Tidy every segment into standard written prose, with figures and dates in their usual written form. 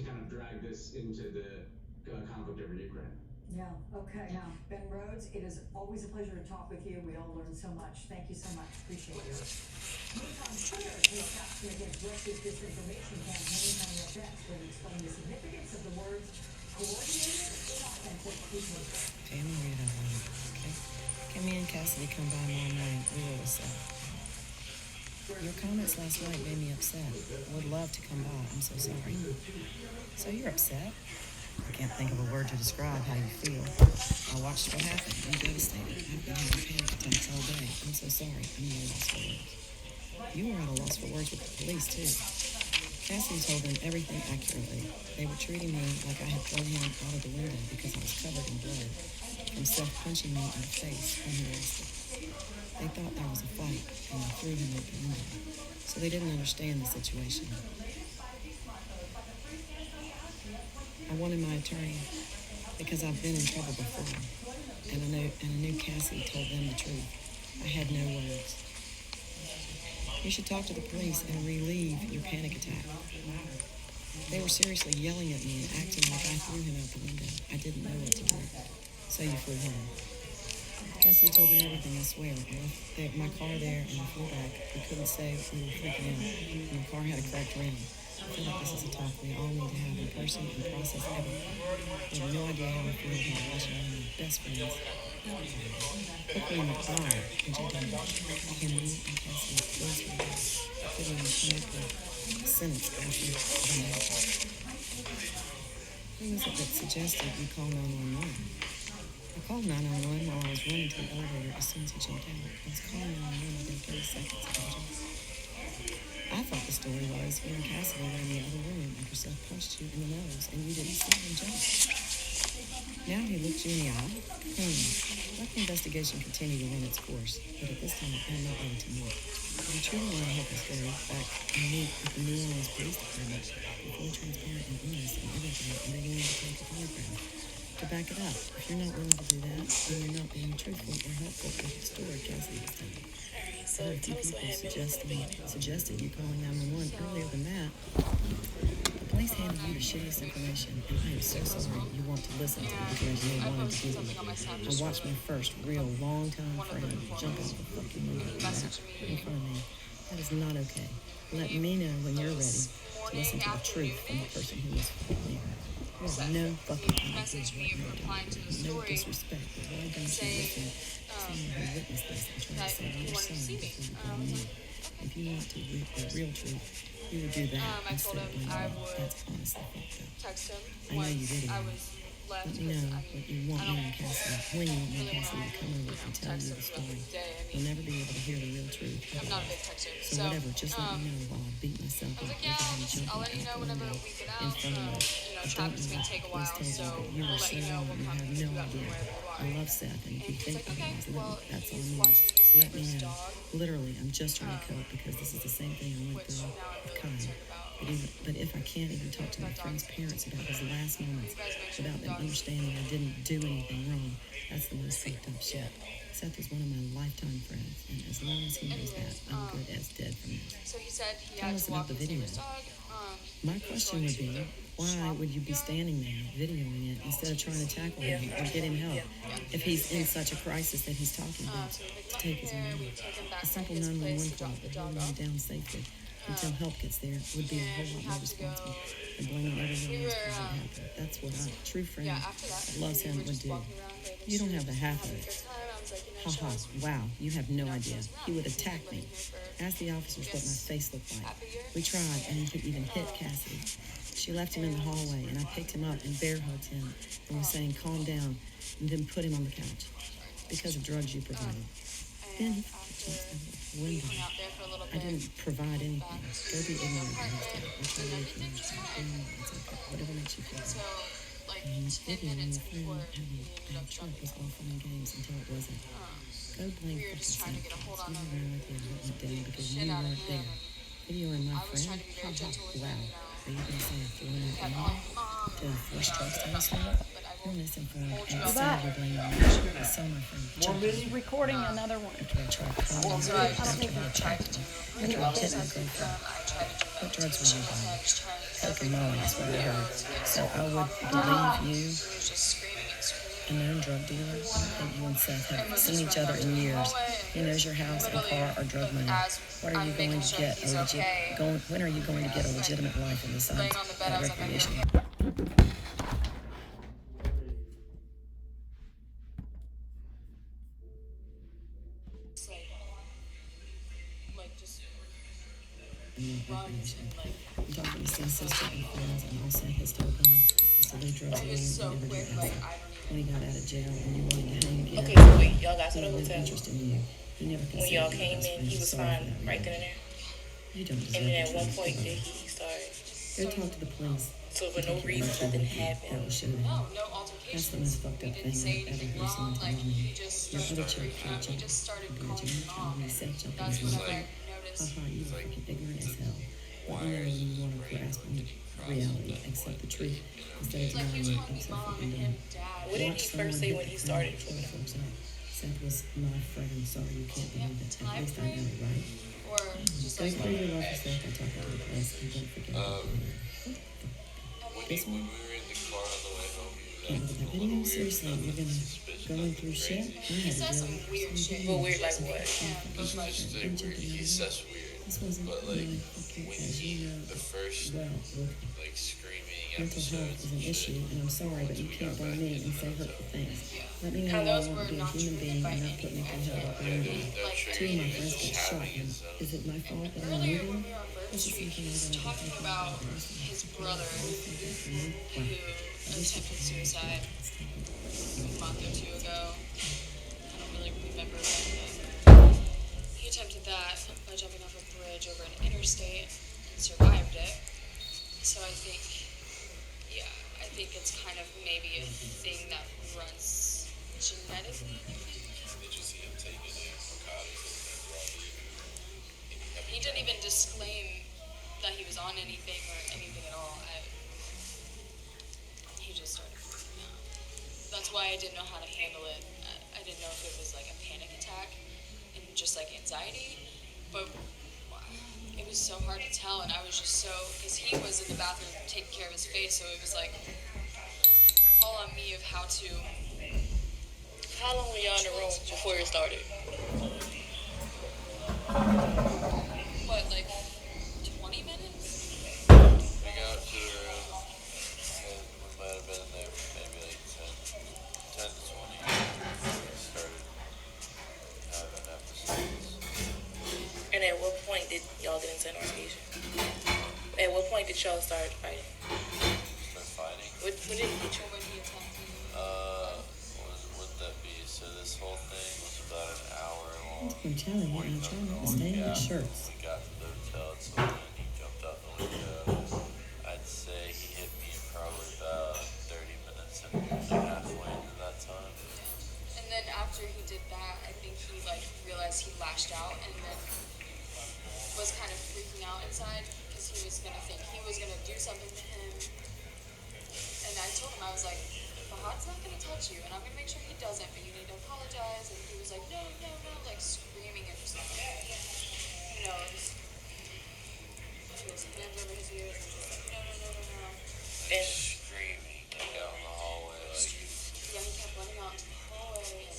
to kind of drag this into the conflict over Ukraine. Yeah, okay. Yeah. Ben Rhodes, it is always a pleasure to talk with you. We all learn so much. Thank you so much. Appreciate it. News on Twitter, news action against Russia's disinformation campaign coming up next, where we explain the significance of the words coordinated inauthentic communication. Family read out loud, okay? Can me and Cassidy come by tomorrow night? We will listen. Your comments last night made me upset. Would love to come by. I'm so sorry. So you're upset? I can't think of a word to describe how you feel. I watched what happened. I'm devastated. I've been having panic attacks all day. I'm so sorry. I'm at a loss for words. You were at a loss for words with the police, too. Cassidy told them everything accurately. They were treating me like I had thrown him out of the window because I was covered in blood from self-punching me in the face when he arrested. They thought there was a fight, and I threw him out the window. So they didn't understand the situation. I wanted my attorney because I've been in trouble before, and I knew Cassie told them the truth. I had no words. You should talk to the police and relieve your panic attack. They were seriously yelling at me and acting like I threw him out the window. I didn't know what to do. So you flew home. Cassie told them everything, I swear. I left my car there and I flew back. We couldn't say we were freaking out. And the car had a cracked rim. I feel like this is a talk we all need to have in person and process everything. I have no idea how I feel about watching one of my best friends. Look me in the eye, and you done. Can me and Cassie please relax? Couldn't even come up with a sentence after the match. Who was it that suggested you call 911? I called 911 while I was running to the elevator as soon as he jumped out. I was calling 911 within 30 seconds of him. I thought the story was you and Cassidy were in the other room after Seth punched you in the nose and you didn't see him jump. Now he looked you in the eye? Let the investigation continue to run its course, but at this time I'm not ready to move. If you truly want to help us go back and meet with the New Orleans Police Department, be fully transparent and honest in everything, and they're willing to take a polygraph to back it up. If you're not willing to do that, then you're not being truthful or helpful with the story Cassidy was telling. I heard a few people suggested you calling 911 earlier than that. The police handed you the shittiest information, and I am so sorry you want to listen to the information they wanted to give you. I watched my first real long-time friend jump out of a fucking window in front of me. That is not okay. Let me know when you're ready to listen to the truth from the person who is me. You have no fucking idea what you're doing. No disrespect, but why don't you listen to someone who witnessed this and try to save your son before you blame me? If you want to read the real truth, you would do that instead of blaming me. That's honestly fucked up. I know you did it. Let me know what you want me and Cassidy, when you want me and Cassidy to come over and tell you the story. You'll never be able to hear the real truth. So whatever, just let me know while I beat myself up over him jumping out the window in front of me. I don't know what the police told you, but you were so wrong and you have no idea. I love Seth, and if you think otherwise, that's on me. Let me know. Literally, I'm just trying to cope because this is the same thing I went through with Kyle. But if I can't even talk to my friend's parents about his last moments, without them understanding I didn't do anything wrong, that's the most fucked up shit. Seth is one of my lifetime friends, and as long as he knows that, I'm good as dead from this. Tell us about the video. My question would be, why would you be standing there videoing it instead of trying to tackle him or get him help if he's in such a crisis that he's talking about to take his own life? A simple 911 call that holding him down safely until help gets there would be a whole lot more responsible than blaming everyone else for what happened. That's what a true friend that loves him would do. You don't have the half of it. Haha, wow, you have no idea. He would attack me. Ask the officers what my face looked like. We tried, and he even hit Cassidy. She left him in the hallway, and I picked him up and bear hugged him and was saying, calm down, and then put him on the couch because of drugs you provided. Then he window. I didn't provide anything. Go be ignorant of his stuff. I'm trying to make you understand. It's okay. Whatever makes you feel better. And videoing your friend having a bad trip was all fun and games until it wasn't. Go blame fucking Santa Claus. You have no idea what went down because you weren't there. Videoing my friend? Wow. Are you going to say I threw him out the window? Did I force drugs down his throat? You're misinformed. And instead you're blaming me. I saw my friend choking Recording another one. after I tried calling her after I had checked her. I tried hitting her girlfriend. What drugs were you doing? Taking Molly is what I heard. So I would believe you, a known drug dealer, that you and Seth have seen each other in years. He knows your house and car are drug money. What are you going to get a when are you going to get a legitimate life in besides that recreation? You talk to his sister and friends, and all Seth has told them is to leave drugs alone and never do acid. When he got out of jail and you wanted to hang again, Okay, so wait, y'all got to he the had no hotel. interest in you. He never When considered y'all you came his in, friend. he was Sorry for fine that, right then man. and there. You don't deserve And then the at one truth, point, do did you? he start? Go talk to the police. So for no Take your reason, attitude nothing with you. That happened. will show them. No That's altercations. the most fucked We up didn't thing say I've ever anything heard someone wrong. tell Like me. he just Your started other chick, freaking out. He just started calling your mom. you said jumping That's in whenever front. I noticed. Haha, you are freaking ignorant as hell. But you know when you want to grasp on reality, accept the truth, instead of Like he denying was it, calling accept mom fucking and him dumb. dad. What did Watch he someone first say hit when the he ground started and tripping? pull folks out. Seth was my friend. Sorry you can't believe it. At Time least I know it, right? Or just Go like through your love for Seth and talk about the place and don't forget about the video. This When one? we were in the car on the way home, he was Can't look at that video. Seriously, you're gonna going through shit? I he had to said deal some with weird shit. But weird like what? just like he's such weird. This wasn't But like really fucking, when as he you know, the first well, with like screaming mental health episodes is an and issue, shit, and I'm sorry, but you can't blame me and say hurtful things. Let me know How you those want to be a human being and not put mental health up on you. Two of my friends got shot, and is it my fault that I'm Earlier moving? when we were on Bird This is Street, something he was I'm gonna talking think about the rest of my his life. brother who attempted suicide a month or two ago. I don't really remember, but he attempted that by jumping off a bridge over an interstate and survived it. So I think, yeah, I think it's kind of maybe a thing that runs genetically. did you see him taking a narcotics and raw He didn't even disclaim that he was on anything or anything at all. He just started freaking out. That's why I didn't know how to handle it. I didn't know if it was like a panic attack and just like anxiety, but it was so hard to tell, and I was just so, because he was in the bathroom taking care of his face, so it was like all on me of how to. How long were y'all in the room before it started? What, like 20 minutes? We got to the room and we might have been in there for maybe like 10 to 20. We started having episodes. And at what point did y'all get into an altercation? At what point did y'all start fighting? Start fighting. What did he hit you? Or when he attacked me? What'd that be? So this whole thing was about an hour long. I'm telling you, I'm trying not to stay in the shirts. We got to the hotel at some point. He jumped out the window. I'd say he hit me probably about 30 minutes and we were like halfway into that time. And then after he did that, I think he like realized he lashed out and then was kind of freaking out inside because he was gonna think he was gonna do something to him. And I told him, I was like, Fahad's not gonna touch you, and I'm gonna make sure he doesn't, but you need to apologize. And he was like, no, no, no, like screaming and just like, you know, just put his hands over his ears and just like, no, no, no, no, no. And Screaming like out in the hallway. Like, Yeah, he kept running out into the hallway, and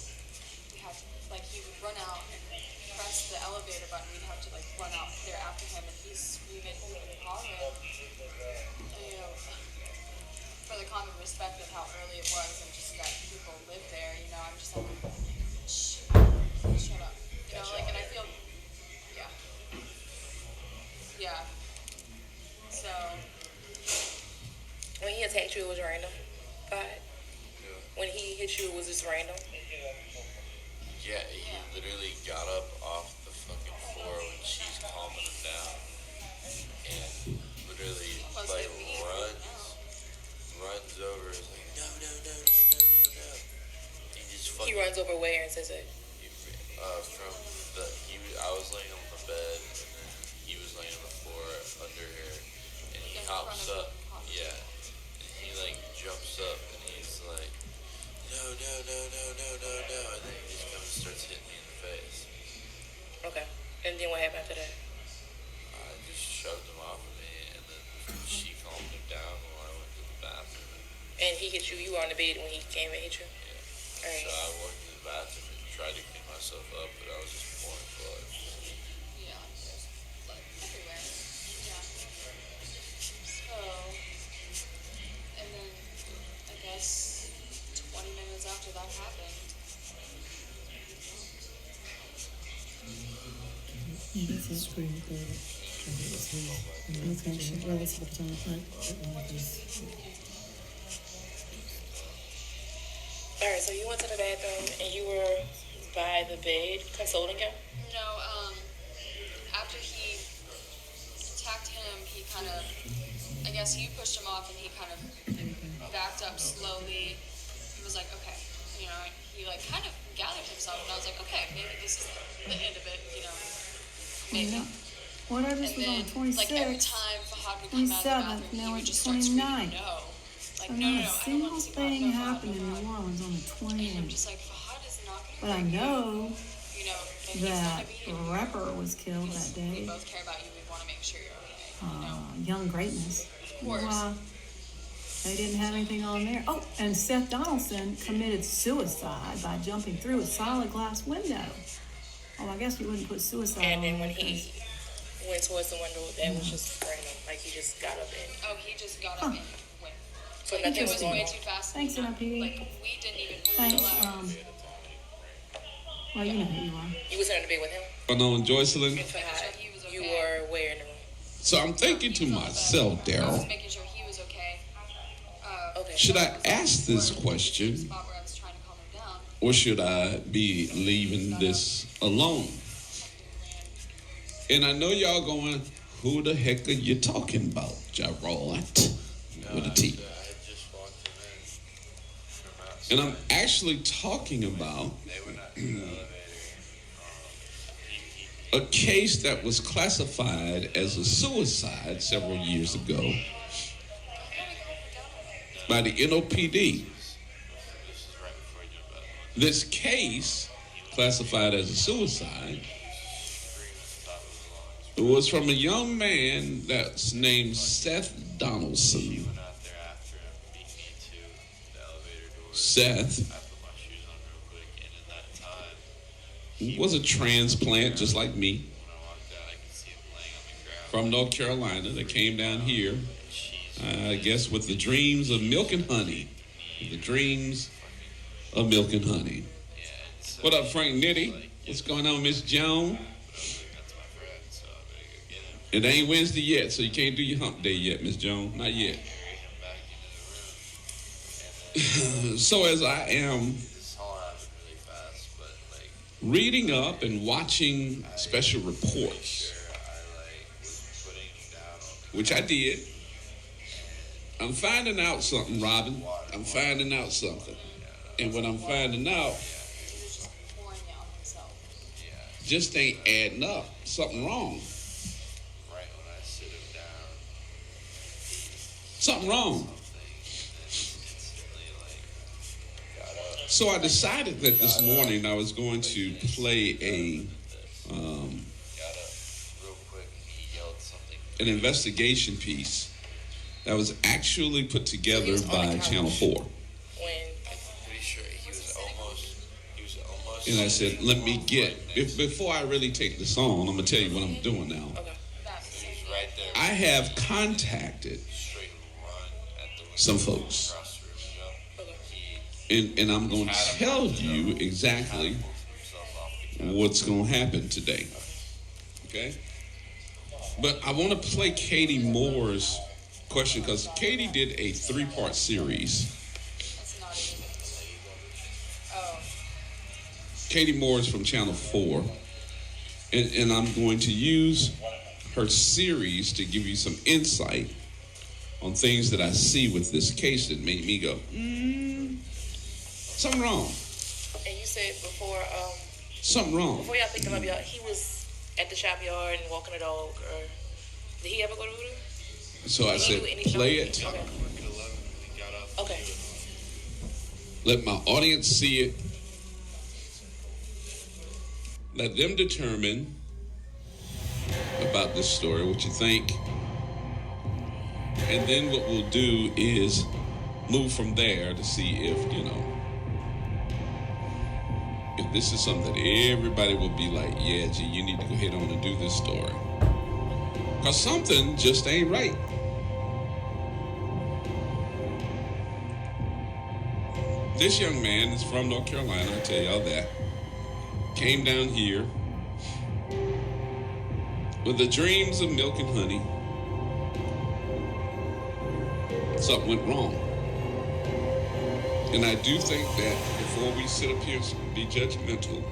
we had to, like, he would run out and press the elevator button. We'd have to, like, run out there after him, and he's screaming and hollering. And, you know, for the common respect of how early it was and just that people live there, you know, I'm just like, shh, shut up. You know, like, and I feel, yeah. Yeah. So, when he attacked you, it was random. When he hit you, it was just random. yeah, he literally got up off the fucking floor when she's calming him down. And literally, like, runs over. Is like, no, no, no, no, no, no, no. He just He fucking. runs over where and says it. From the I was laying on the bed and then he was laying on the floor under her and he In hops front of up, the hospital. yeah, and he like jumps up and he's like he hit you, you were on the bed when he came and hit you? So I walked in the bathroom and tried to clean myself up, but I was just pouring blood. Yeah, there's blood everywhere. Yeah. So, and then I guess 20 minutes after that happened, This is screen recorded. Okay, she relates to the front. Alright, so you went to the bathroom and you were by the bed consoling him? no, after he attacked him, he kind of, I guess you pushed him off and he kind of backed up slowly. He was like, okay, you know, he like kind of gathered himself and I was like, okay, maybe this is the end of it, you know, maybe. What I And just was on then, the 26th. like every time Fahad would come out of the 27th, bathroom, now he would it's just start screaming, 29th. no. Like, So no, not no, a no, I don't single want to see thing Fahad, happened in Fahad. New Orleans on the And I'm 20th. just like, Fahad is not going to But I know you know, and he's that going to be here. Rapper was killed that We day. both care about you. We want to make sure you're okay. You know, Young Greatness. of course. They didn't have anything on there. Oh, and Seth Donaldson committed suicide by jumping through a solid glass window. Oh, I guess we wouldn't put suicide And on then there when he because- went towards the window, that was just random. Like he just got up and Oh, he just got up and went. so Like, nothing it was was going way on. too fast. Thanks, NRPD. Like, we didn't even Thanks, realize. well, you know who you are. You was in the bed with him? Unknown Joycelyn. And Fahad, He was you okay. were where in the room? So I'm thinking to He was on the bed. myself, I was Daryl, making sure he was okay. Okay. should I ask this question Spot where I was trying to calm him down. or should I be leaving this alone? And I know y'all going, who the heck are you talking about, Gerald? With a T. I had just walked him in from outside. And I'm actually talking about They were not in the elevator. a case that was classified as a suicide several years ago by the NOPD. This is right before you did about This case, classified as a suicide, was from a young man that's named Seth Donaldson. went out there after him, beat me to the elevator door. Seth I put my shoes on real quick, and in that time, was a transplant just like me when I walked out, I could see him laying on the ground. from North Carolina that came down here, And she's I guess, with the dreams of milk and honey. The dreams of milk and honey. yeah, and so What up, Frank Nitty? What's going on, Miss Joan? that's my friend, so I better go get him, It ain't Wednesday yet, so you can't do your hump day yet, Miss Joan. Not yet. carry him back into the room. So as I am This all happened really fast, but like, reading up and watching special reports, sure, I like was putting him down on which I did, I'm finding out something, Robin. I'm finding out something. And what I'm finding out He was just pouring it on himself. just ain't adding up. Something wrong. right when I sit him down, Something wrong. and then instantly like got up. So I decided that this morning I was going to play Got up real quick and he yelled something. an investigation piece that was actually put together was on by the couch. Channel 4. When I'm pretty sure he was almost And I said, let me get, before I really take this on, I'm going to tell you what I'm doing now. okay. That's he was right there. I have contacted Straight run at the window some folks, across the room. Okay. He and I'm going to tell you exactly pulled himself off the couch. what's going to happen today. Okay? But I want to play Katie Moore's question because Katie did a 3-part series. That's not even. Oh, Katie Moore is from Channel 4. And I'm going to use her series to give you some insight on things that I see with this case that made me go, something wrong. And you said before Something wrong. y'all picked him up, y'all, he was at the shop yard and walking a dog, or did he ever go to Voodoo? So I Did he said, do any play shopping? it. Okay. Work at 11, we got up. Okay. Let my audience see it. Let them determine about this story, what you think. And then what we'll do is move from there to see if, if this is something that everybody will be like, yeah, gee, you need to go ahead on and do this story. Because something just ain't right. This young man is from North Carolina, I'll tell y'all that. Came down here with the dreams of milk and honey. Something went wrong. And I do think that before we sit up here and be judgmental,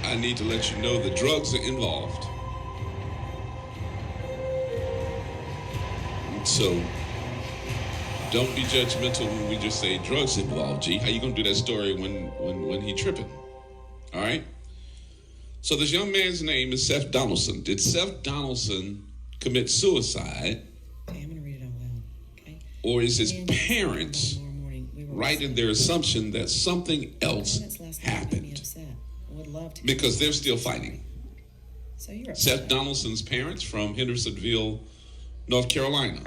I need to let you know that drugs are involved. So don't be judgmental when we just say drugs involved. Gee, how you gonna do that story when he tripping? All right. So this young man's name is Seth Donaldson. Did Seth Donaldson commit suicide? Okay, I'm gonna read it out loud. Okay. Or is his parents right in their assumption that something else happened? I would love to. Because they're still fighting. So you're upset. Seth Donaldson's parents from Hendersonville, North Carolina,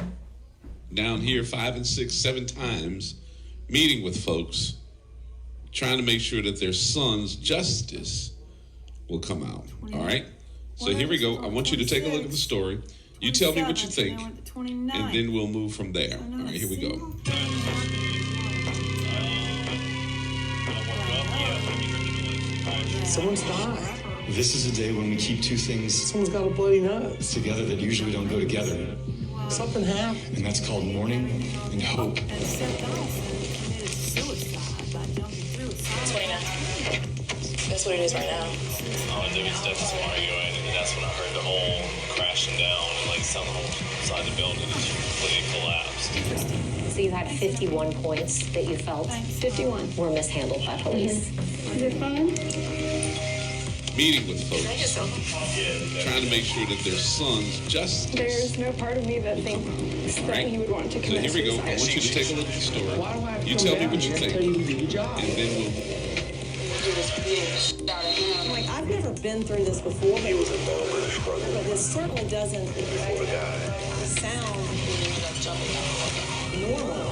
down here 5 and 6, 7 times, meeting with folks, trying to make sure that their son's justice will come out. All right? So here we go. I want you to take a look at the story. You tell me what you think, and then we'll move from there. All right, here we go. Someone's died. This is a day when we keep two things Someone's got a bloody nose. together that usually don't go together. Something happened. And that's called mourning and hope. And Seth Donaldson committed suicide by jumping through a solid 29. That's what it is right now. I was doing stuff this morning, and that's when I heard the whole crashing down and like some whole side of the building just completely collapsed. So you had 51 points that you felt 51. were mishandled by police. Is it fun? Meeting with folks, trying to make sure that their son's justice. There's no part of me that thinks that Right. he would want to So commit here we go. I suicide. want you to take a look at the story. Why do I have to You come tell me down what you here and think, tell you to do your job? and then we'll. He was being shot at him. Like, I've never been through this before, but this certainly doesn't sound normal.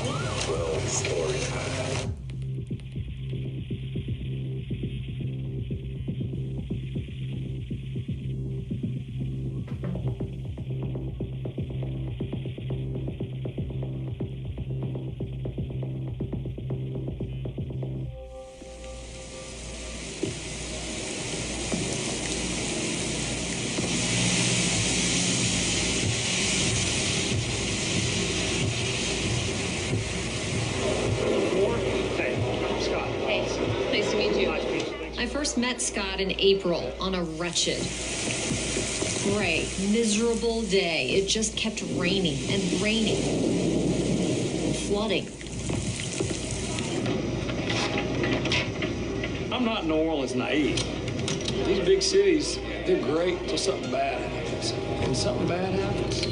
Nice to meet you. I first met Scott in April on a wretched, gray, miserable day. It just kept raining and raining. Flooding. I'm not New Orleans naive. These big cities, they're great until something bad happens. And something bad happens.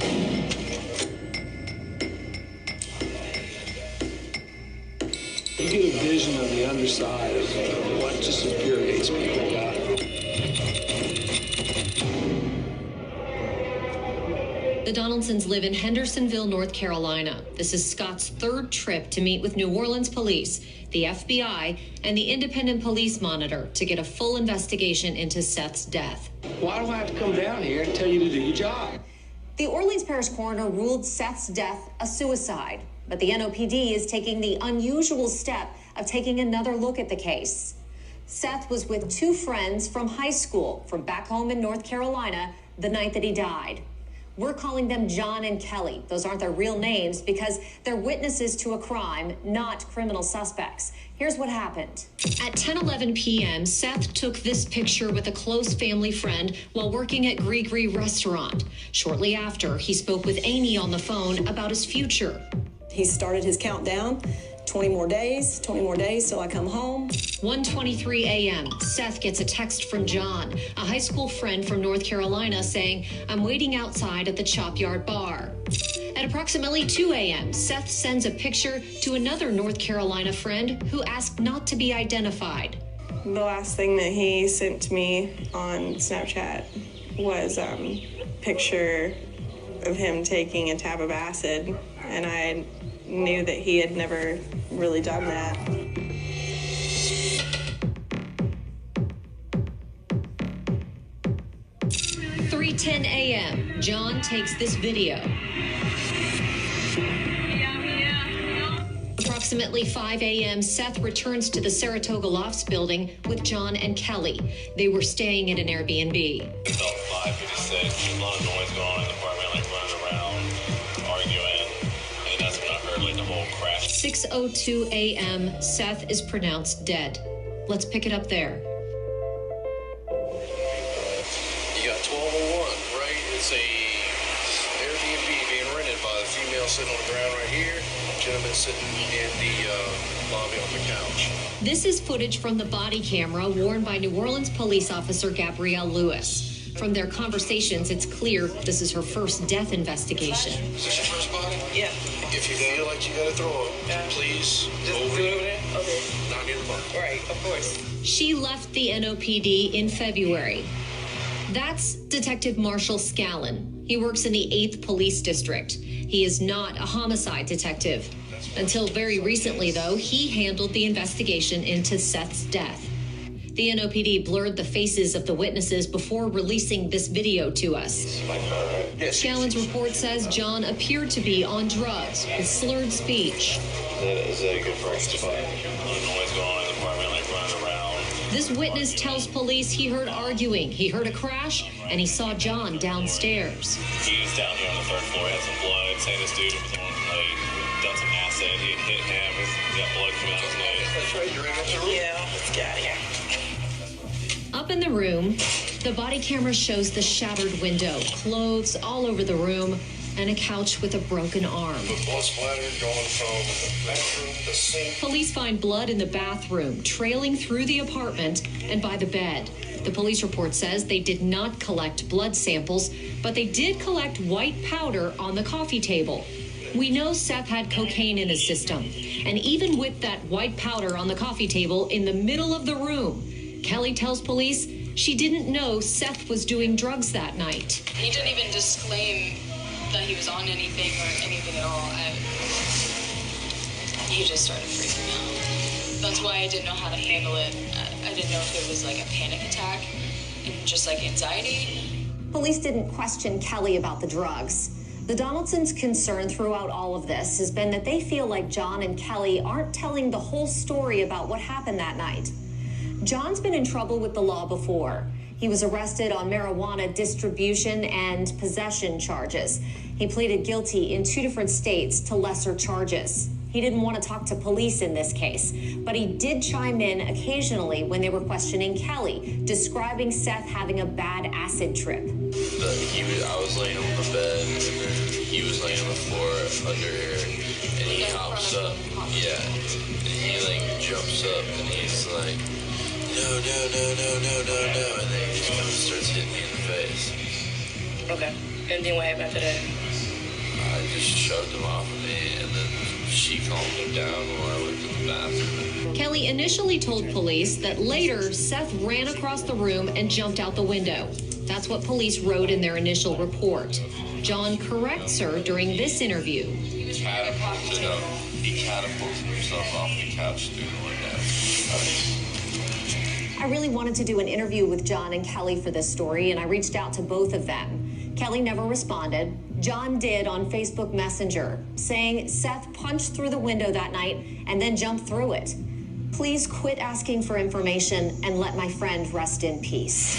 You get a vision of the underside of what just infuriates people. God. The Donaldsons live in Hendersonville, North Carolina. This is Scott's third trip to meet with New Orleans police, the FBI, and the Independent Police Monitor to get a full investigation into Seth's death. Why do I have to come down here and tell you to do your job? The Orleans Parish coroner ruled Seth's death a suicide, but the NOPD is taking the unusual step of taking another look at the case. Seth was with 2 friends from high school from back home in North Carolina the night that he died. We're calling them John and Kelly. Those aren't their real names because they're witnesses to a crime, not criminal suspects. Here's what happened. At 10:11 p.m., Seth took this picture with a close family friend while working at Gree Restaurant. Shortly after, he spoke with Amy on the phone about his future. He started his countdown. 20 more days till I come home. 1:23 a.m., Seth gets a text from John, a high school friend from North Carolina, saying, "I'm waiting outside at the Chop Yard Bar." At approximately 2 a.m., Seth sends a picture to another North Carolina friend who asked not to be identified. The last thing that he sent to me on Snapchat was a picture of him taking a tab of acid, and I knew that he had never really done that. 3:10 a.m. John takes this video. Approximately 5 a.m., Seth returns to the Saratoga Lofts building with John and Kelly. They were staying at an Airbnb. About 5:56, a lot of noise going on in the apartment, like running around, arguing, and that's when I heard like the whole crash. 6:02 a.m., Seth is pronounced dead. Let's pick it up there. You got 1201, right? It's a Airbnb being rented by the female sitting on the ground right here, gentleman sitting in the lobby on the couch. This is footage from the body camera worn by New Orleans police officer Gabrielle Lewis. From their conversations, it's clear this is her first death investigation. Is this your first body? Yeah. If you feel like you gotta throw it, please Just over do it over there? Okay. not near the body. Right, of course. She left the NOPD in February. That's Detective Marshall Scallon. He works in the 8th Police District. He is not a homicide detective. Until very recently, though, he handled the investigation into Seth's death. The NOPD blurred the faces of the witnesses before releasing this video to us. Scallon's report says John appeared to be on drugs with slurred speech. Is that a good first spot? A lot of noise going on in the apartment, like running around. This witness tells police he heard arguing, he heard a crash, and he saw John downstairs. He was down here on the 3rd floor, had some blood, saying this dude was on, like, done some acid, he had hit him, he got blood coming out of his nose. That's right, you're in the room? Yeah, let's get out of here. Up in the room, the body camera shows the shattered window, clothes all over the room, and a couch with a broken arm. The blood splatter going from the bathroom to the sink. Police find blood in the bathroom, trailing through the apartment and by the bed. The police report says they did not collect blood samples, but they did collect white powder on the coffee table. We know Seth had cocaine in his system, and even with that white powder on the coffee table in the middle of the room, Kelly tells police she didn't know Seth was doing drugs that night. He didn't even disclaim that he was on anything or anything at all. He just started freaking out. That's why I didn't know how to handle it. I didn't know if it was like a panic attack and just like anxiety. Police didn't question Kelly about the drugs. The Donaldsons' concern throughout all of this has been that they feel like John and Kelly aren't telling the whole story about what happened that night. John's been in trouble with the law before. He was arrested on marijuana distribution and possession charges. He pleaded guilty in 2 different states to lesser charges. He didn't want to talk to police in this case, but he did chime in occasionally when they were questioning Kelly, describing Seth having a bad acid trip. I was laying on the bed, and then he was laying on the floor under here, and he hops up. Yeah, and he like jumps up, and he's like, no, and then he just kind of starts hitting me in the face. Okay. And then what happened after that? I just shoved him off of me, and then she calmed him down while I went to the bathroom. Kelly initially told police that later Seth ran across the room and jumped out the window. That's what police wrote in their initial report. John corrects her during this interview. He catapulted himself off the couch through the window. I really wanted to do an interview with John and Kelly for this story, and I reached out to both of them. Kelly never responded. John did on Facebook Messenger, saying Seth punched through the window that night and then jumped through it. Please quit asking for information and let my friend rest in peace.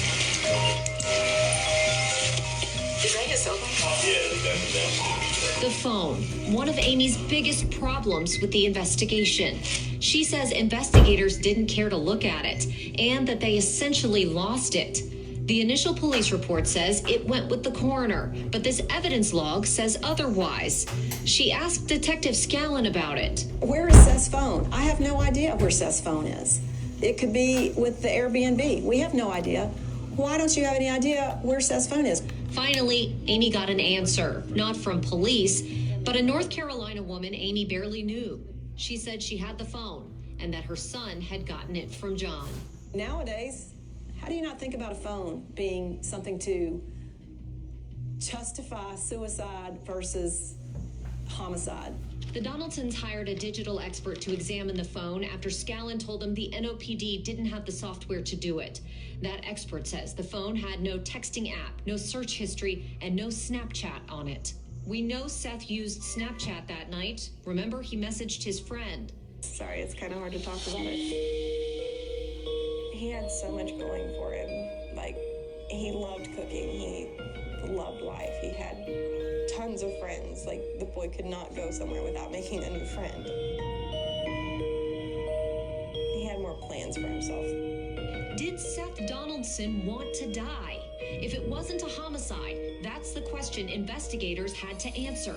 Is that his cell phone? Yeah, that's The phone, one of Amy's biggest problems with the investigation. She says investigators didn't care to look at it and that they essentially lost it. The initial police report says it went with the coroner, but this evidence log says otherwise. She asked Detective Scallon about it. Where is Seth's phone? I have no idea where Seth's phone is. It could be with the Airbnb. We have no idea. Why don't you have any idea where Seth's phone is? Finally, Amy got an answer, not from police, but a North Carolina woman Amy barely knew. She said she had the phone and that her son had gotten it from John. Nowadays, how do you not think about a phone being something to justify suicide versus homicide. The Donaldsons hired a digital expert to examine the phone after Scallon told them the NOPD didn't have the software to do it. That expert says the phone had no texting app, no search history, and no Snapchat on it. We know Seth used Snapchat that night. Remember, he messaged his friend. Sorry, it's kind of hard to talk about it. He had so much going for him. Like, he loved cooking. He loved life. He had tons of friends. Like, the boy could not go somewhere without making a new friend. He had more plans for himself. Did Seth Donaldson want to die? If it wasn't a homicide, that's the question investigators had to answer.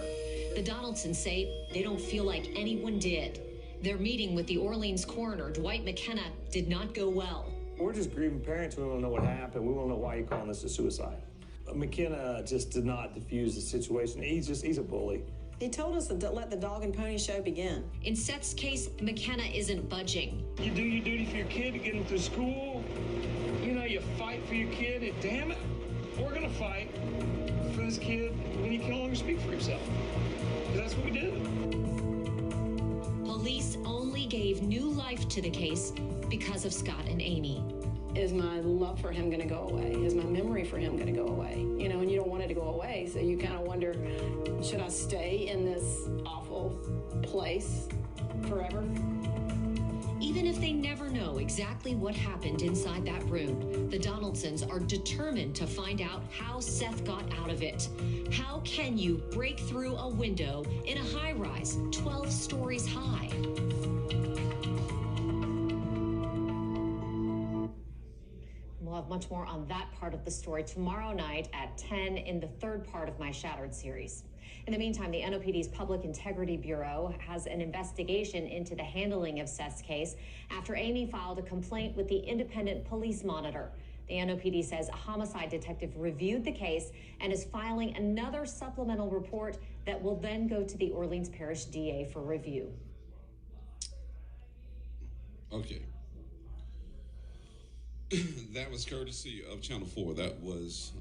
The Donaldsons say they don't feel like anyone did. Their meeting with the Orleans coroner, Dwight McKenna, did not go well. We're just grieving parents. We want to know what happened. We want to know why you're calling this a suicide. McKenna just did not diffuse the situation. He's a bully. He told us to let the dog and pony show begin. In Seth's case, McKenna isn't budging. You do your duty for your kid to get him through school. You know, you fight for your kid, and damn it, we're gonna fight for this kid when he can no longer speak for himself. That's what we do. Police only gave new life to the case because of Scott and Amy. Is my love for him going to go away? Is my memory for him going to go away? You know, and you don't want it to go away, so you kind of wonder, should I stay in this awful place forever? Even if they never know exactly what happened inside that room, the Donaldsons are determined to find out how Seth got out of it. How can you break through a window in a high-rise 12 stories high? We'll have much more on that part of the story tomorrow night at 10 in the third part of my Shattered series. In the meantime, the NOPD's Public Integrity Bureau has an investigation into the handling of Seth's case after Amy filed a complaint with the Independent Police Monitor. The NOPD says a homicide detective reviewed the case and is filing another supplemental report that will then go to the Orleans Parish DA for review. Okay. That was courtesy of Channel 4. That was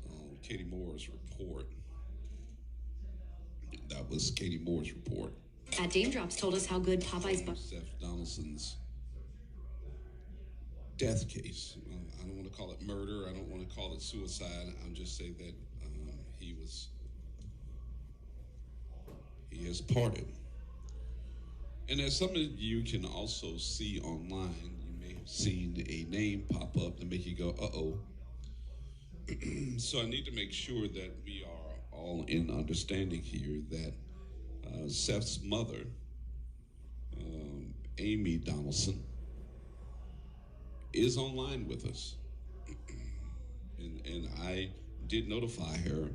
Katie Moore's report. That was Katie Moore's report. At Dame Drops told us how good Popeye's... Seth Donaldson's death case. I don't want to call it murder. I don't want to call it suicide. I'll just say that he has parted. And as some of you can also see online, seen a name pop up to make you go, uh-oh. So I need to make sure that we are all in understanding here that Seth's mother, Amy Donaldson, is online with us. And I did notify her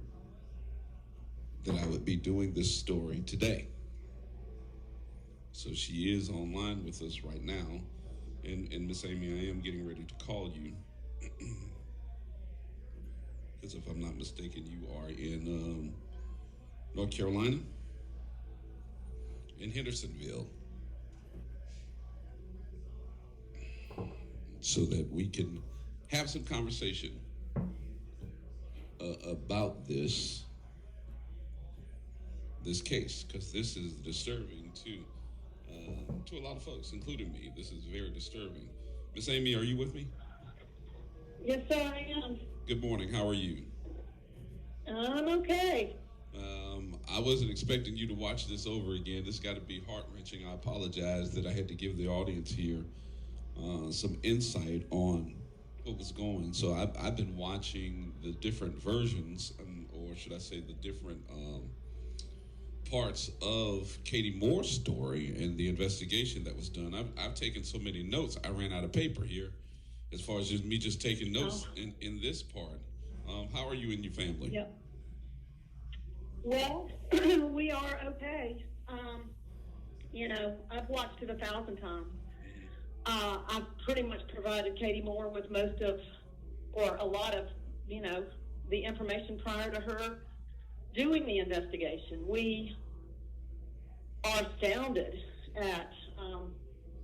that I would be doing this story today. So she is online with us right now. And Miss Amy, I am getting ready to call you. Because if I'm not mistaken, you are in North Carolina, in Hendersonville, so that we can have some conversation about this case, because this is disturbing to a lot of folks, including me. This is very disturbing. Miss Amy, are you with me? Yes, sir, I am. Good morning. How are you? I'm okay. I wasn't expecting you to watch this over again. This got to be heart-wrenching. I apologize that I had to give the audience here some insight on what was going. So I've been watching the different versions, or should I say the different parts of Katie Moore's story and the investigation that was done. I've taken so many notes, I ran out of paper here as far as just taking notes in this part. How are you and your family? Yep. Well, we are okay. You know, I've watched it 1,000 times. I've pretty much provided Katie Moore with most of, or a lot of, you know, the information prior to her doing the investigation. We are astounded at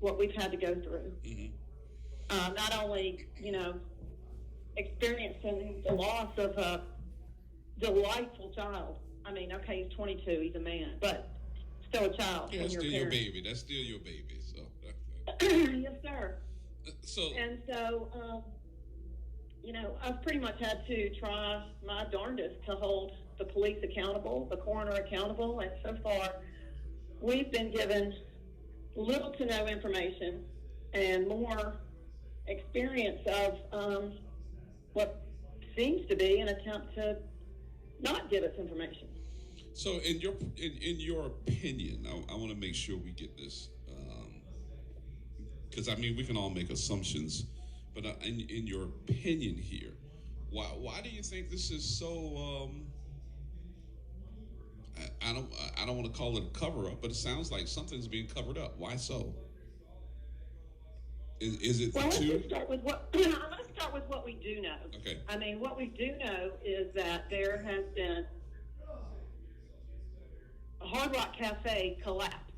what we've had to go through. Mm-hmm. Not only, you know, experiencing the loss of delightful child. I mean, okay, he's 22, he's a man, but still a child. Yeah, when still you're a your parent. baby. That's still your baby. So, Yes, sir. so And so, you know, I've pretty much had to try my darndest to hold the police accountable, the coroner accountable, and so far we've been given little to no information and more experience of what seems to be an attempt to not give us information. So, in your opinion, I want to make sure we get this, because I mean we can all make assumptions, but in your opinion here, why do you think this is so? I don't want to call it a cover up, but it sounds like something's being covered up. Why so? Is it well, the two? Let's start with what I'm going to start with what we do know. Okay. I mean, what we do know is that there has been a Hard Rock Cafe collapse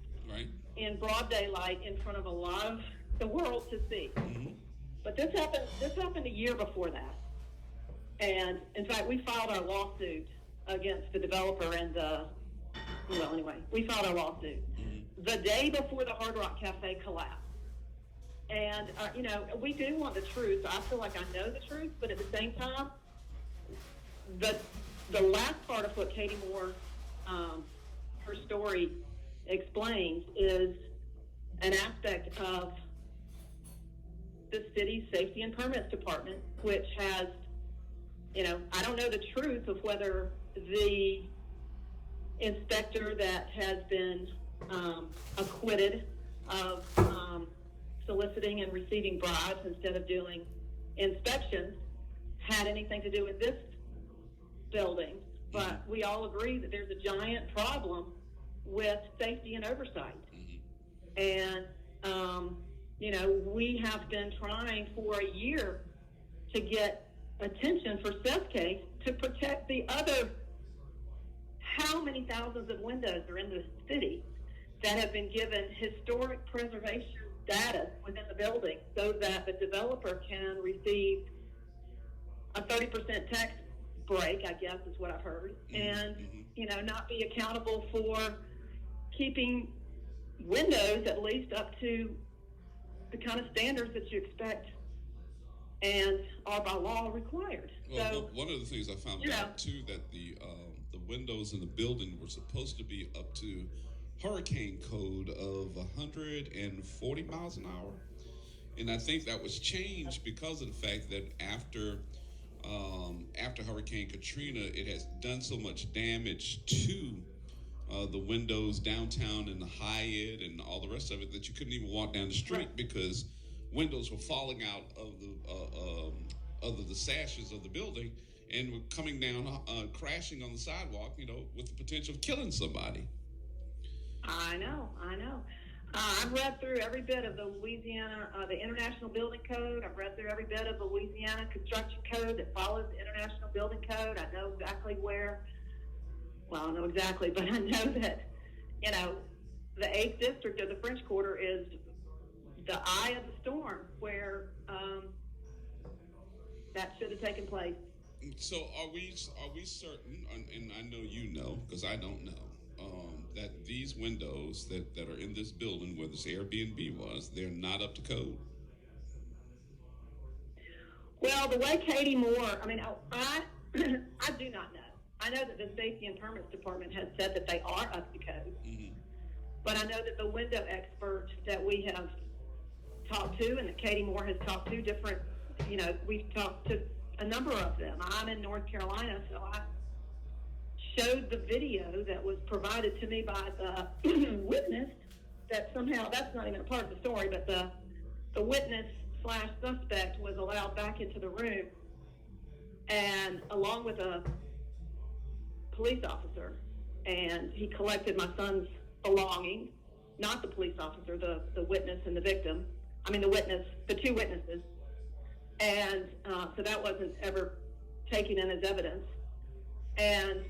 in broad daylight in front of a lot of the world to see. Mm-hmm. But this happened a year before that. And in fact, we filed our lawsuit against the developer and we filed our lawsuit the day before the Hard Rock Cafe collapsed. And, you know, we do want the truth. I feel like I know the truth, but at the same time, the last part of what Katie Moore, her story explains is an aspect of the city's safety and permits department, which has, you know, I don't know the truth of whether the inspector that has been acquitted of soliciting and receiving bribes instead of doing inspections had anything to do with this building. But we all agree that there's a giant problem with safety and oversight. And, you know, we have been trying for a year to get attention for Seth's case to protect the other how many thousands of windows are in the city that have been given historic preservation status within the building so that the developer can receive a 30% tax break, I guess is what I've heard, and, you know, not be accountable for keeping windows at least up to the kind of standards that you expect and are by law required. Well, so, one of the things I found out too, that the windows in the building were supposed to be up to hurricane code of 140 miles an hour, and I think that was changed because of the fact that after Hurricane Katrina, it has done so much damage to the windows downtown and the Hyatt and all the rest of it that you couldn't even walk down the street because windows were falling out of the sashes of the building and were coming down, crashing on the sidewalk, you know, with the potential of killing somebody. I know. I've read through every bit of the Louisiana, the International Building Code. I've read through every bit of the Louisiana Construction Code that follows the International Building Code. I know exactly where, well, I don't know exactly, but I know that, you know, the 8th District of the French Quarter is the eye of the storm where that should have taken place. So are we certain, and I know you know, because I don't know, that these windows that are in this building where this Airbnb was, they're not up to code? Well, the way Katie Moore, I mean, I do not know. I know that the Safety and Permits Department has said that they are up to code. But I know that the window expert that we have talked to and that Katie Moore has talked to different, you know, we've talked to a number of them. I'm in North Carolina, so I showed the video that was provided to me by the witness that somehow, that's not even a part of the story, but the witness / suspect was allowed back into the room and along with a police officer, and he collected my son's belongings, not the police officer, the witness and the victim. I mean, the two witnesses. And so that wasn't ever taken in as evidence. And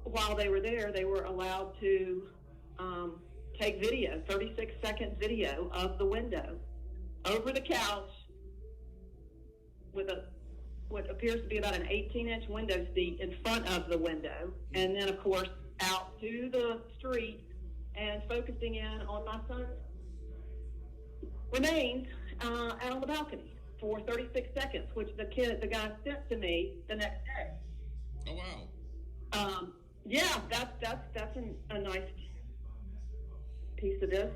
while they were there, they were allowed to take video, 36-second video of the window over the couch with a what appears to be about an 18-inch window seat in front of the window, and then, of course, out to the street and focusing in on my son's remains out on the balcony for 36 seconds, which the guy sent to me the next day. Oh, wow. Yeah, that's a nice piece of this.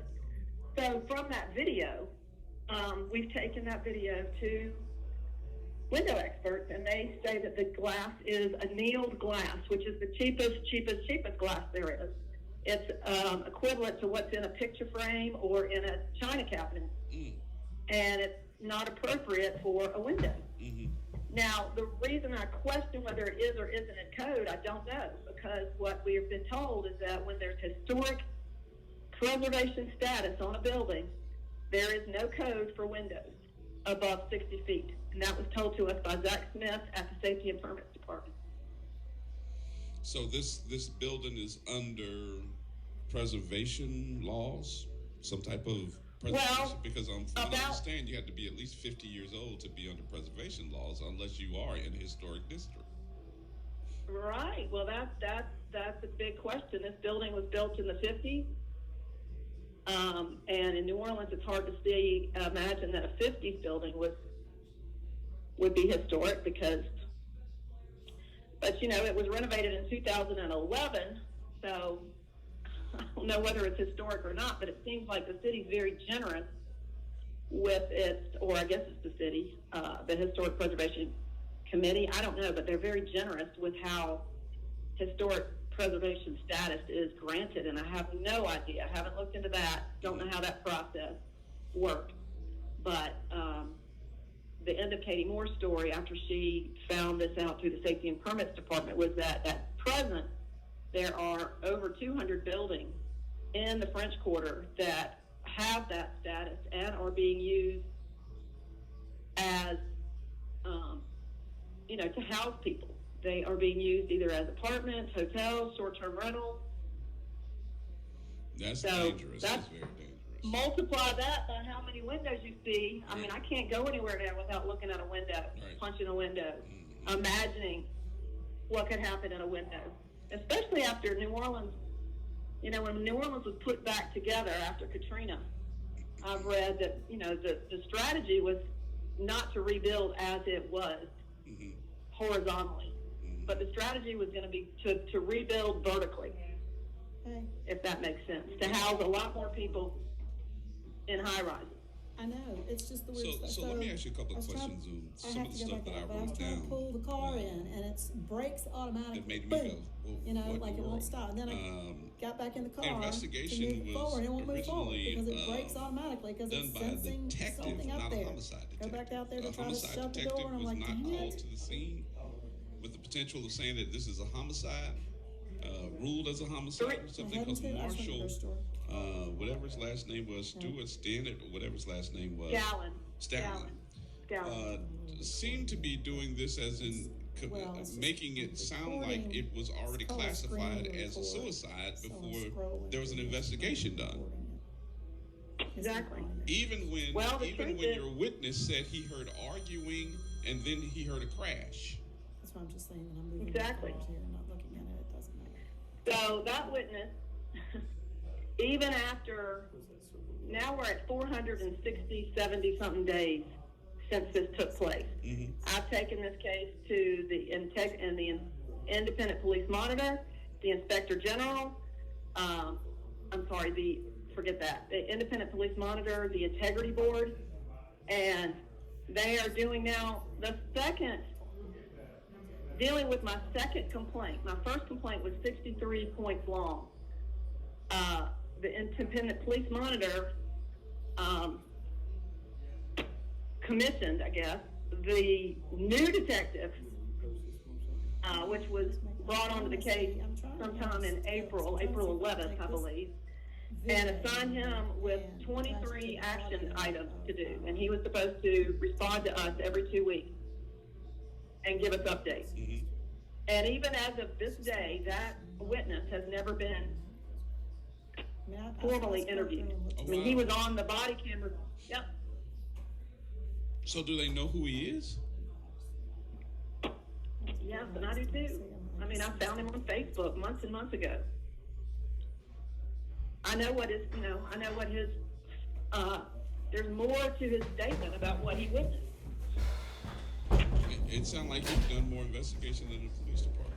So from that video, we've taken that video to window experts, and they say that the glass is annealed glass, which is the cheapest glass there is. It's equivalent to what's in a picture frame or in a china cabinet, and it's not appropriate for a window. Now, the reason I question whether it is or isn't in code, I don't know, because what we have been told is that when there's historic preservation status on a building, there is no code for windows above 60 feet. And that was told to us by Zach Smith at the Safety and Permits Department. So this building is under preservation laws, some type of preservation? Because from what I understand, you have to be at least 50 years old to be under preservation laws, unless you are in a historic district. Right. Well, that's a big question. This building was built in the 50s. And in New Orleans, it's hard to imagine that a 50s building would be historic but it was renovated in 2011, so I don't know whether it's historic or not, but it seems like the city's very generous with or I guess it's the city, the Historic Preservation Committee, I don't know, but they're very generous with how historic preservation status is granted, and I have no idea. I haven't looked into that. Don't know how that process worked. But the end of Katie Moore's story, after she found this out through the Safety and Permits Department, was that at present there are over 200 buildings in the French Quarter that have that status and are being used as, to house people. They are being used either as apartments, hotels, short-term rentals. That's dangerous. That's very dangerous. Multiply that by how many windows you see. I mean, I can't go anywhere now without looking at a window, punching a window, imagining what could happen in a window. Especially after New Orleans, when New Orleans was put back together after Katrina, I've read that, the strategy was not to rebuild as it was horizontally, but the strategy was going to be to rebuild vertically, if that makes sense, to house a lot more people in high rises. I know, it's just the weird stuff. So let me ask you a couple of questions on some of the stuff that I wrote down. I was trying to pull the car in, and it brakes automatically. It made me go, like it won't stop. And then I got back in the car. The investigation to move forward. It won't move forward because it originally brakes automatically because it's done by a sensing detective, something not up a there. homicide detective. Go back out there to try to homicide shut the detective door, and I'm was like, not dang called it. to the scene with the potential of saying that this is a homicide, ruled as a homicide, something because Marshall, whatever his last name was, Stuart Stannard, or whatever his last name was. Gallon. Seemed to be doing this as in making it sound like it was already classified as a suicide before there was an investigation done. Exactly. Even when your witness said he heard arguing and then he heard a crash. That's why I'm just saying that I'm moving Exactly. here and not looking at it. It doesn't matter. So that witness, even after, now we're at 460, 70 something days since this took place. I've taken this case to the Independent Police Monitor, the Inspector General, the Independent Police Monitor, the Integrity Board, and they are doing now dealing with my second complaint. My first complaint was 63 points long. The Independent Police Monitor commissioned, I guess, the new detective, which was brought onto the case sometime in April 11th, I believe, and assigned him with 23 action items to do. And he was supposed to respond to us every 2 weeks and give us updates. And even as of this day, that witness has never been formally interviewed. I mean, he was on the body camera. Yep. So do they know who he is? Yes, and I do too. I mean, I found him on Facebook months and months ago. I know what his, I know what his, there's more to his statement about what he witnessed. It sounds like you've done more investigation than the police department.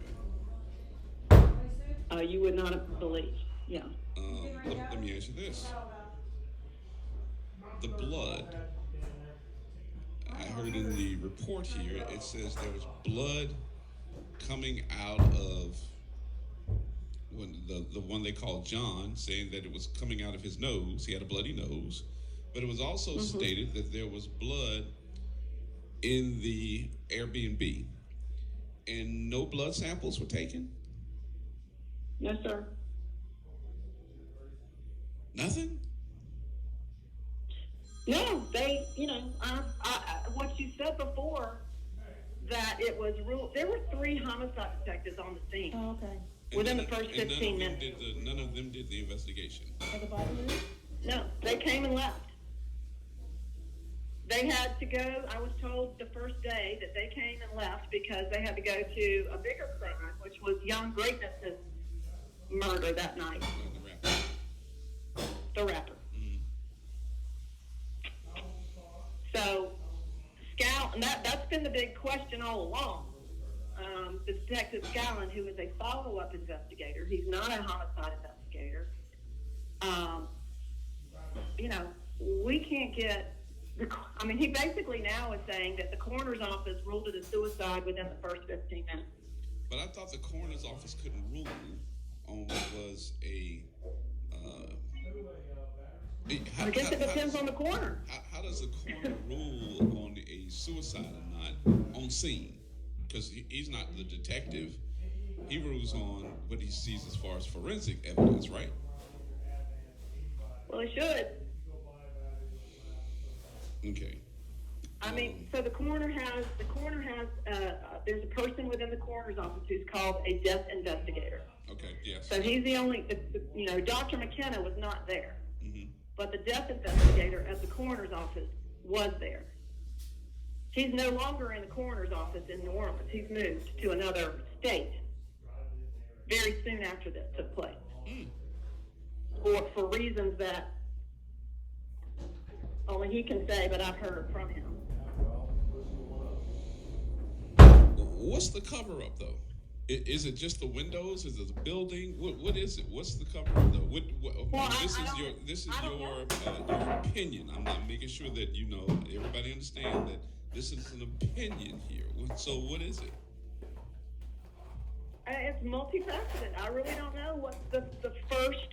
You would not have believed, yeah. Let me ask you this. The blood, I heard in the report here, it says there was blood coming out of when the one they called John, saying that it was coming out of his nose. He had a bloody nose. But it was also stated that there was blood in the Airbnb. And no blood samples were taken? Yes, sir. Nothing? No, they, what you said before, that it was ruled, there were 3 homicide detectives on the scene. Oh, okay. Within the first 15 minutes. None of them did the investigation. No, they came and left. They had to go, I was told the first day that they came and left because they had to go to a bigger crime, which was Young Greatness's murder that night. The rapper. So, Scout, and that's been the big question all along. The Detective Scallon, who is a follow-up investigator, he's not a homicide investigator. We can't get, he basically now is saying that the coroner's office ruled it a suicide within the first 15 minutes. But I thought the coroner's office couldn't rule on what was a... I guess it depends on the coroner. How does the coroner rule on a suicide or not on scene? Because he's not the detective. He rules on what he sees as far as forensic evidence, right? Well, he should. Okay. So the coroner has, there's a person within the coroner's office who's called a death investigator. Okay, yes. So he's the only, Dr. McKenna was not there. But the death investigator at the coroner's office was there. He's no longer in the coroner's office in New Orleans. He's moved to another state very soon after this took place. Or for reasons that only he can say, but I've heard from him. What's the cover-up, though? Is it just the windows? Is it the building? What is it? What's the cover-up, though? This is your opinion. I'm not making sure that everybody understand that this is an opinion here. So what is it? It's multifaceted. I really don't know what was the first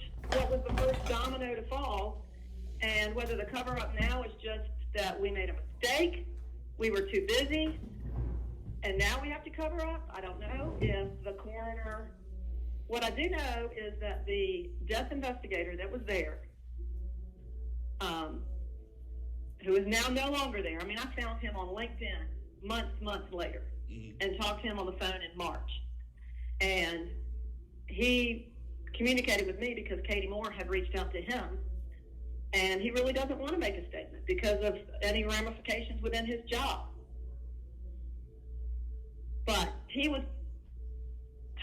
domino to fall, and whether the cover-up now is just that we made a mistake, we were too busy, and now we have to cover up. I don't know if the coroner. What I do know is that the death investigator that was there, who is now no longer there. I found him on LinkedIn months later, and talked to him on the phone in March. And he communicated with me because Katie Moore had reached out to him, and he really doesn't want to make a statement because of any ramifications within his job. But he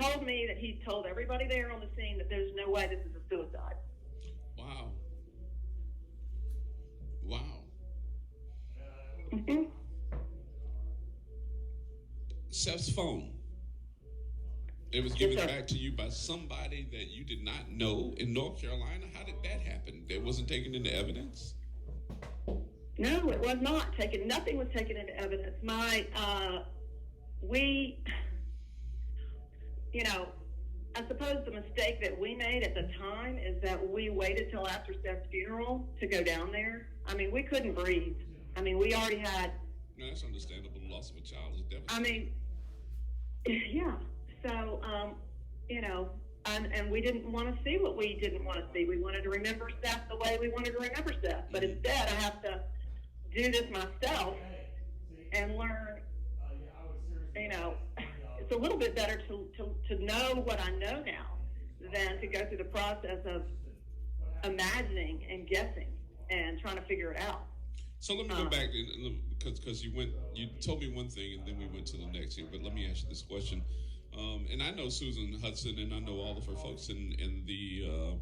told me that he told everybody there on the scene that there's no way this is a suicide. Wow. Seth's phone. It was given back to you by somebody that you did not know in North Carolina. How did that happen? It wasn't taken into evidence? No, it was not taken. Nothing was taken into evidence. I suppose the mistake that we made at the time is that we waited till after Seth's funeral to go down there. We couldn't breathe. We already had... No, that's understandable. The loss of a child is devastating. Yeah. So, and we didn't want to see what we didn't want to see. We wanted to remember Seth the way we wanted to remember Seth. But instead, I have to do this myself and learn, it's a little bit better to know what I know now than to go through the process of imagining and guessing and trying to figure it out. So let me go back because you told me one thing and then we went to the next here. But let me ask you this question. And I know Susan Hudson and I know all of her folks in the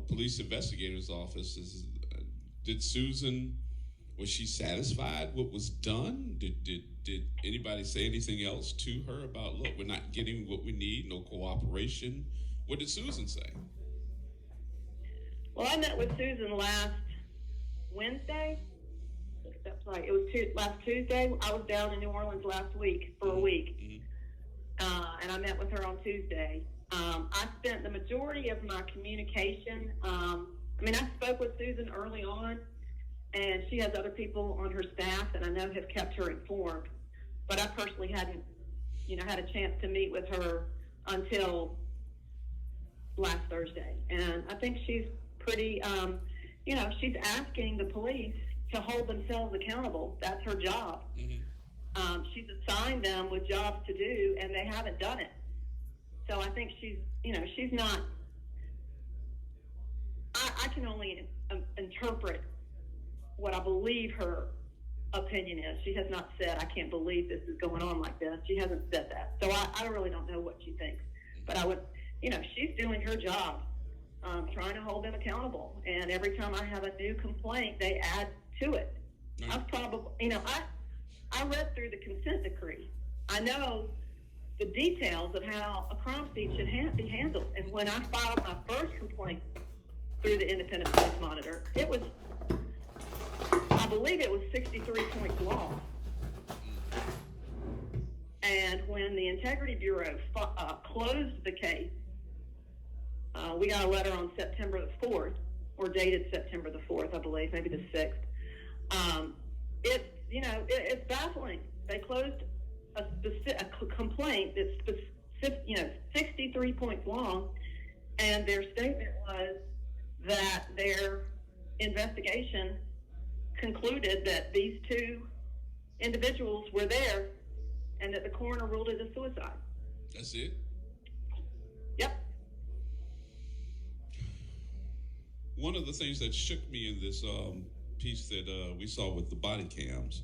police investigator's office. Did Susan, was she satisfied what was done? Did anybody say anything else to her about, look, we're not getting what we need, no cooperation? What did Susan say? Well, I met with Susan last Wednesday. That's right. It was last Tuesday. I was down in New Orleans last week for a week. And I met with her on Tuesday. I spent the majority of my communication. I spoke with Susan early on, and she has other people on her staff that I know have kept her informed. But I personally hadn't, had a chance to meet with her until last Thursday. And I think she's pretty, she's asking the police to hold themselves accountable. That's her job. She's assigned them with jobs to do, and they haven't done it. So I think she's not, I can only interpret what I believe her opinion is. She has not said, I can't believe this is going on like this. She hasn't said that. So I really don't know what she thinks. But I would, she's doing her job, trying to hold them accountable. And every time I have a new complaint, they add to it. I've probably, I read through the consent decree. I know the details of how a crime scene should be handled. And when I filed my first complaint through the Independent Police Monitor, it was, I believe it was 63 points long. And when the Integrity Bureau closed the case, we got a letter on September the 4th, or dated September the 4th, I believe, maybe the 6th. It's baffling. They closed a complaint that's 63 points long, and their statement was that their investigation concluded that these two individuals were there and that the coroner ruled it a suicide. That's it? Yep. One of the things that shook me in this piece that we saw with the body cams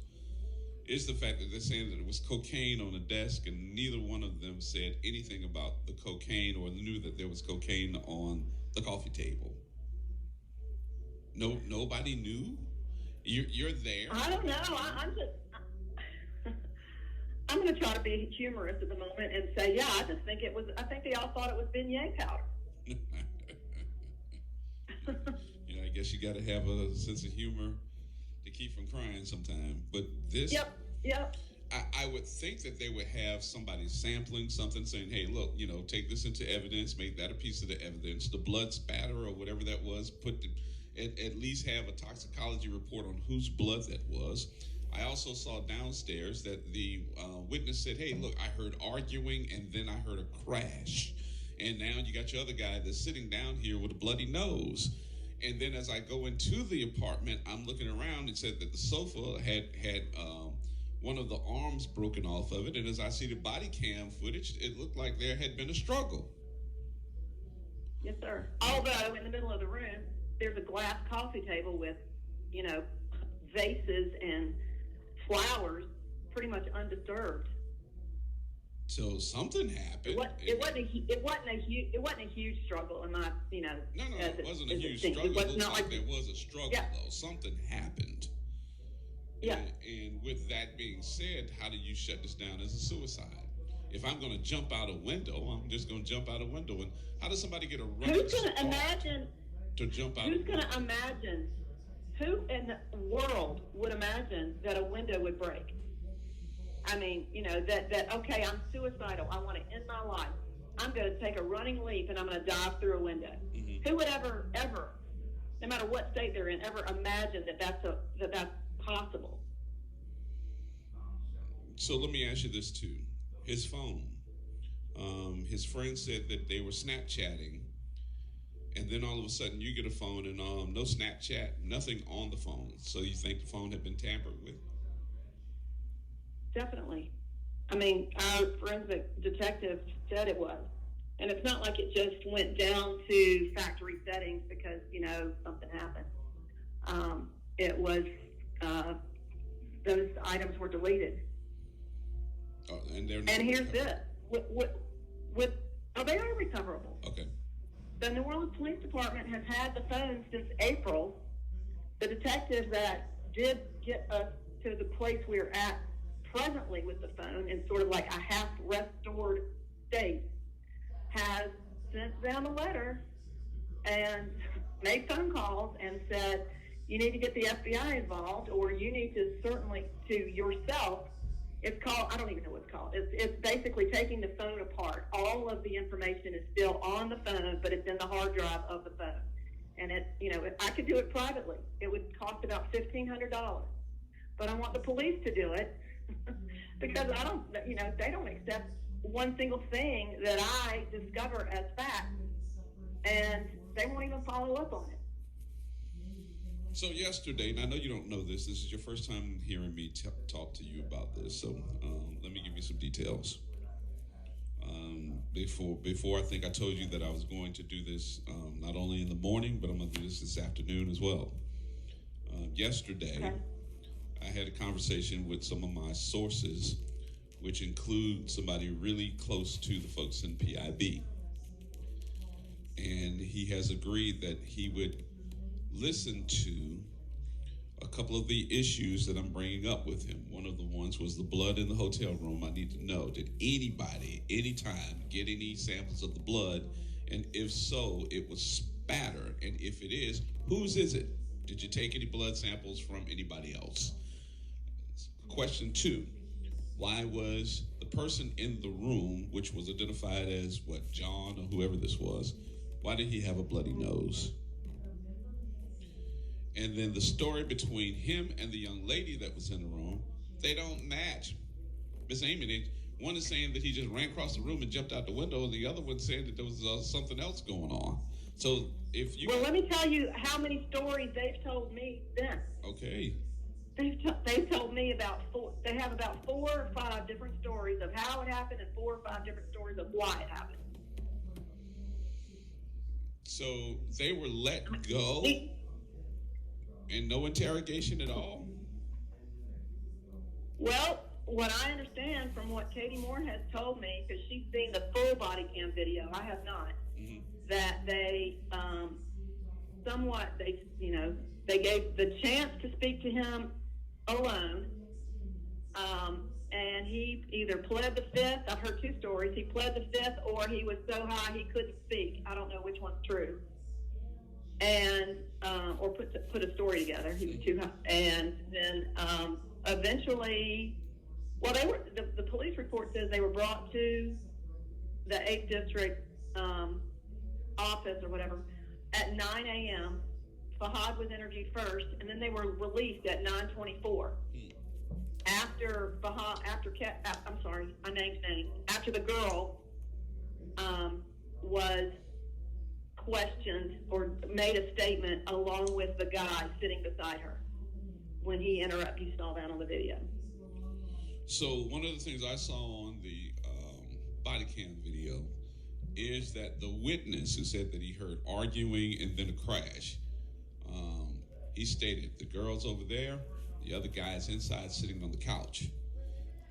is the fact that they're saying that it was cocaine on the desk, and neither one of them said anything about the cocaine or knew that there was cocaine on the coffee table. Nobody knew? You're there? I don't know. I'm going to try to be humorous at the moment and say, I think they all thought it was beignet powder. I guess you got to have a sense of humor to keep from crying sometime. But this, Yep. I would think that they would have somebody sampling something, saying, "Hey, look, take this into evidence, make that a piece of the evidence. The blood spatter or whatever that was, at least have a toxicology report on whose blood that was." I also saw downstairs that the witness said, "Hey, look, I heard arguing and then I heard a crash. And now you got your other guy that's sitting down here with a bloody nose." And then as I go into the apartment, I'm looking around and said that the sofa had one of the arms broken off of it. And as I see the body cam footage, it looked like there had been a struggle. Yes, sir. Although in the middle of the room, there's a glass coffee table with, vases and flowers pretty much undisturbed. So something happened. It wasn't a huge struggle in my, No, it wasn't a huge struggle. It looks like there was a struggle, though. Something happened. Yeah. And with that being said, how do you shut this down as a suicide? If I'm going to jump out a window, I'm just going to jump out a window. And how does somebody get a running Who's going to imagine to jump out? Who's going to imagine? Who in the world would imagine that a window would break? I mean, that okay, I'm suicidal. I want to end my life. I'm going to take a running leap and I'm going to dive through a window. Mm-hmm. Who would ever, no matter what state they're in, ever imagine that that's possible? So let me ask you this too. His phone. His friend said that they were Snapchatting, and then all of a sudden you get a phone and no Snapchat, nothing on the phone. So you think the phone had been tampered with? Definitely. I mean, our forensic detective said it was. And it's not like it just went down to factory settings because, something happened. it was those items were deleted. Oh, and they're not And here's recoverable. this: they are recoverable. Okay. The New Orleans Police Department has had the phone since April. The detectives that did get us to the place we're at presently with the phone in sort of like a half restored state has sent them a letter and made phone calls and said, you need to get the FBI involved, or you need to certainly to yourself. It's called, I don't even know what it's called. It's basically taking the phone apart. All of the information is still on the phone, but it's in the hard drive of the phone. And I could do it privately. It would cost about $1,500. But I want the police to do it because they don't accept one single thing that I discover as fact, and they won't even follow up on it. So yesterday, and I know you don't know this is your first time hearing me talk to you about this, so let me give you some details. Before I think I told you that I was going to do this not only in the morning, but I'm going to do this afternoon as well. Yesterday, okay. I had a conversation with some of my sources, which include somebody really close to the folks in PIB. And he has agreed that he would listen to a couple of the issues that I'm bringing up with him. One of the ones was the blood in the hotel room. I need to know, did anybody, anytime, get any samples of the blood? And if so, it was spatter. And if it is, whose is it? Did you take any blood samples from anybody else? Question 2, why was the person in the room, which was identified as, John or whoever this was, why did he have a bloody nose? And then the story between him and the young lady that was in the room, they don't match. Miss Amy, one is saying that he just ran across the room and jumped out the window, and the other one saying that there was something else going on. So if you... Well, let me tell you how many stories they've told me then. Okay. They've told me about 4. They have about 4 or 5 different stories of how it happened and 4 or 5 different stories of why it happened. So they were let go and no interrogation at all? Well, what I understand from what Katie Moore has told me, because she's seen the full body cam video, I have not, that they they gave the chance to speak to him alone, and he either pled the 5th. I've heard 2 stories. He pled the 5th, or he was so high he couldn't speak. I don't know which one's true. And or put a story together. He was too high. And then eventually, the police report says they were brought to the 8th District office or whatever at 9 a.m. Fahad was interviewed first, and then they were released at 9:24. After after the girl was questioned or made a statement along with the guy sitting beside her when he interrupted. You saw that on the video. So one of the things I saw on the body cam video is that the witness who said that he heard arguing and then a crash, he stated the girl's over there, the other guy's inside sitting on the couch.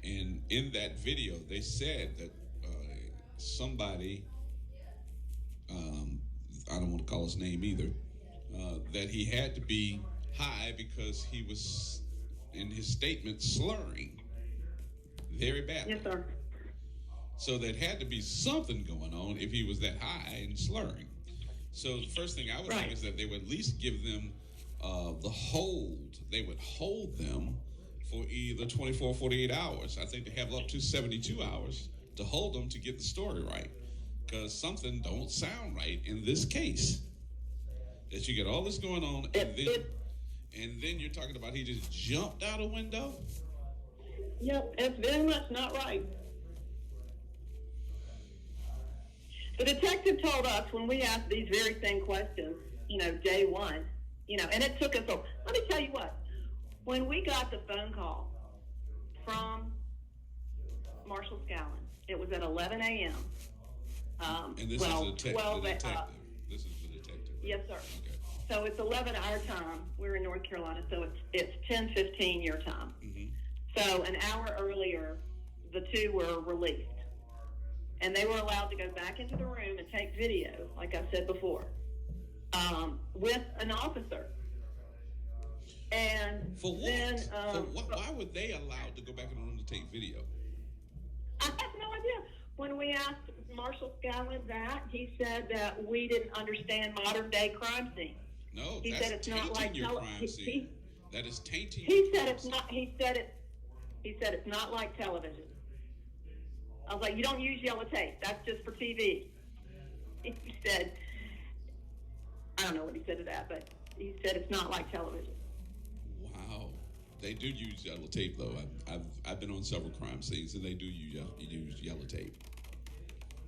And in that video, they said that somebody, I don't want to call his name either, that he had to be high because he was, in his statement, slurring very badly. Yes, sir. So there had to be something going on if he was that high and slurring. So the first thing I would think is that they would at least give them the hold. They would hold them for either 24 or 48 hours. I think they have up to 72 hours to hold them to get the story right. Because something don't sound right in this case. That you get all this going on, and then you're talking about he just jumped out a window? Yep, it's very much not right. The detective told us when we asked these very same questions, day one, and it took us, let me tell you what, when we got the phone call from Marshall Scallon, it was at 11 a.m. And this is the detective. This is the detective. Yes, sir. Okay. So it's 11 our time. We're in North Carolina, so it's 10:15 your time. So an hour earlier, the two were released. And they were allowed to go back into the room and take video, like I said before, with an officer. And for what? then, why were they allowed to go back in the room to take video? I have no idea. When we asked Marshall Scallon that, he said that we didn't understand modern day crime scenes. No, he that's said it's tainting not like your crime scene. That is tainting. He said it's not. He said it's not like television. I was like, you don't use yellow tape. That's just for TV. He said, I don't know what he said to that, but he said it's not like television. Wow, they do use yellow tape though. I've been on several crime scenes and they do use yellow tape.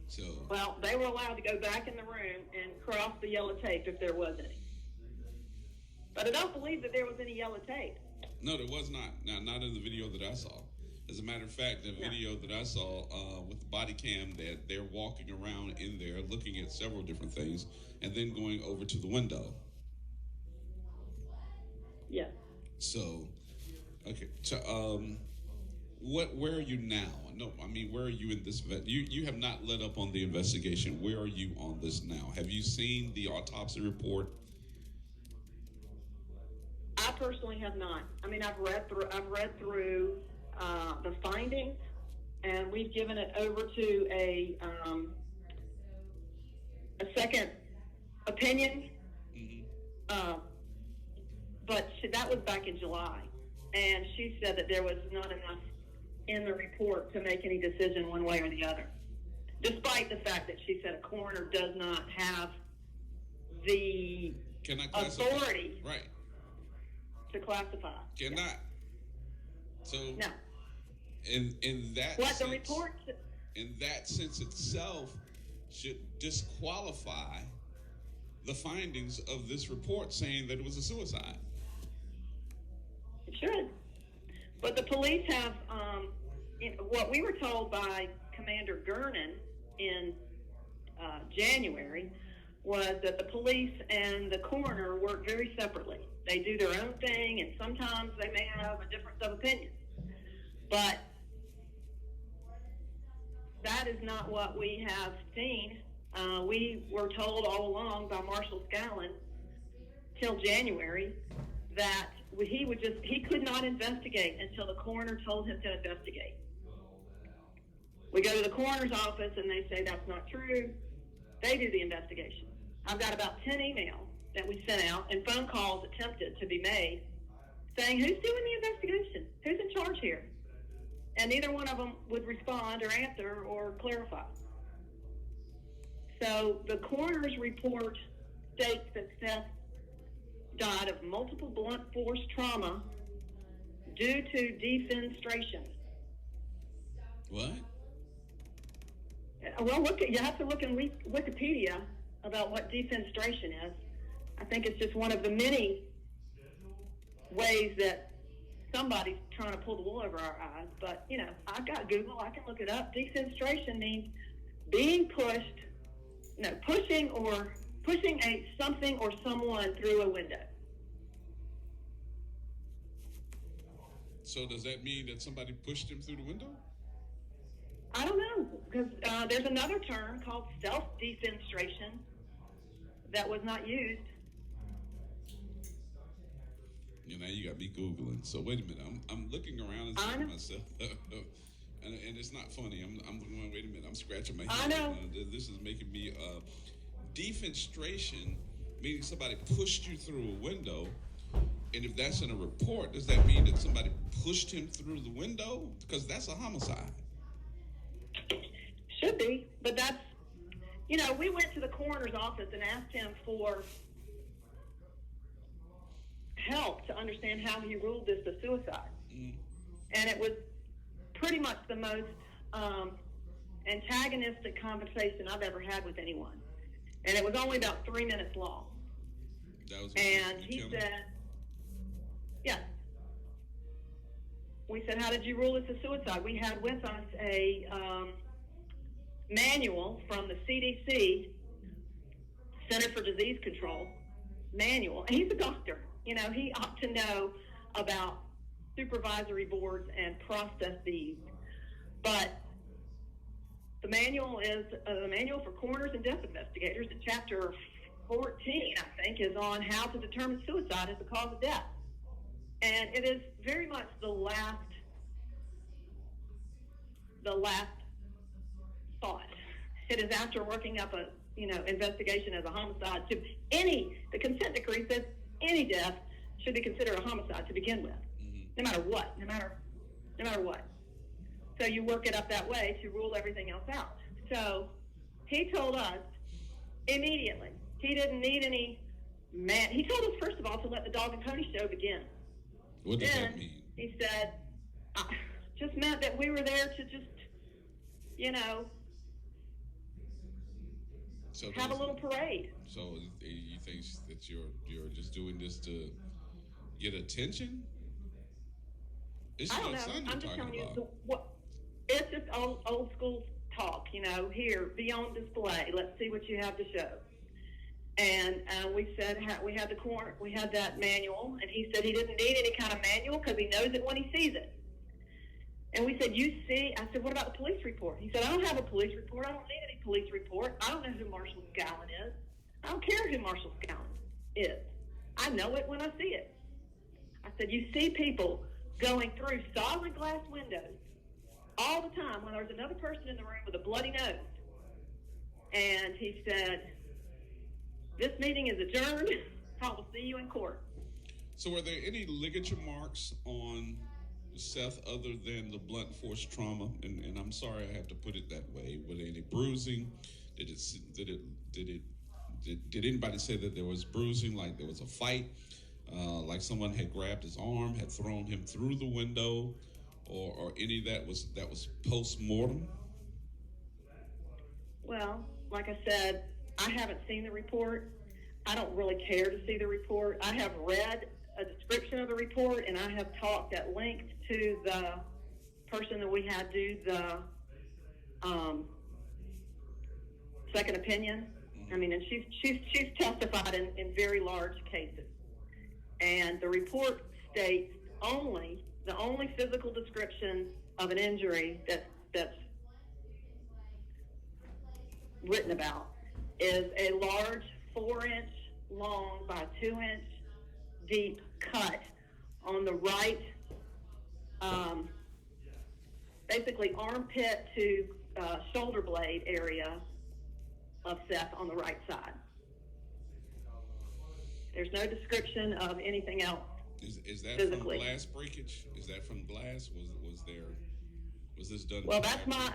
So well, they were allowed to go back in the room and cross the yellow tape if there was any. But I don't believe that there was any yellow tape. No, there was not. Not in the video that I saw. As a matter of fact, the video that I saw with the body cam, that they're walking around in there looking at several different things and then going over to the window. Yeah. So, okay. So, where are you now? No, I mean, where are you in this? You have not let up on the investigation. Where are you on this now? Have you seen the autopsy report? I personally have not. I mean, I've read through the findings, and we've given it over to a second opinion. But that was back in July, and she said that there was not enough in the report to make any decision one way or the other, despite the fact that she said a coroner does not have the authority to classify. Cannot. So no. In that what sense, the report in that sense itself should disqualify the findings of this report saying that it was a suicide. It should. But the police have what we were told by Commander Gernon in January was that the police and the coroner work very separately. They do their own thing, and sometimes they may have a difference of opinion. But that is not what we have seen. We were told all along by Marshall Scallon till January that he could not investigate until the coroner told him to investigate. We go to the coroner's office and they say that's not true. They do the investigation. I've got about 10 emails that we sent out and phone calls attempted to be made saying, who's doing the investigation? Who's in charge here? And neither one of them would respond or answer or clarify. So the coroner's report states that Seth died of multiple blunt force trauma due to defenestration. What? Well, you have to look in Wikipedia about what defenestration is. I think it's just one of the many ways that somebody's trying to pull the wool over our eyes. But, you know, I've got Google. I can look it up. Defenestration means being pushed, pushing something or someone through a window. So does that mean that somebody pushed him through the window? I don't know, because there's another term called self-defenestration that was not used. You know, you got me Googling. So wait a minute, I'm looking around and saying to myself, and it's not funny. I'm going, wait a minute, I'm scratching my head. I know. This is making me defenestration, meaning somebody pushed you through a window. And if that's in a report, does that mean that somebody pushed him through the window? Because that's a homicide. Should be, but that's, we went to the coroner's office and asked him for help to understand how he ruled this a suicide. And it was pretty much the most antagonistic conversation I've ever had with anyone. And it was only about 3 minutes long. And he said, yeah. We said, how did you rule this a suicide? We had with us a manual from the CDC, Center for Disease Control, manual, and he's a doctor. You know, he ought to know about supervisory boards and processes. But the manual is the manual for coroners and death investigators. In chapter 14, I think, is on how to determine suicide as the cause of death, and it is very much the last thought. It is after working up a investigation as a homicide. The consent decree says any death should be considered a homicide to begin with, no matter what, no matter what. So you work it up that way to rule everything else out. So he told us immediately he didn't need any he told us, first of all, to let the dog and pony show begin. What does that mean? He said, just meant that we were there to just, have a little parade. So you think that you're just doing this to get attention? I don't know. I'm just telling you, it's just old school talk. Here, be on display. Let's see what you have to show. And we said we had that manual, and he said he didn't need any kind of manual because he knows it when he sees it. And we said, I said, what about the police report? He said, I don't have a police report. I don't need any police report. I don't know who Marshall Scallon is. I don't care who Marshall Scallon is. I know it when I see it. I said, you see people going through solid glass windows all the time when there's another person in the room with a bloody nose. And he said, this meeting is adjourned. I will see you in court. So were there any ligature marks on Seth other than the blunt force trauma? And I'm sorry I have to put it that way. Were there any bruising? Did anybody say that there was bruising, like there was a fight, like someone had grabbed his arm, had thrown him through the window, or any that was post-mortem? Well, like I said, I haven't seen the report. I don't really care to see the report. I have read a description of the report, and I have talked at length to the person that we had do the second opinion. I mean, and she's testified in very large cases. And the report states the only physical description of an injury that's written about is a large 4-inch long by 2-inch deep cut on the right, basically armpit to shoulder blade area of Seth on the right side. There's no description of anything else. Is that physically. From glass breakage? Is that from glass? Was this done? Well, that's my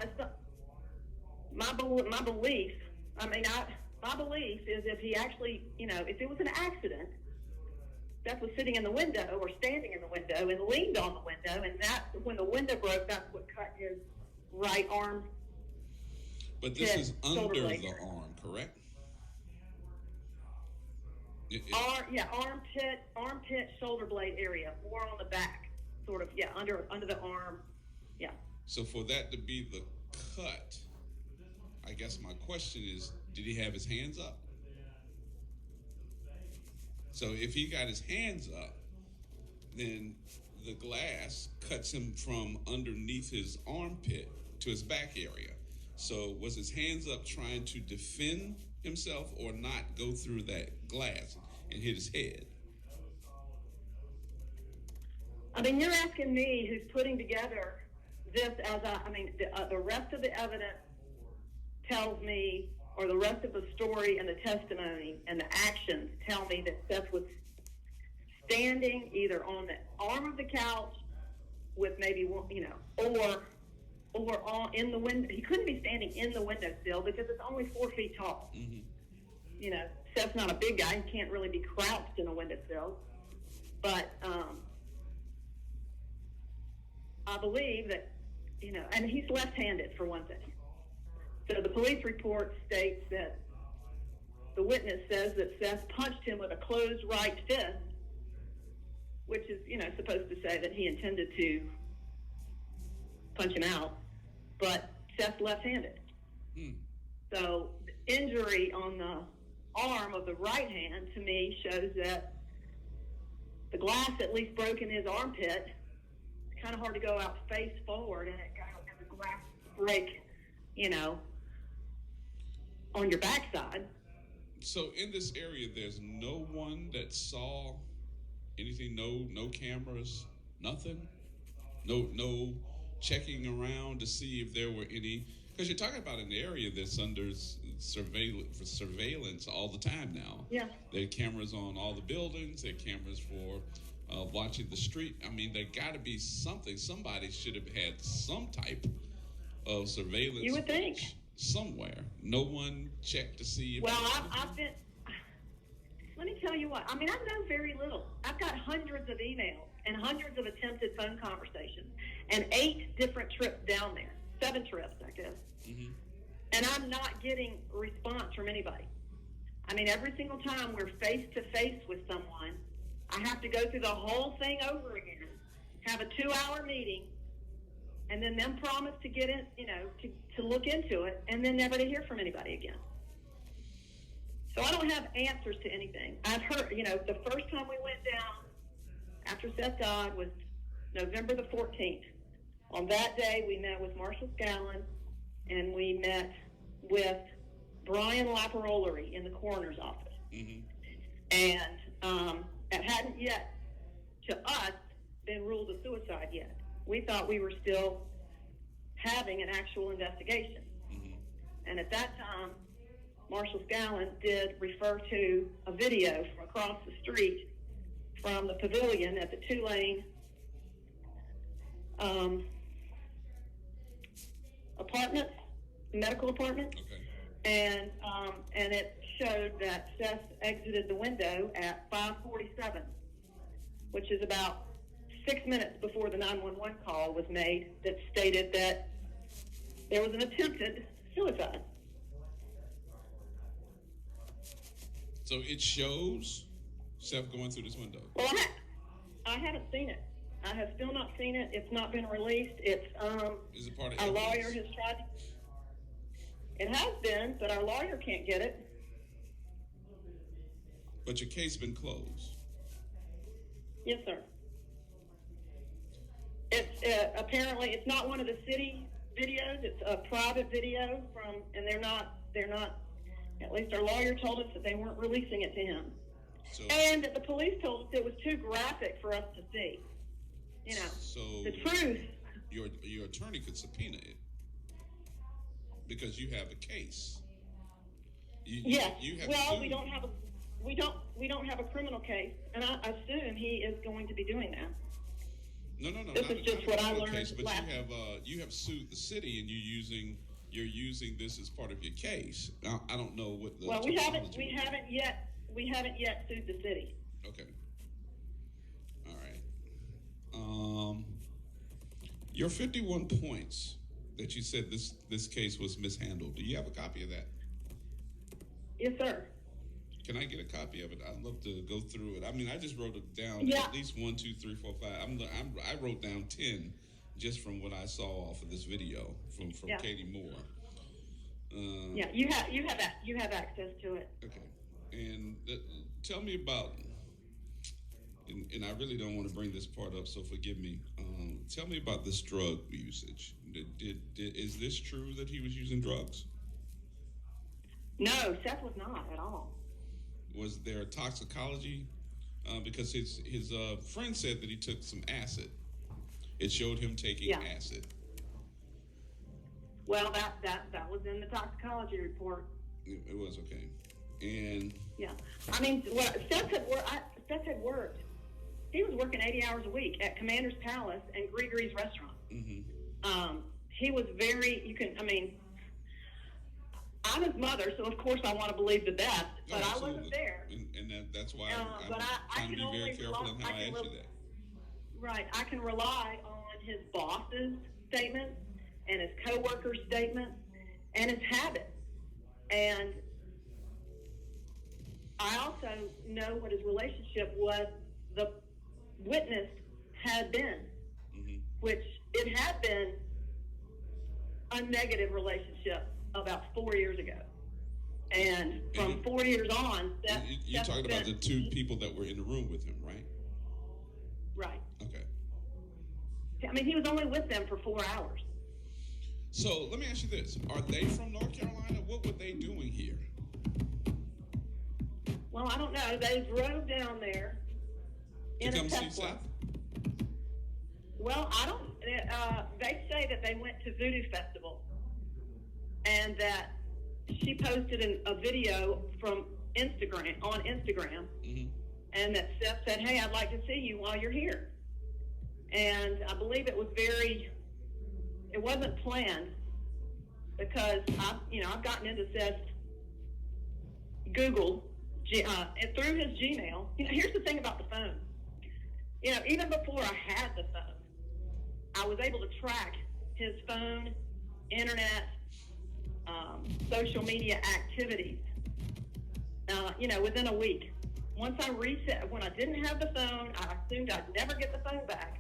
belief. I mean, my belief is if he actually, if it was an accident, Seth was sitting in the window or standing in the window and leaned on the window, and when the window broke, that's what cut his right arm. But this is under the arm, correct? Armpit, shoulder blade area, more on the back, sort of, under the arm, yeah. So for that to be the cut, I guess my question is, did he have his hands up? So if he got his hands up, then the glass cuts him from underneath his armpit to his back area. So was his hands up trying to defend himself or not go through that glass and hit his head? I mean, you're asking me, who's putting together this the rest of the evidence tells me, or the rest of the story and the testimony and the actions tell me that Seth was standing either on the arm of the couch with maybe, or in the window. He couldn't be standing in the windowsill because it's only 4 feet tall. Mm-hmm. Seth's not a big guy. He can't really be crouched in a windowsill. But I believe that, and he's left-handed for one thing. So the police report states that the witness says that Seth punched him with a closed right fist, which is, supposed to say that he intended to punch him out, but Seth's left-handed. So the injury on the arm of the right hand, to me, shows that the glass at least broke in his armpit. It's kind of hard to go out face forward and the glass break, on your backside. So in this area, there's no one that saw anything, no cameras, nothing? No checking around to see if there were any, because you're talking about an area that's under surveillance all the time now. Yeah. There are cameras on all the buildings. There are cameras for watching the street. I mean, there got to be something. Somebody should have had some type of surveillance. You would think. Somewhere. No one checked to see if... Well, I've been... Let me tell you what. I mean, I've known very little. I've got hundreds of emails and hundreds of attempted phone conversations and 8 different trips down there. 7 trips, I guess. Mm-hmm. And I'm not getting a response from anybody. I mean, every single time we're face-to-face with someone, I have to go through the whole thing over again, have a 2-hour meeting, and then them promise to get in, to look into it, and then never to hear from anybody again. So I don't have answers to anything. I've heard, the first time we went down after Seth died was November the 14th. On that day, we met with Marshall Scallon, and we met with Brian Laparolari in the coroner's office. Mm-hmm. And it hadn't yet, to us, been ruled a suicide yet. We thought we were still having an actual investigation. Mm-hmm. And at that time, Marshall Scallon did refer to a video from across the street from the pavilion at the Tulane apartments, medical apartments. Okay. And it showed that Seth exited the window at 5:47, which is about 6 minutes before the 911 call was made that stated that there was an attempted suicide. So it shows Seth going through this window. Well, I haven't seen it. I have still not seen it. It's not been released. It's Is it part of our evidence? lawyer has tried. It has been, but our lawyer can't get it. But your case been closed. Yes, sir. It's apparently it's not one of the city videos. It's a private video and they're not. At least our lawyer told us that they weren't releasing it to him, and that the police told us it was too graphic for us to see. So the truth. Your attorney could subpoena it because you have a case. Yes. Well, we don't have a criminal case, and I assume he is going to be doing that. No. This is just what I learned. Case, but you have sued the city, and you're using this as part of your case. Now, I don't know what the we haven't yet sued the city. Okay. All right. Your 51 points that you said this case was mishandled. Do you have a copy of that? Yes, sir. Can I get a copy of it? I'd love to go through it. I mean, I just wrote it down. Yeah. At least 1, 2, 3, 4, 5. I wrote down 10 just from what I saw off of this video from Katie Moore. You have access to it. Okay, and tell me about. And I really don't want to bring this part up, so forgive me. Tell me about this drug usage. Is this true that he was using drugs? No, Seth was not at all. Was there toxicology? Because his friend said that he took some acid. It showed him taking acid. Well, that was in the toxicology report. It was, okay. And yeah, I mean, Seth had worked. He was working 80 hours a week at Commander's Palace and Grigory's restaurant. Mm-hmm. He was I'm his mother, so of course I want to believe the best, but I wasn't there. And that's why I'm trying to be very careful in how I answer that. Right. I can rely on his boss's statements and his co-workers' statements and his habits. And I also know what his relationship with the witness had been, mm-hmm. which it had been a negative relationship about 4 years ago. And from 4 years on, You're talking about the two people that were in the room with him, right? Right. Okay. I mean, he was only with them for 4 hours. So let me ask you this: are they from North Carolina? What were they doing here? Well, I don't know. They drove down there in a Tesla. Well, I don't. They say that they went to Voodoo Festival, and that she posted a video from Instagram on Instagram, and that Seth said, "Hey, I'd like to see you while you're here." And I believe it was it wasn't planned, because I've gotten into Seth's Google and through his Gmail. Here's the thing about the phone. Even before I had the phone, I was able to track his phone, internet, social media activities, within a week. Once I reset, when I didn't have the phone, I assumed I'd never get the phone back.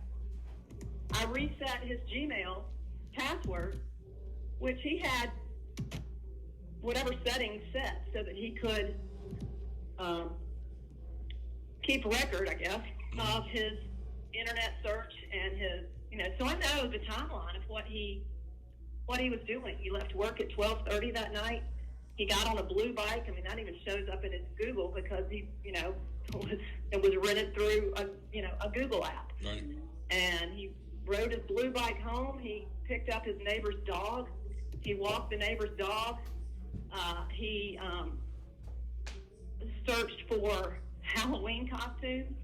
I reset his Gmail password, which he had whatever settings set so that he could keep record, I guess, of his internet search and his, so I know the timeline of what he was doing. He left work at 12:30 that night. He got on a blue bike. I mean, that even shows up in his Google, because it was rented through a Google app. Right. And he rode his blue bike home. He picked up his neighbor's dog. He walked the neighbor's dog. He searched for Halloween costumes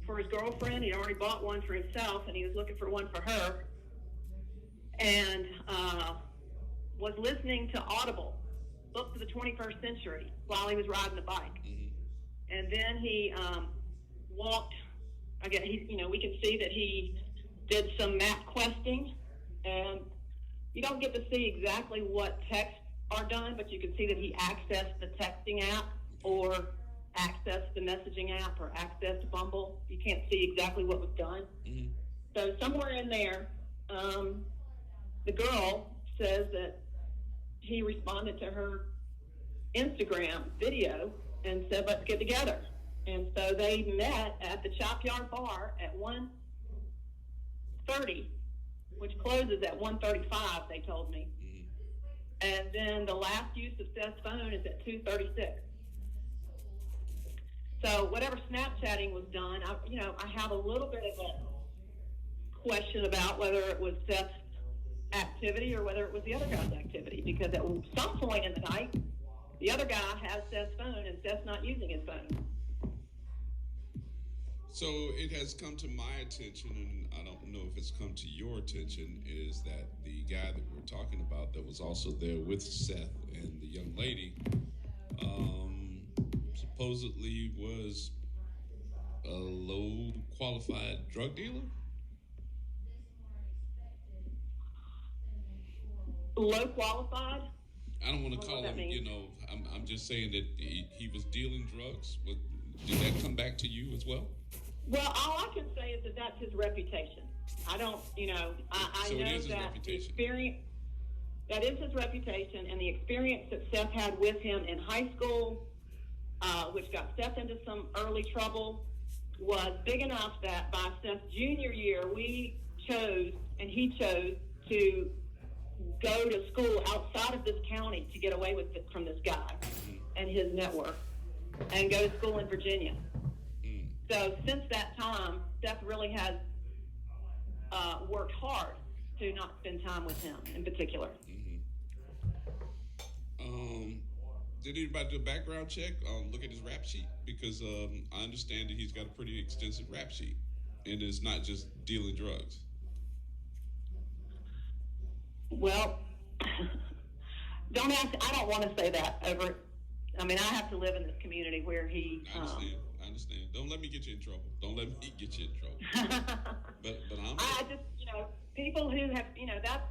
for his girlfriend. He'd already bought one for himself, and he was looking for one for her. And was listening to Audible, Books of the 21st Century, while he was riding the bike. And then he walked. Again, we can see that he did some map questing, and you don't get to see exactly what texts are done, but you can see that he accessed the texting app, or accessed the messaging app, or accessed Bumble. You can't see exactly what was done. So somewhere in there, the girl says that he responded to her Instagram video and said, "Let's get together." And so they met at the Chop Yard Bar at 1:30, which closes at 1:35, they told me. And then the last use of Seth's phone is at 2:36. So whatever Snapchatting was done, I have a little bit of a question about whether it was Seth's activity or whether it was the other guy's activity, because at some point in the night, the other guy has Seth's phone and Seth's not using his phone. So it has come to my attention, and I don't know if it's come to your attention, is that the guy that we're talking about that was also there with Seth and the young lady supposedly was a low qualified drug dealer? Low qualified? I don't want to call him, I'm just saying that he was dealing drugs. Did that come back to you as well? Well, all I can say is that that's his reputation. I don't, I So it know is his that reputation. the experience, that is his reputation, and the experience that Seth had with him in high school, which got Seth into some early trouble, was big enough that by Seth's junior year, he chose to go to school outside of this county to get away with it from this guy and his network, and go to school in Virginia. So since that time, Seth really has worked hard to not spend time with him in particular. Did anybody do a background check? Look at his rap sheet? Because I understand that he's got a pretty extensive rap sheet, and it's not just dealing drugs. Well, I don't want to say that over. I mean, I have to live in this community where he. I understand. Don't let me get you in trouble. Don't let me get you in trouble. but I just, people who have,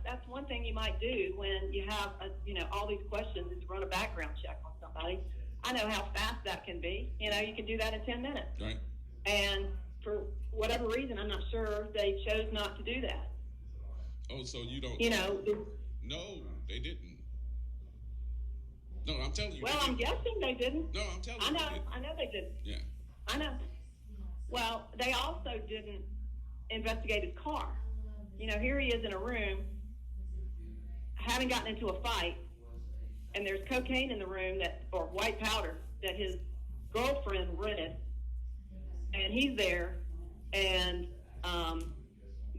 that's one thing you might do when you have, all these questions, is run a background check on somebody. I know how fast that can be. You can do that in 10 minutes. Right. And for whatever reason, I'm not sure, they chose not to do that. Oh, so you don't. No, they didn't. No, I'm telling you. Well, I'm guessing they didn't. No, I'm telling you. I know they didn't. Yeah. I know. Well, they also didn't investigate his car. You know, here he is in a room, having gotten into a fight, and there's cocaine in the room or white powder that his girlfriend rented, and he's there, and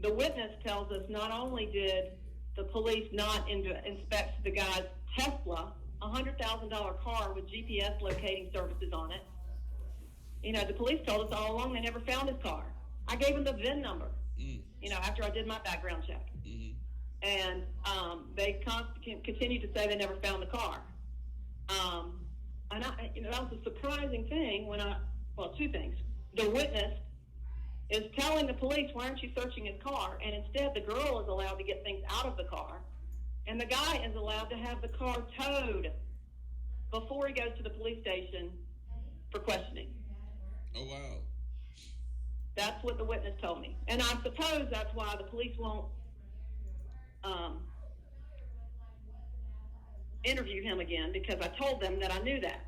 the witness tells us not only did the police not inspect the guy's Tesla, a $100,000 car with GPS locating services on it. You know, the police told us all along they never found his car. I gave them the VIN number, you know, after I did my background check. And they continued to say they never found the car. And you know, that was a surprising thing two things. The witness is telling the police, why aren't you searching his car? And instead, the girl is allowed to get things out of the car. And the guy is allowed to have the car towed before he goes to the police station for questioning. Oh, wow. That's what the witness told me. And I suppose that's why the police won't interview him again, because I told them that I knew that.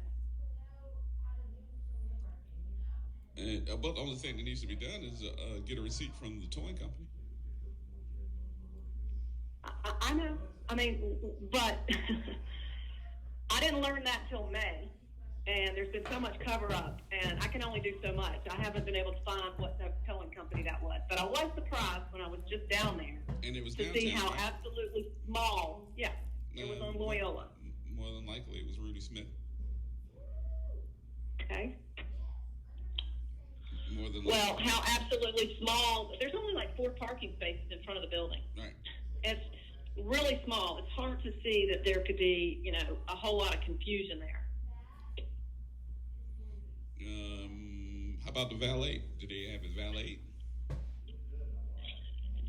And but the only thing that needs to be done is get a receipt from the towing company. I know. I mean, but I didn't learn that till May, and there's been so much cover-up, and I can only do so much. I haven't been able to find what the towing company that was, but I was surprised when I was just down there And it was to downtown, see how right? absolutely small. Yeah, it was on Loyola. More than likely, it was Rudy Smith. Okay. More than Well, likely. how absolutely small. There's only like 4 parking spaces in front of the building. Right. It's really small. It's hard to see that there could be, you know, a whole lot of confusion there. How about the valet? Did they have his valet?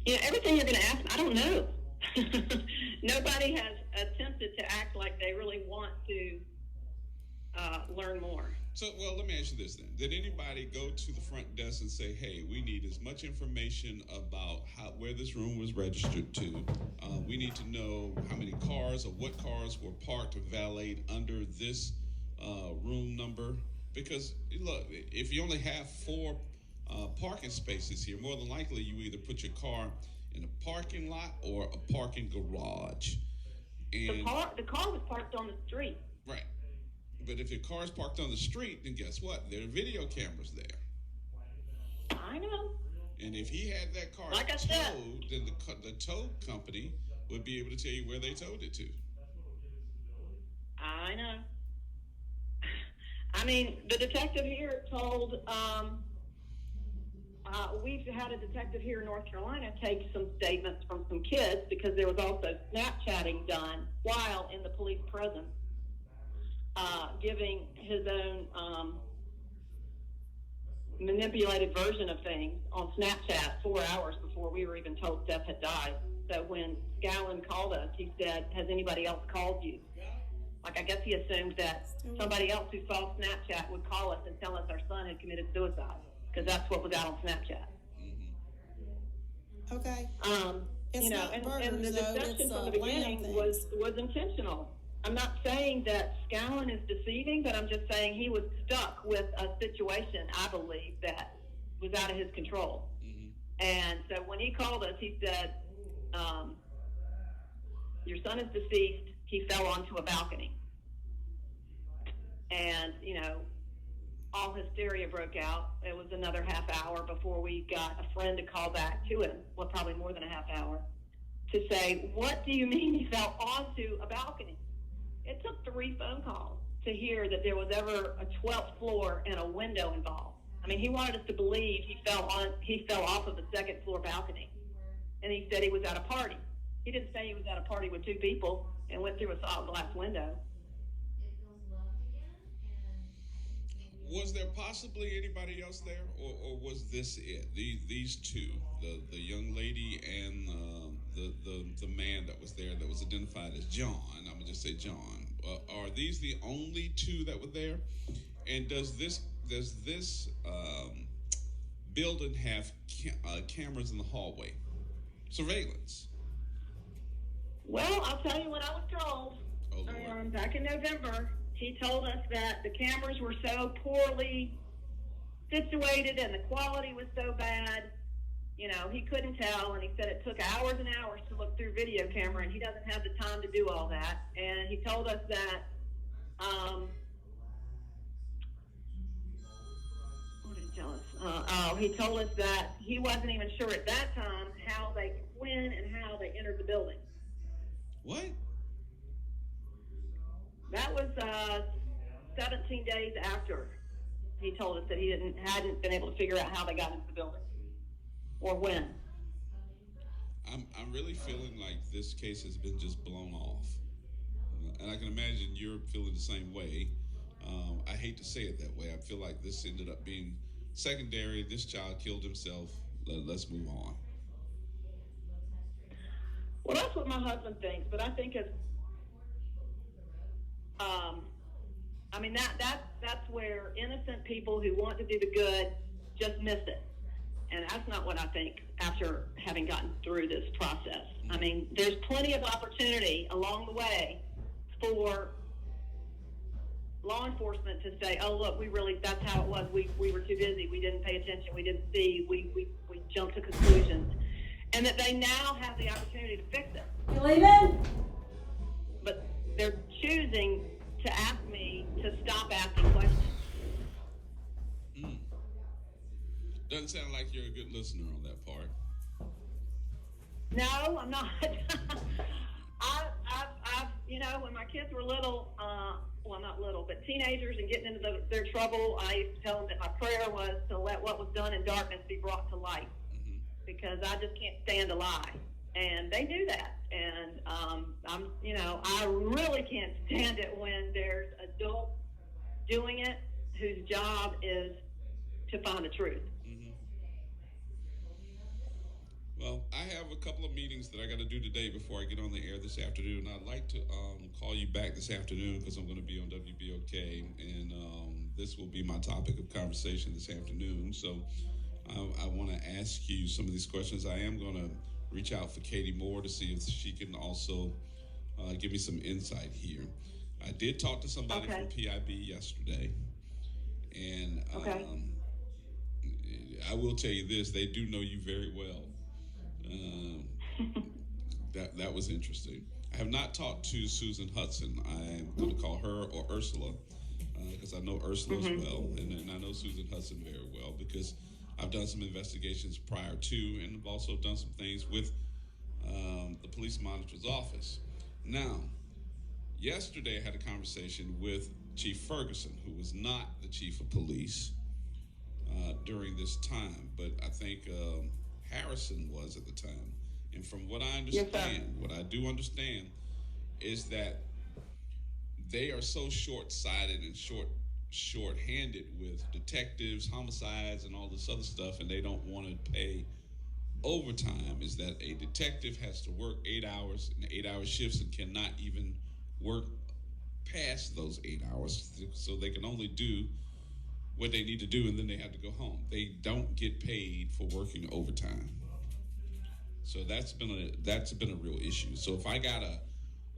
You know, everything you're going to ask, I don't know. Nobody has attempted to act like they really want to learn more. So, well, let me ask you this then. Did anybody go to the front desk and say, hey, we need as much information about where this room was registered to? We need to know how many cars or what cars were parked or valeted under this room number? Because, look, if you only have 4 parking spaces here, more than likely you either put your car in a parking lot or a parking garage. And The car was parked on the street. Right. But if your car is parked on the street, then guess what? There are video cameras there. I know. And if he had that car Like I said. towed, then the tow company would be able to tell you where they towed it to. I know. I mean, the detective here told, we've had a detective here in North Carolina take some statements from some kids because there was also Snapchatting done while in the police presence, giving his own manipulated version of things on Snapchat 4 hours before we were even told Steph had died. So when Scallon called us, he said, has anybody else called you? Like, I guess he assumed that somebody else who saw Snapchat would call us and tell us our son had committed suicide, because that's what was out on Snapchat. Okay. You know, and the deception from the beginning was intentional. I'm not saying that Scallon is deceiving, but I'm just saying he was stuck with a situation, I believe, that was out of his control. And so when he called us, he said, your son is deceased. He fell onto a balcony. And, you know, all hysteria broke out. It was another half hour before we got a friend to call back to him, well, probably more than a half hour, to say, what do you mean he fell onto a balcony? It took 3 phone calls to hear that there was ever a 12th floor and a window involved. I mean, he wanted us to believe he fell off of the 2nd floor balcony. And he said he was at a party. He didn't say he was at a party with 2 people and went through a solid glass window. Was there possibly anybody else there, or was this it? These 2, the young lady and the man that was there that was identified as John. I'm gonna just say John. Are these the only 2 that were there? And does this building have cameras in the hallway, surveillance? Well, I'll tell you what I was told. back in November, he told us that the cameras were so poorly situated and the quality was so bad, you know, he couldn't tell, and he said it took hours and hours to look through video camera, and he doesn't have the time to do all that. And he told us that, what did he tell us? He told us that he wasn't even sure at that time when and how they entered the building. What? That was 17 days after he told us that he hadn't been able to figure out how they got into the building or when. I'm really feeling like this case has been just blown off, and I can imagine you're feeling the same way. I hate to say it that way. I feel like this ended up being secondary. This child killed himself. Let's move on. Well, that's what my husband thinks, but I think it's, I mean, that's where innocent people who want to do the good just miss it. And that's not what I think after having gotten through this process. I mean, there's plenty of opportunity along the way for law enforcement to say, oh, look, that's how it was. We were too busy. We didn't pay attention. We didn't see. We jumped to conclusions. And that they now have the opportunity to fix it. You leaving? But they're choosing to ask me to stop asking questions. Doesn't sound like you're a good listener on that part. No, I'm not. I've you know, when my kids were little, well, not little, but teenagers and getting into their trouble, I used to tell them that my prayer was to let what was done in darkness be brought to light, because I just can't stand a lie. And they knew that. And I really can't stand it when there's adults doing it whose job is to find the truth. Well, I have a couple of meetings that I got to do today before I get on the air this afternoon. I'd like to call you back this afternoon because I'm going to be on WBOK, and this will be my topic of conversation this afternoon. So I want to ask you some of these questions. I am going to reach out for Katie Moore to see if she can also give me some insight here. I did talk to somebody from PIB yesterday, and I will tell you this, they do know you very well. That was interesting. I have not talked to Susan Hudson. I'm going to call her or Ursula because I know Ursula as well, and I know Susan Hudson very well because I've done some investigations prior to, and I've also done some things with the police monitor's office. Now, yesterday I had a conversation with Chief Ferguson, who was not the chief of police during this time, but I think Harrison was at the time. And from what I understand, what I do understand is that they are so short-sighted and short-handed with detectives, homicides, and all this other stuff, and they don't want to pay overtime, is that a detective has to work 8 hours and 8-hour shifts and cannot even work past those 8 hours. So they can only do what they need to do, and then they have to go home. They don't get paid for working overtime. So that's been a real issue. So if I got a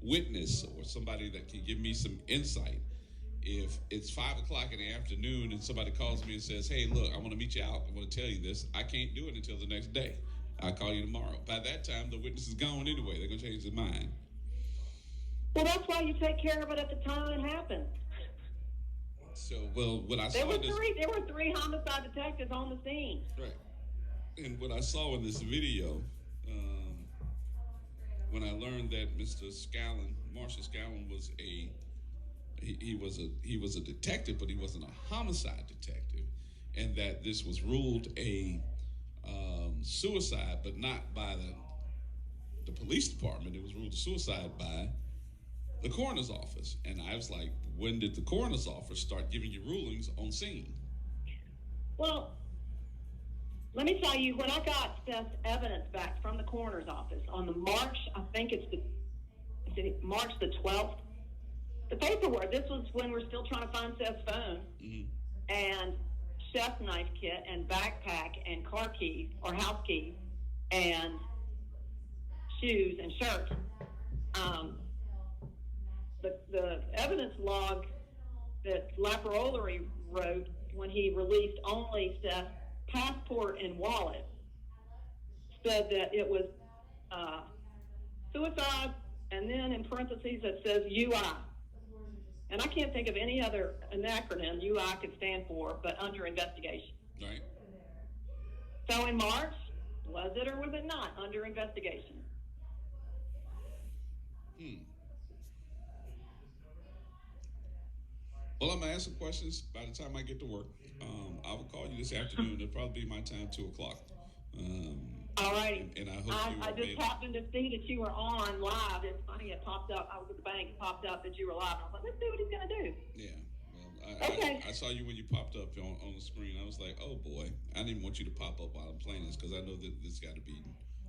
witness or somebody that can give me some insight, if it's 5 o'clock in the afternoon and somebody calls me and says, hey, look, I want to meet you out, I want to tell you this, I can't do it until the next day. I'll call you tomorrow. By that time, the witness is gone anyway. They're going to change their mind. Well, that's why you take care of it at the time it happens. So, well, what I there saw there were three homicide detectives on the scene. Right. And what I saw in this video, when I learned that Mr. Scallon, Marshall Scallon, was he was a detective, but he wasn't a homicide detective, and that this was ruled a suicide, but not by the police department. It was ruled a suicide by the coroner's office. And I was like, when did the coroner's office start giving you rulings on scene? Well, let me tell you, when I got Seth's evidence back from the coroner's office on the March, I think it's March the 12th, the paperwork, this was when we're still trying to find Seth's phone, and chef's knife kit and backpack and car keys or house keys and shoes and shirt. the evidence log that Laparolari wrote when he released only Seth's passport and wallet said that it was suicide, and then in parentheses it says UI. And I can't think of any other acronym UI could stand for, but under investigation. Right. So in March, was it or was it not under investigation? Well, I'm going to ask some questions by the time I get to work. I will call you this afternoon. It'll probably be my time, 2 o'clock. All right. And I hope I just happened to see that you were on live. It's funny, it popped up. I was at the bank, it popped up that you were live. I was like, let's see what he's going to do. Yeah. Well, Okay. I saw you when you popped up on the screen. I was like, oh boy, I didn't want you to pop up while I'm playing this because I know that this got to be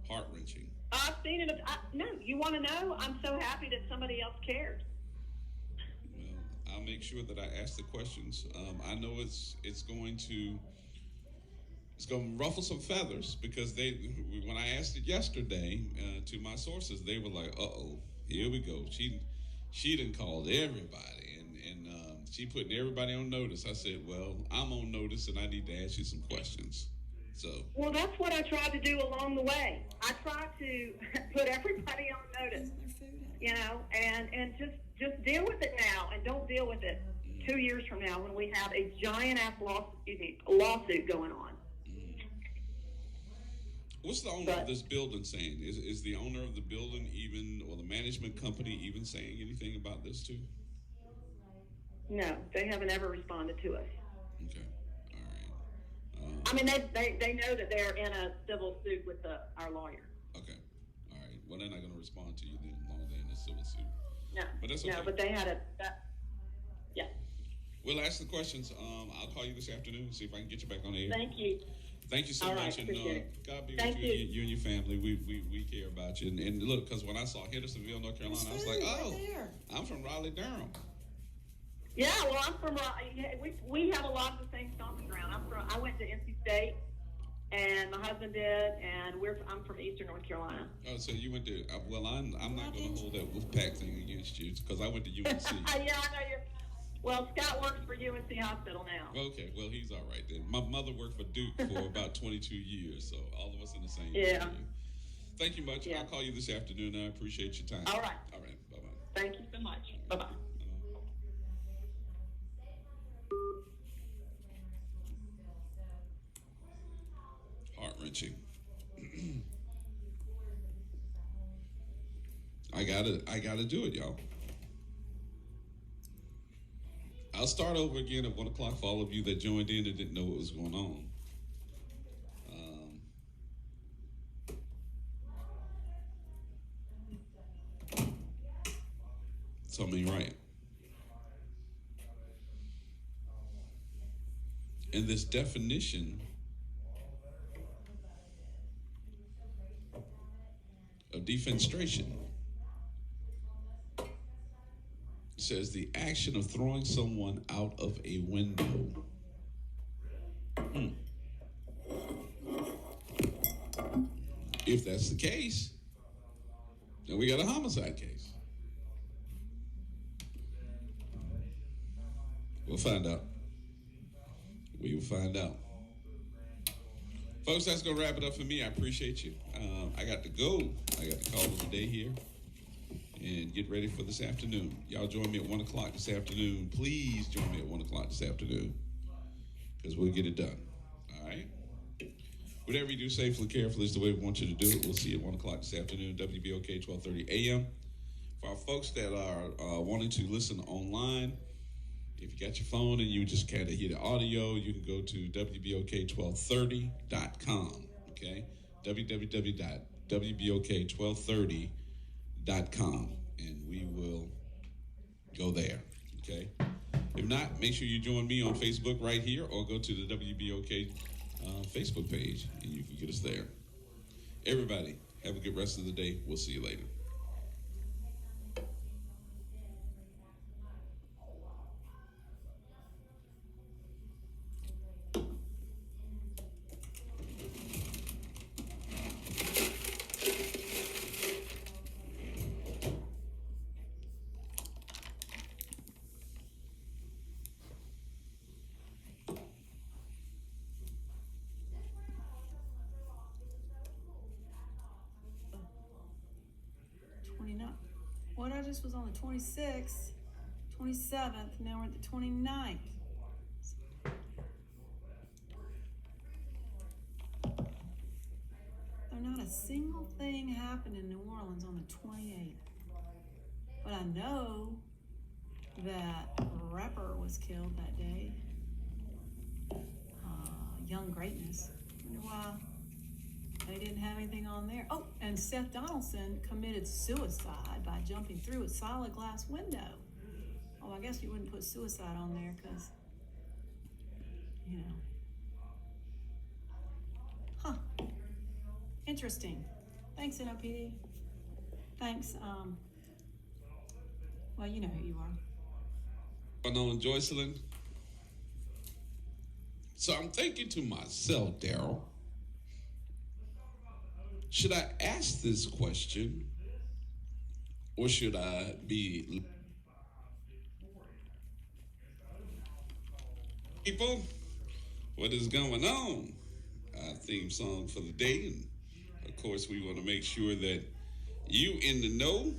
heart-wrenching. I've seen it. No, you want to know? I'm so happy that somebody else cared. Well, I'll make sure that I ask the questions. I know it's going to ruffle some feathers because when I asked it yesterday to my sources, they were like, uh-oh, here we go. She done called everybody and she putting everybody on notice. I said, well, I'm on notice and I need to ask you some questions. So. Well, that's what I tried to do along the way. I tried to put everybody on notice, you know, and just deal with it now, and don't deal with it 2 years from now when we have a giant ass lawsuit going on. What's the owner of this building saying? Is the owner of the building or the management company even saying anything about this too? No, they haven't ever responded to us. Okay, all right. I mean, they know that they're in a civil suit with our lawyer. Okay, all right. Well, they're not going to respond to you then, as long as they're in a civil suit. No, but that's okay. No, but they had yeah. We'll ask the questions. I'll call you this afternoon and see if I can get you back on the air. Thank you. Thank you so much, and God be with you and your family. We care about you. And look, because when I saw Hendersonville, North Carolina, I was like, oh, I'm from Raleigh, Durham. Yeah, well, I'm from Raleigh. We have a lot of the same stomping ground. I went to NC State, and my husband did, and I'm from Eastern North Carolina. Oh, so you went to? Well, I'm not going to hold that Wolfpack thing against you because I went to UNC. Yeah, I know you. Well, Scott works for UNC Hospital now. Okay, well, he's all right then. My mother worked for Duke for about 22 years, so all of us in the same. Yeah. Area. Thank you much. Yeah. I'll call you this afternoon. I appreciate your time. All right. All right. Bye-bye. Thank you so much. Bye-bye. Heart-wrenching. I gotta do it, y'all. I'll start over again at 1 o'clock for all of you that joined in and didn't know what was going on. Something right. And this definition of defenestration says the action of throwing someone out of a window. If that's the case, then we got a homicide case. We'll find out. We will find out. Folks, that's going to wrap it up for me. I appreciate you. I got to go. I got to call it a day here and get ready for this afternoon. Y'all join me at 1 o'clock this afternoon. Please join me at 1 o'clock this afternoon because we'll get it done. All right? Whatever you do safely, carefully is the way we want you to do it. We'll see you at 1 o'clock this afternoon, WBOK 1230 a.m. For our folks that are wanting to listen online, if you got your phone and you just kind of hear the audio, you can go to WBOK1230.com, okay? www.WBOK1230.com, and we will go there, okay? If not, make sure you join me on Facebook right here or go to the WBOK Facebook page, and you can get us there. Everybody, have a good rest of the day. We'll see you later. this was on the 26th, 27th, now we're at the 29th. There's not a single thing happened in New Orleans on the 28th. But I know that a rapper was killed that day. Young Greatness. Wonder why they didn't have anything on there. Oh, and Seth Donaldson committed suicide by jumping through a solid glass window. Oh, I guess you wouldn't put suicide on there because, you know. Huh. Interesting. Thanks, NOPD. Thanks, well, you know who you are. Going on, Joycelyn? So I'm thinking to myself, Daryl, should I ask this question or should I be... People, what is going on? Our theme song for the day, and of course we want to make sure that you in the know,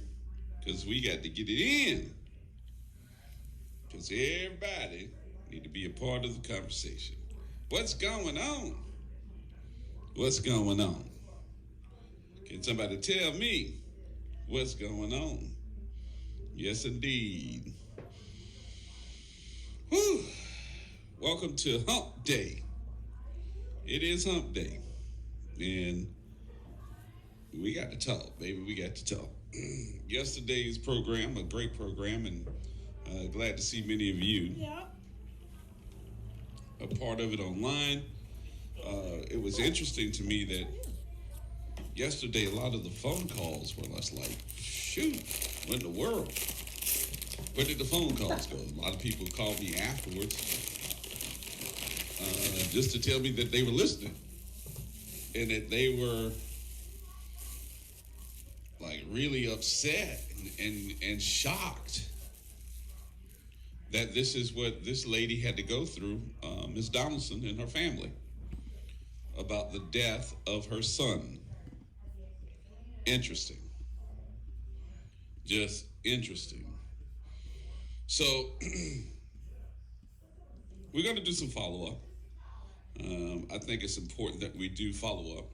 because we got to get it in, because everybody need to be a part of the conversation. What's going on? What's going on? Can somebody tell me what's going on? Yes, indeed. Whew. Welcome to Hump Day. It is Hump Day. And we got to talk, baby. We got to talk. Yesterday's program, a great program, and glad to see many of you. Yeah. A part of it online. It was interesting to me that yesterday a lot of the phone calls were less like, shoot, what in the world? Where did the phone calls go? A lot of people called me afterwards just to tell me that they were listening and that they were like really upset and shocked that this is what this lady had to go through, Ms. Donaldson and her family, about the death of her son. Interesting. Just interesting. So we're going to do some follow-up. I think it's important that we do follow-up.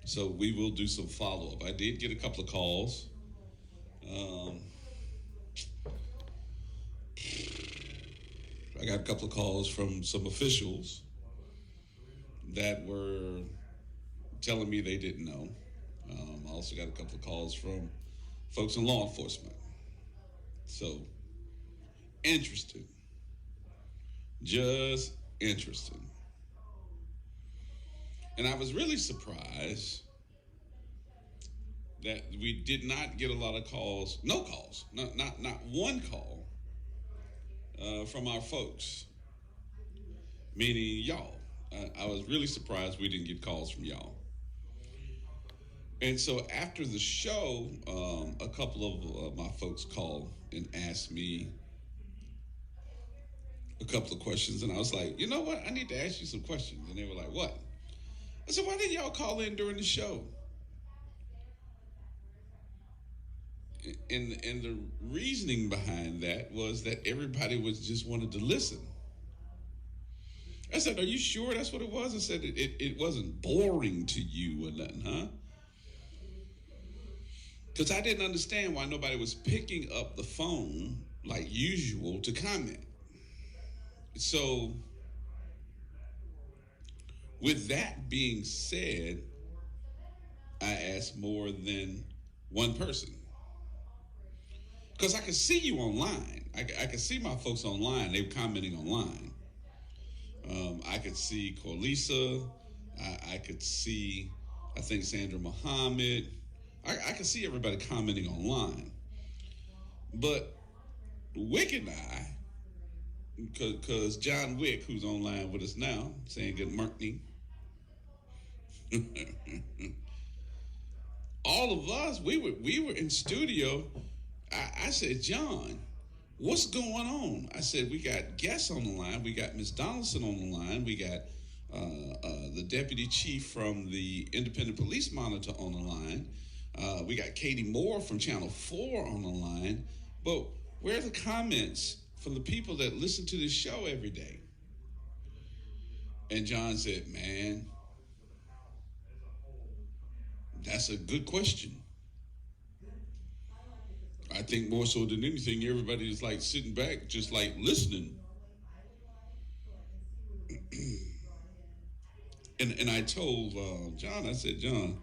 So we will do some follow-up. I did get a couple of calls. I got a couple of calls from some officials that were telling me they didn't know. I also got a couple of calls from folks in law enforcement. So, interesting. Just interesting. And I was really surprised that we did not get a lot of calls, no calls, not one call from our folks, meaning y'all. I was really surprised we didn't get calls from y'all. And so after the show, a couple of my folks called and asked me a couple of questions, and I was like, you know what? I need to ask you some questions. And they were like, what? I said, why didn't y'all call in during the show? And the reasoning behind that was that everybody just wanted to listen. I said, are you sure that's what it was? I said, it wasn't boring to you or nothing, huh? Because I didn't understand why nobody was picking up the phone like usual to comment. So, with that being said, I asked more than one person. Because I could see you online. I could see my folks online. They were commenting online. I could see Corlisa. I could see, I think, Sandra Muhammad. I could see everybody commenting online. But Wick and I, because John Wick, who's online with us now, saying good morning. All of us, we were in studio. I said, John, what's going on? I said, we got guests on the line. We got Ms. Donaldson on the line. We got the deputy chief from the Independent Police Monitor on the line. We got Katie Moore from Channel 4 on the line. But where are the comments from the people that listen to this show every day? And John said, man, that's a good question. I think more so than anything, everybody is like sitting back, just like listening. And I told John, I said, John,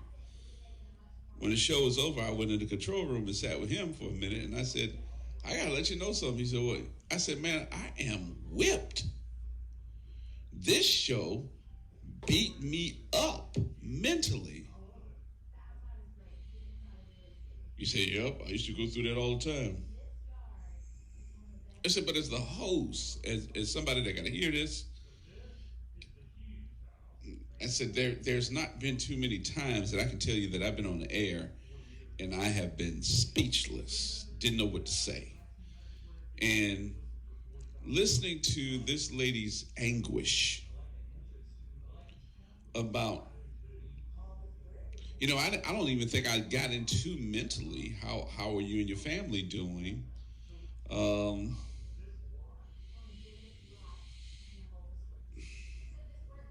when the show was over, I went in the control room and sat with him for a minute, and I said, I gotta let you know something. He said, what? I said, man, I am whipped. This show beat me up mentally. You say, yep, I used to go through that all the time. I said, but as the host, as somebody that got to hear this, I said, there's not been too many times that I can tell you that I've been on the air and I have been speechless, didn't know what to say. And listening to this lady's anguish about, you know, I don't even think I got into mentally how are you and your family doing.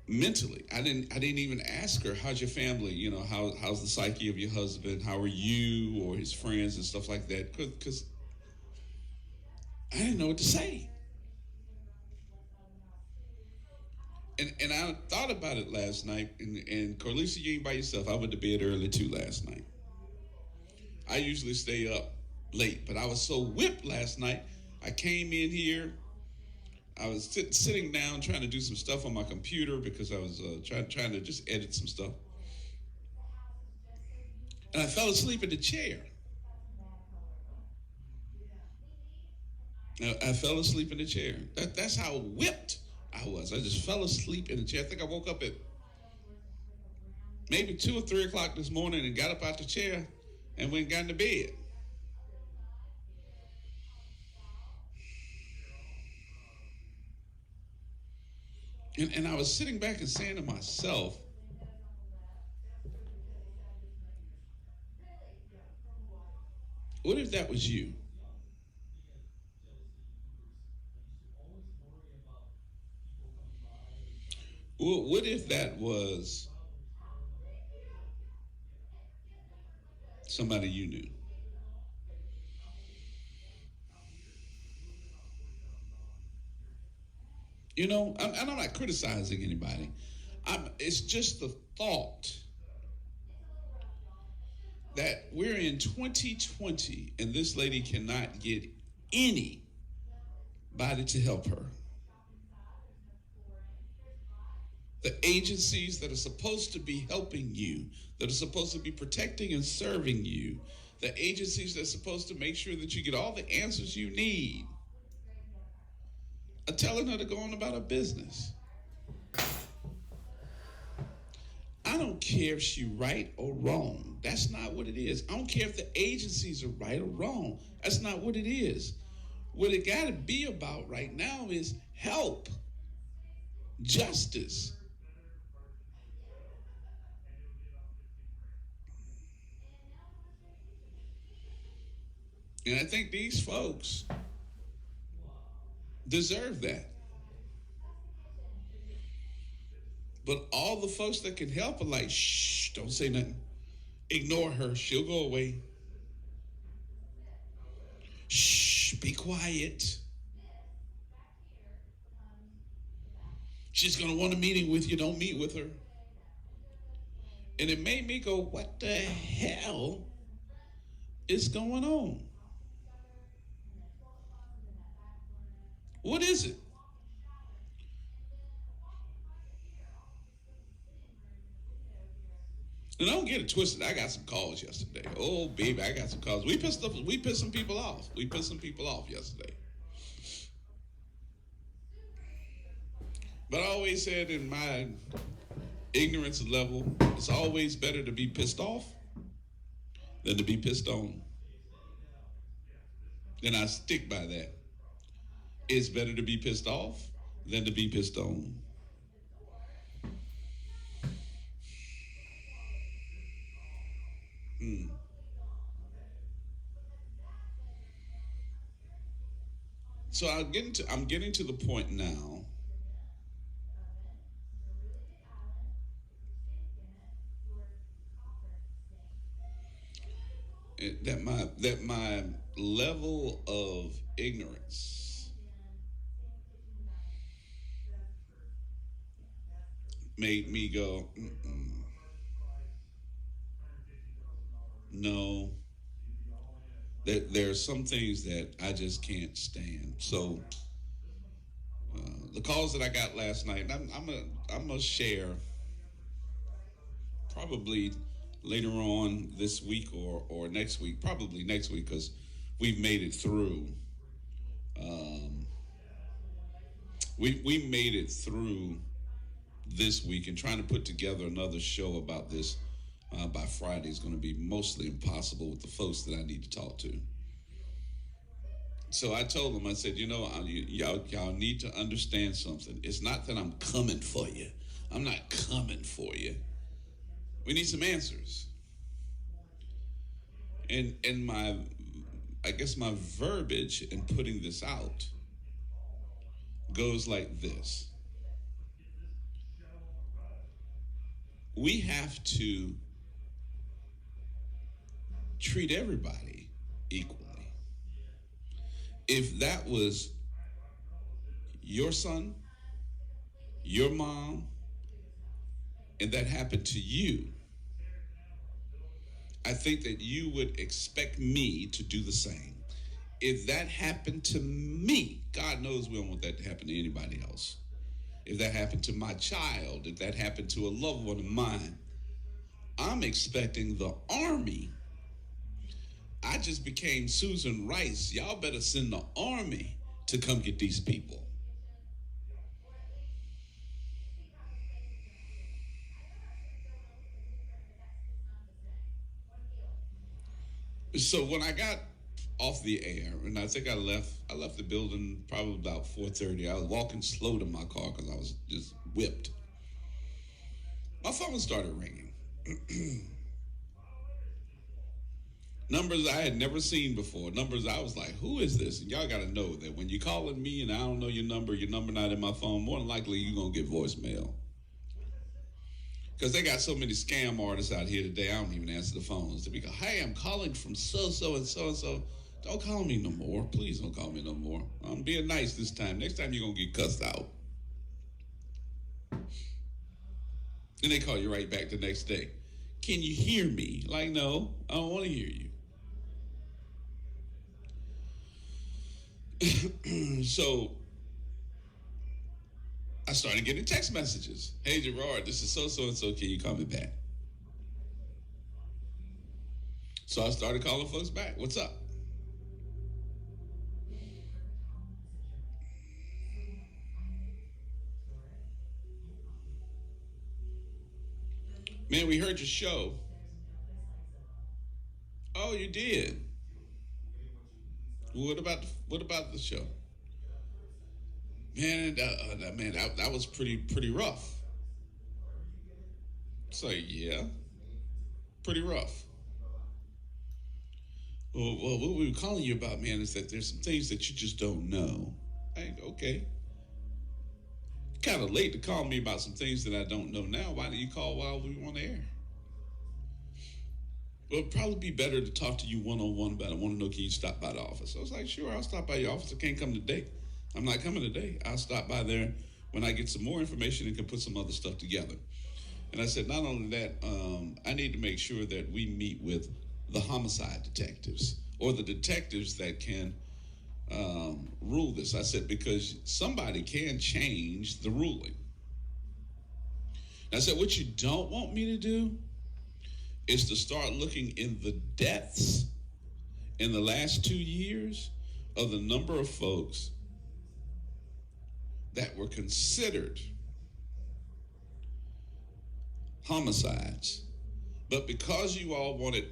Mentally, I didn't even ask her, how's your family? You know, how's the psyche of your husband? How are you or his friends and stuff like that? Because I didn't know what to say. And I thought about it last night, and Carlisa, you ain't by yourself. I went to bed early too last night. I usually stay up late, but I was so whipped last night. I came in here. I was sitting down trying to do some stuff on my computer because I was trying to just edit some stuff. And I fell asleep in the chair. I fell asleep in the chair. That's how whipped I was. I just fell asleep in the chair. I think I woke up at maybe 2 or 3 o'clock this morning and got up out the chair and went and got into bed. And I was sitting back and saying to myself, what if that was you? Well, what if that was somebody you knew? You know, I'm not criticizing anybody. It's just the thought that we're in 2020 and this lady cannot get anybody to help her. The agencies that are supposed to be helping you, that are supposed to be protecting and serving you, the agencies that are supposed to make sure that you get all the answers you need, are telling her to go on about her business. I don't care if she's right or wrong. That's not what it is. I don't care if the agencies are right or wrong. That's not what it is. What it got to be about right now is help, justice. And I think these folks deserve that. But all the folks that can help are like, shh, don't say nothing. Ignore her. She'll go away. Shh, be quiet. She's going to want a meeting with you. Don't meet with her. And it made me go, what the hell is going on? What is it? And don't get it twisted. I got some calls yesterday. Oh, baby, I got some calls. We pissed some people off. We pissed some people off yesterday. But I always said in my ignorance level, it's always better to be pissed off than to be pissed on. And I stick by that. It's better to be pissed off than to be pissed on. So I'm getting to the point now that my level of ignorance made me go, no. There are some things that I just can't stand. So the calls that I got last night, I'm gonna share probably later on this week or next week, probably next week, because we've made it through. We made it through this week, and trying to put together another show about this by Friday is going to be mostly impossible with the folks that I need to talk to. So I told them, I said, y'all need to understand something. It's not that I'm coming for you. I'm not coming for you. We need some answers. And I guess my verbiage in putting this out goes like this. We have to treat everybody equally. If that was your son, your mom, and that happened to you, I think that you would expect me to do the same. If that happened to me, God knows we don't want that to happen to anybody else. If that happened to my child, if that happened to a loved one of mine, I'm expecting the army. I just became Susan Rice. Y'all better send the army to come get these people. So when I got off the air, and I think I left the building probably about 4:30. I was walking slow to my car because I was just whipped. My phone started ringing. Numbers I had never seen before. Numbers I was like, who is this? And y'all got to know that when you're calling me and I don't know your number not in my phone, more than likely you're going to get voicemail. Because they got so many scam artists out here today, I don't even answer the phones. They go, hey, I'm calling from so-so and so-and-so. Don't call me no more. Please don't call me no more. I'm being nice this time. Next time you're going to get cussed out. Then they call you right back the next day. Can you hear me? Like, no, I don't want to hear you. So I started getting text messages. Hey, Gerard, this is so-so and so. Can you call me back? So I started calling folks back. What's up? Man, we heard your show. Oh, you did? What about the show? Man, that was pretty rough. So yeah, pretty rough. Well, what we were calling you about, man, is that there's some things that you just don't know. Okay. Kind of late to call me about some things that I don't know now. Why didn't you call while we were on the air? Well, it'd probably be better to talk to you one-on-one about it. I want to know, can you stop by the office? I was like, sure, I'll stop by your office. I can't come today. I'm not coming today. I'll stop by there when I get some more information and can put some other stuff together. And I said, not only that, I need to make sure that we meet with the homicide detectives or the detectives that can rule this. I said, because somebody can change the ruling. And I said, what you don't want me to do is to start looking in the deaths in the last 2 years of the number of folks that were considered homicides. But because you all wanted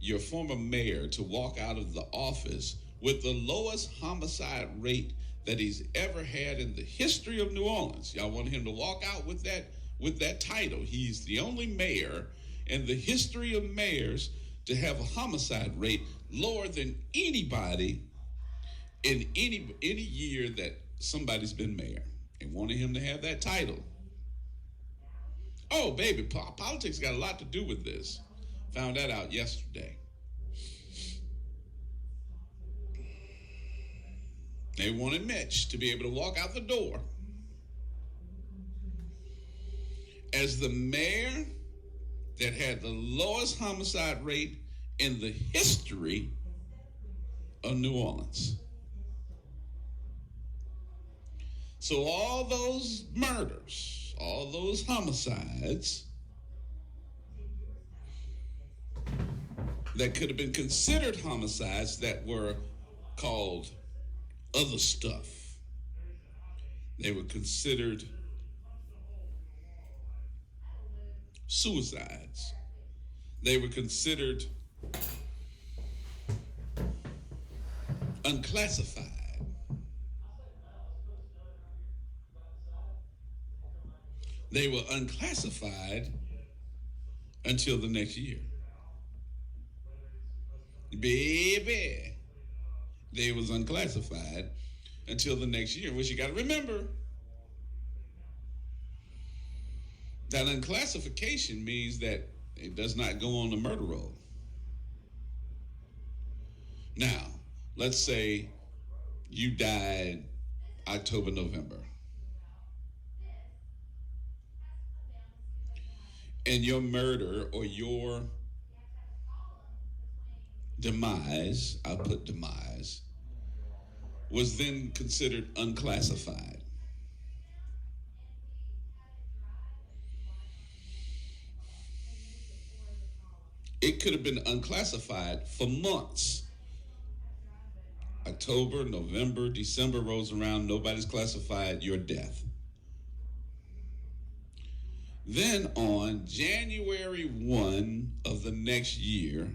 your former mayor to walk out of the office with the lowest homicide rate that he's ever had in the history of New Orleans, y'all wanted him to walk out with that title. He's the only mayor in the history of mayors to have a homicide rate lower than anybody in any year that somebody's been mayor and wanted him to have that title. Oh, baby, politics got a lot to do with this. Found that out yesterday. They wanted Mitch to be able to walk out the door as the mayor that had the lowest homicide rate in the history of New Orleans. So all those murders, all those homicides that could have been considered homicides that were called other stuff, they were considered suicides. They were considered unclassified. They were unclassified until the next year. Baby, they was unclassified until the next year, which you got to remember. That unclassification means that it does not go on the murder roll. Now, let's say you died October, November. And your murder or your demise, I'll put demise, was then considered unclassified. It could have been unclassified for months. October, November, December rolls around, nobody's classified your death. Then on January 1 of the next year,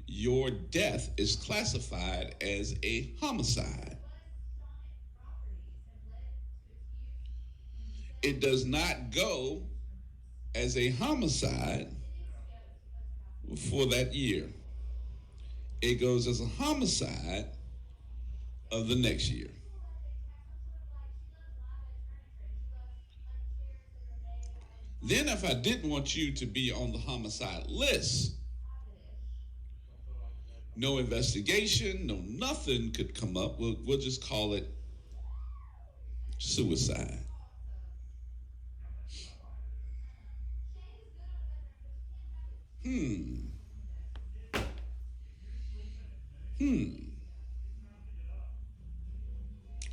your death is classified as a homicide. It does not go as a homicide for that year. It goes as a homicide of the next year. Then if I didn't want you to be on the homicide list, no investigation, no nothing could come up. We'll just call it suicide.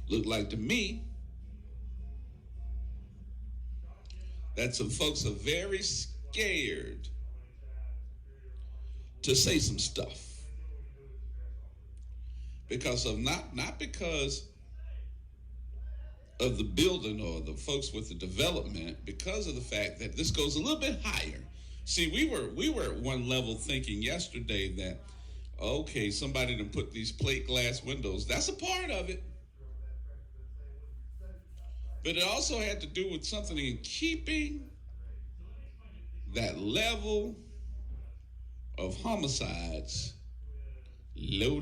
Look like to me that some folks are very scared to say some stuff because of not because of the building or the folks with the development, because of the fact that this goes a little bit higher. See, we were at one level thinking yesterday that, okay, somebody done put these plate glass windows. That's a part of it. But it also had to do with something in keeping that level of homicides low.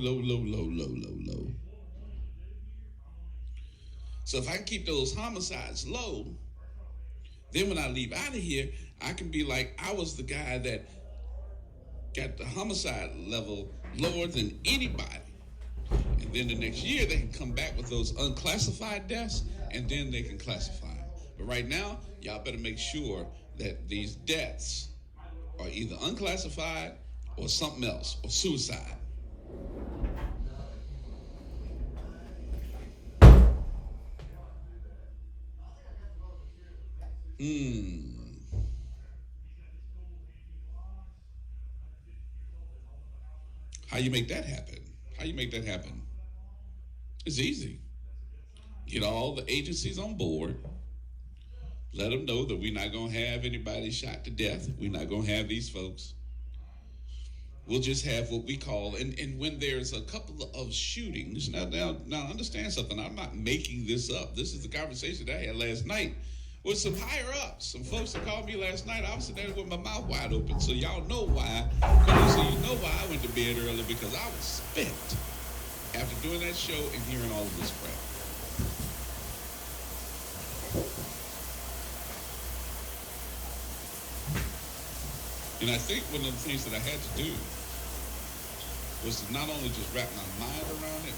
So if I can keep those homicides low, then when I leave out of here, I can be like, I was the guy that got the homicide level lower than anybody. And then the next year, they can come back with those unclassified deaths, and then they can classify them. But right now, y'all better make sure that these deaths are either unclassified or something else, or suicide. How you make that happen? How you make that happen? It's easy. Get all the agencies on board. Let them know that we're not going to have anybody shot to death. We're not going to have these folks. We'll just have what we call, and when there's a couple of shootings, now understand something. I'm not making this up. This is the conversation that I had last night with some higher ups. Some folks that called me last night. I was sitting there with my mouth wide open. So y'all know why. So you know why I went to bed early, because I was spent. after doing that show and hearing all of this crap. And I think one of the things that I had to do was to not only just wrap my mind around it,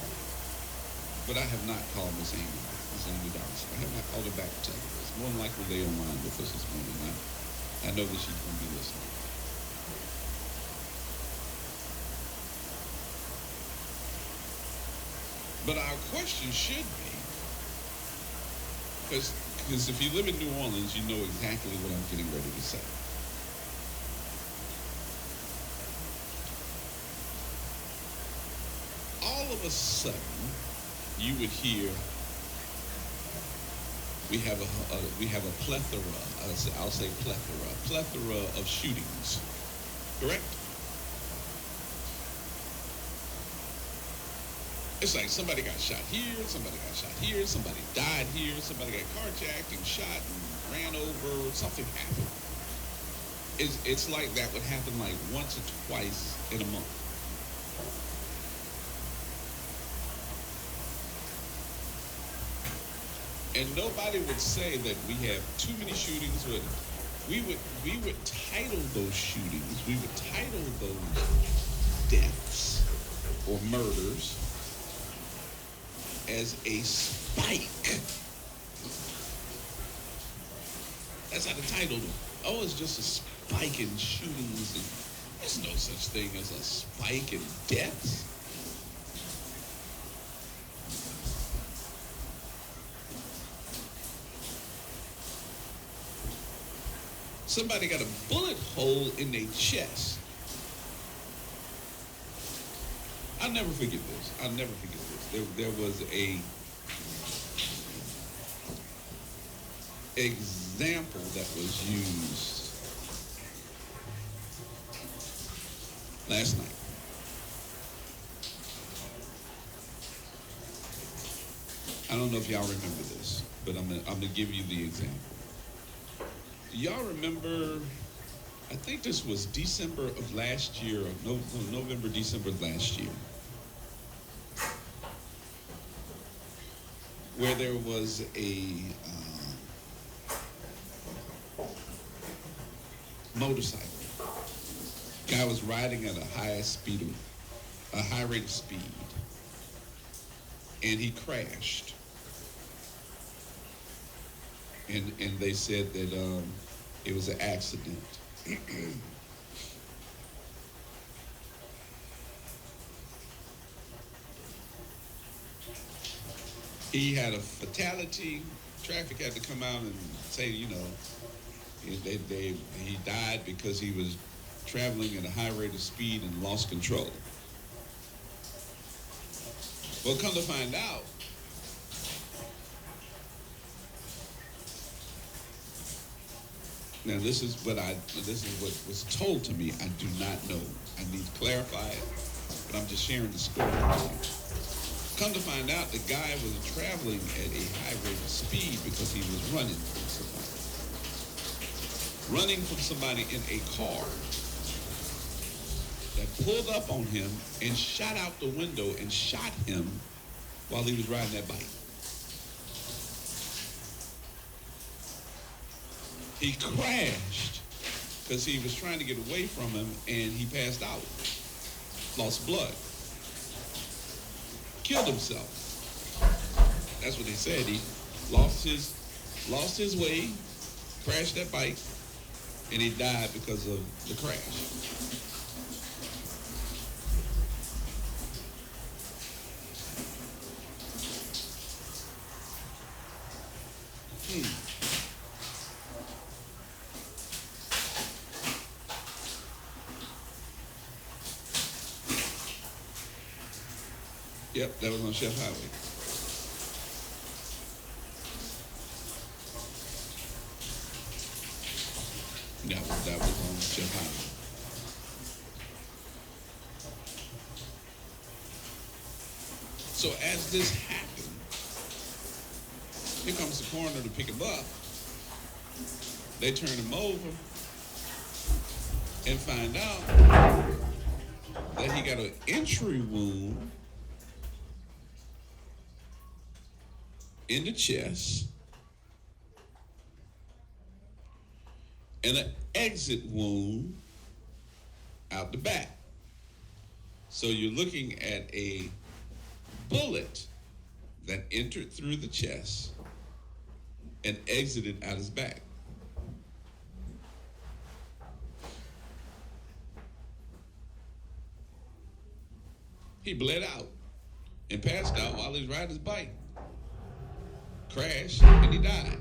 but I have not called Miss Amy Dawson. I have not called her back to tell her this. More than likely they online with us this morning. I know that she's going to be listening. But our question should be, because if you live in New Orleans, you know exactly what I'm getting ready to say. All of a sudden, you would hear we have a plethora. I'll say plethora of shootings. Correct? It's like somebody got shot here, somebody got shot here, somebody died here, somebody got carjacked and shot and ran over, something happened. It's like that would happen like once or twice in a month. And nobody would say that we have too many shootings. We would title those shootings, we would title those deaths or murders as a spike. That's how they titled them. Oh, it's just a spike in shootings. And there's no such thing as a spike in deaths. Somebody got a bullet hole in their chest. I'll never forget this. There was a example that was used last night. I don't know if y'all remember this, but I'm gonna give you the example. Y'all remember, I think this was December of last year, or November, December of last year, where there was a motorcycle. Guy was riding at a high rate of speed, and he crashed. And they said that it was an accident. He had a fatality. Traffic had to come out and say, you know, he died because he was traveling at a high rate of speed and lost control. Well, come to find out, now this is what was told to me. I do not know. I need to clarify it, but I'm just sharing the story with you. Come to find out, the guy was traveling at a high rate of speed because he was running from somebody in a car that pulled up on him and shot out the window and shot him while he was riding that bike. He crashed because he was trying to get away from him, and he passed out, lost blood, killed himself. That's what they said. He lost his way, crashed that bike, and he died because of the crash. Yep, that was on Chef Highway. That was on Chef Highway. So as this happened, here comes the coroner to pick him up. They turn him over and find out that he got an entry wound in the chest and an exit wound out the back. So you're looking at a bullet that entered through the chest and exited out his back. He bled out and passed out while he was riding his bike. Crashed and he died.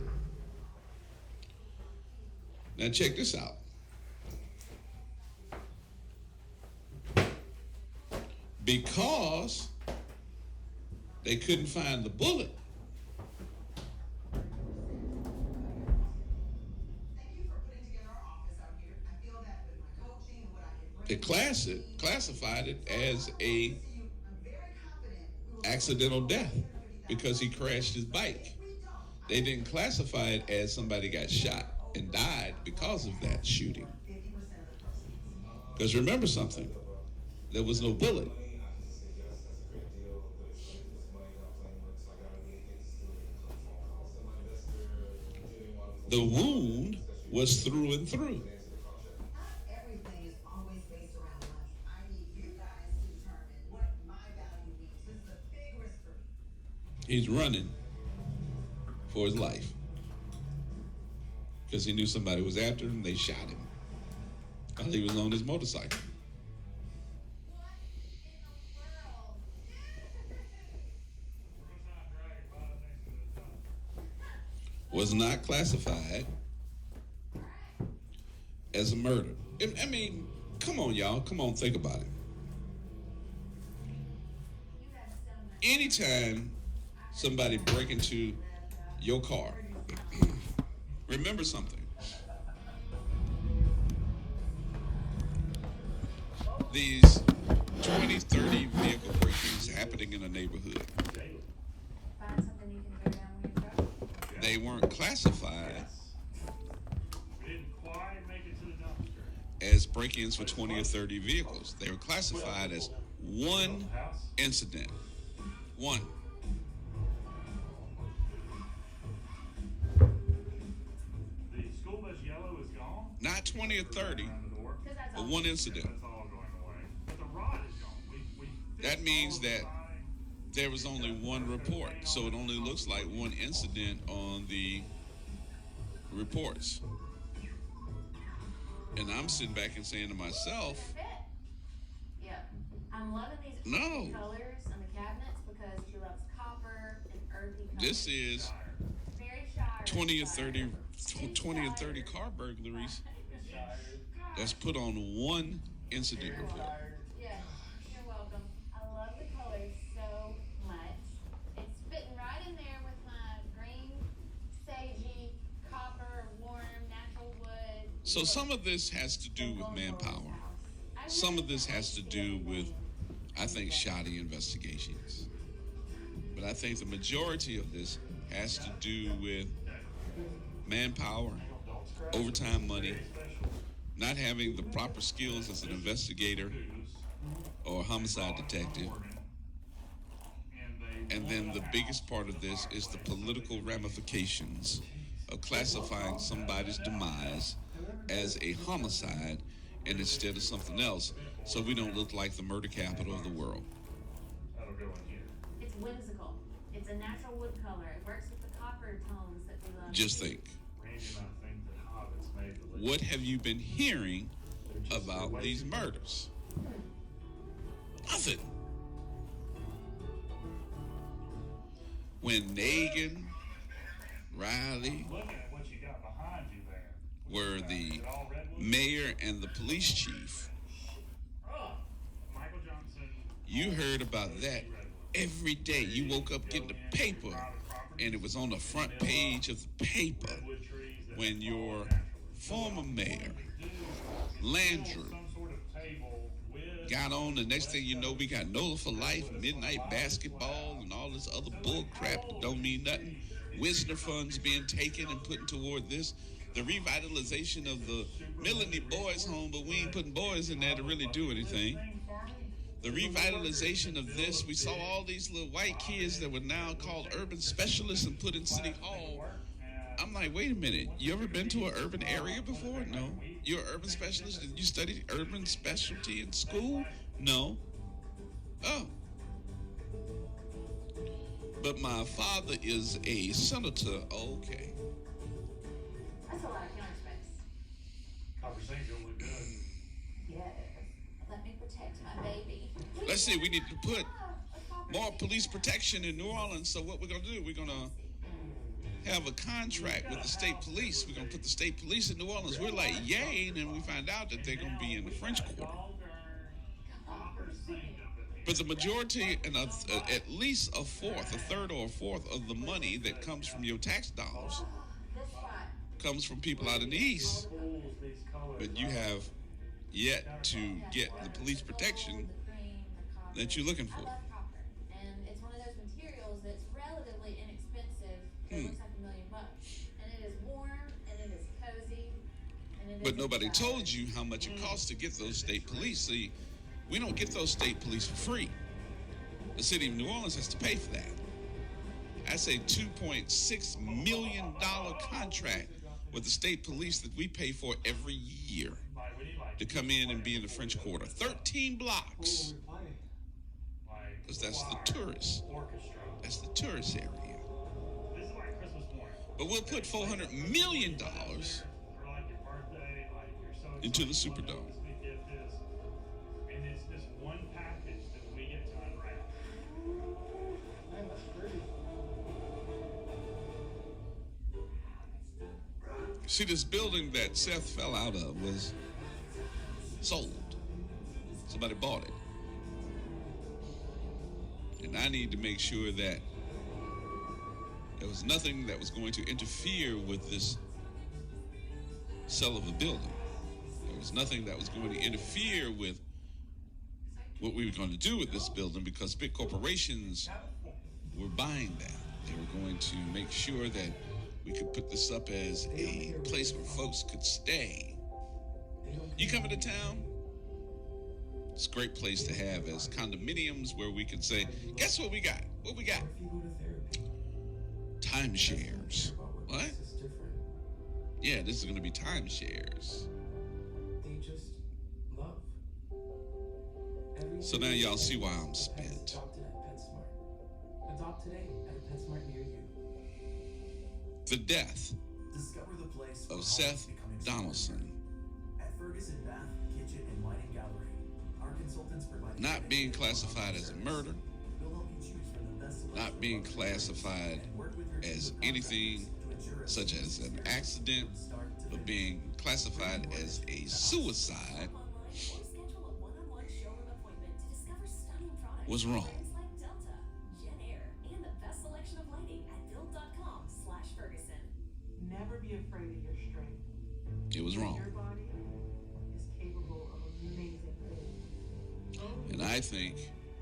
Now check this out. Because they couldn't find the bullet, they classified it as a accidental death because he crashed his bike. They didn't classify it as somebody got shot and died because of that shooting. Because remember something, there was no bullet. The wound was through and through. Everything is always based around money. I need you guys to determine what my value means. This is a big risk for me. He's running for his life because he knew somebody was after him. They shot him while he was on his motorcycle. Was not classified as a murder. I mean, come on, y'all. Come on, think about it. Anytime somebody break into your car, remember something. These 20, 30 vehicle break-ins happening in a neighborhood. They weren't classified as break-ins for 20 or 30 vehicles. They were classified as one incident. One. The school bus yellow is gone? Not 20 or 30, but one incident. It's all going away. But the rod is gone. That means that there was only one report, so it only looks like one incident on the reports. And I'm sitting back and saying to myself, yeah, I'm loving these no. colors on the cabinets because she loves copper and earthy colors. This is very shy. 20 or 30 car burglaries that's put on one incident report. Yeah, you're welcome. I love the colors so much. It's fitting right in there with my green, sagey, copper, warm, natural wood. So some of this has to do with manpower. Some of this has to do with, I think, shoddy investigations. But I think the majority of this has to do with manpower, overtime money, not having the proper skills as an investigator or a homicide detective. And then the biggest part of this is the political ramifications of classifying somebody's demise as a homicide and instead of something else, so we don't look like the murder capital of the world. It's whimsical. It's a natural wood color. It works with the copper tones that we love. Just think. What have you been hearing about these murders? Nothing. When Nagin, Riley were the mayor and the police chief, you heard about that every day. You woke up getting the paper, and it was on the front page of the paper when your former mayor, Landrew, got on. The next thing you know, we got NOLA for Life, midnight basketball, and all this other bull crap that don't mean nothing. Wisner funds being taken and put toward this. The revitalization of the Melanie Boys Home, but we ain't putting boys in there to really do anything. the revitalization of this. We saw all these little white kids that were now called urban specialists and put in City Hall. I'm like, wait a minute. You ever been to an urban area before? No. You're an urban specialist? Did you study urban specialty in school? No. Oh. But my father is a senator. Okay. That's a lot of counter space. Conversation look good. Yes. Let me protect my baby. Let's see, we need to put more police protection in New Orleans. So what we're going to do, we're going to have a contract with the state police. We're going to put the state police in New Orleans. We're like, yay, and then we find out that they're going to be in the French Quarter. But the majority, and at least a third or a fourth of the money that comes from your tax dollars comes from people out in the East. But you have yet to get the police protection that you're looking for. I love copper, and it's one of those materials that's relatively inexpensive. It looks like $1 million, and it is warm, and it is cozy, and it is. But nobody told you how much it costs to get those state police. See, we don't get those state police for free. The city of New Orleans has to pay for that. That's a $2.6 million contract with the state police that we pay for every year to come in and be in the French Quarter. 13 blocks. Because that's the tourist. That's the tourist area. But we'll put $400 million into the Superdome. And it's this one package that we get to unwrap. Man, that's pretty. See, this building that Seth fell out of was sold. Somebody bought it. And I need to make sure that there was nothing that was going to interfere with this sale of a building. There was nothing that was going to interfere with what we were going to do with this building, because big corporations were buying that. They were going to make sure that we could put this up as a place where folks could stay. You coming to town? It's a great place to have as condominiums where we could say, guess what we got? What we got? Timeshares. What? Yeah, this is going to be timeshares. They just love. So now y'all see why I'm spent. Adopted at PetSmart. Adopt today at a PetSmart near you. The death Discover the place of Seth Donaldson at Ferguson Bath, Kitchen, and Lighting Gallery. Our consultants provide not being classified as a murder, They'll help you choose from the best selection not being classified as anything such as an accident, but being classified as a suicide was wrong. Never be afraid of your strength. It was wrong. Your body is capable of amazing things. And I think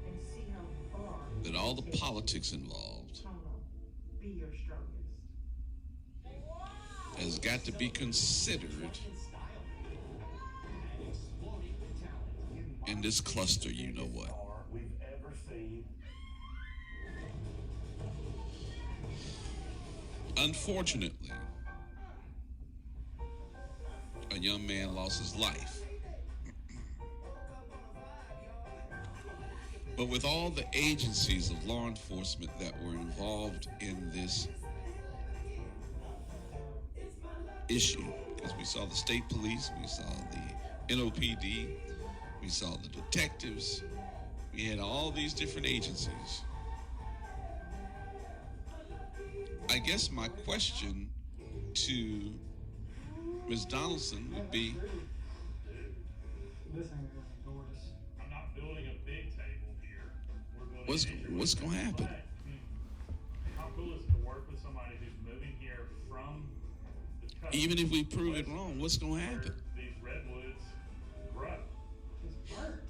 And see how far that all the politics involved be your strongest. has got to be considered in this cluster, you know what. We've ever seen. Unfortunately, a young man lost his life. But with all the agencies of law enforcement that were involved in this issue, because we saw the state police, we saw the NOPD, we saw the detectives, we had all these different agencies. I guess my question to Ms. Donaldson would be, I'm not building a big table here. We're building what's going to happen? How cool is it to work with somebody who's moving here from the coast? Even if we prove it wrong, what's going to happen? These redwoods grow. It's burnt.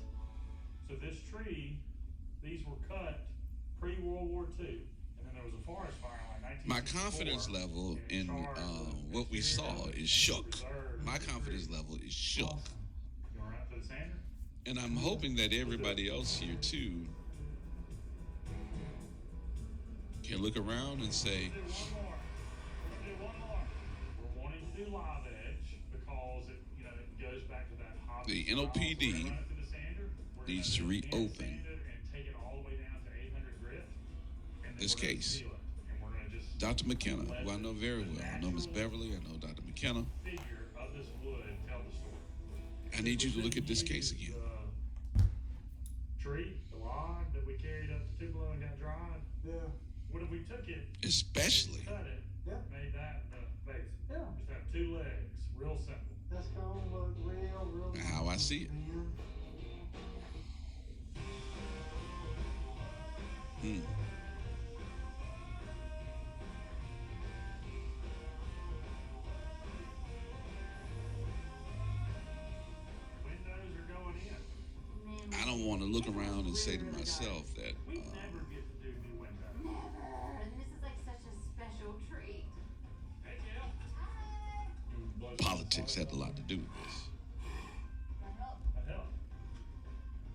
So this tree, these were cut pre-World War II, and then there was a forest fire in like 1964. My confidence level in what we saw is shook. My confidence level is shook. You all right for the sander? And I'm hoping that everybody else here too can look around and say, We're gonna do one more. We're wanting to do Live Edge because it, you know, it goes back to that hobby. the NOPD needs to reopen and take it all the way down to 800 grit. And then this we're gonna case. seal it. And we're gonna just Dr. McKenna, who I know very well. I know Miss Beverly. I know Dr. McKenna. figure of this wood tell the story. I need you to look at this case again. Tree, the log that we carried up to Tupelo and got dried. Yeah. What if we took it, Especially cut it, Yeah. made that the base? Yeah. Just have two legs, real simple. That's gonna look real how I see it. man. Hmm. Windows are going in. I don't want to look around and say to myself that We never get to do new windows. Never. And this is like such a special treat. Hey, Jill. Hi. politics had a lot to do with this. That helped. That helped.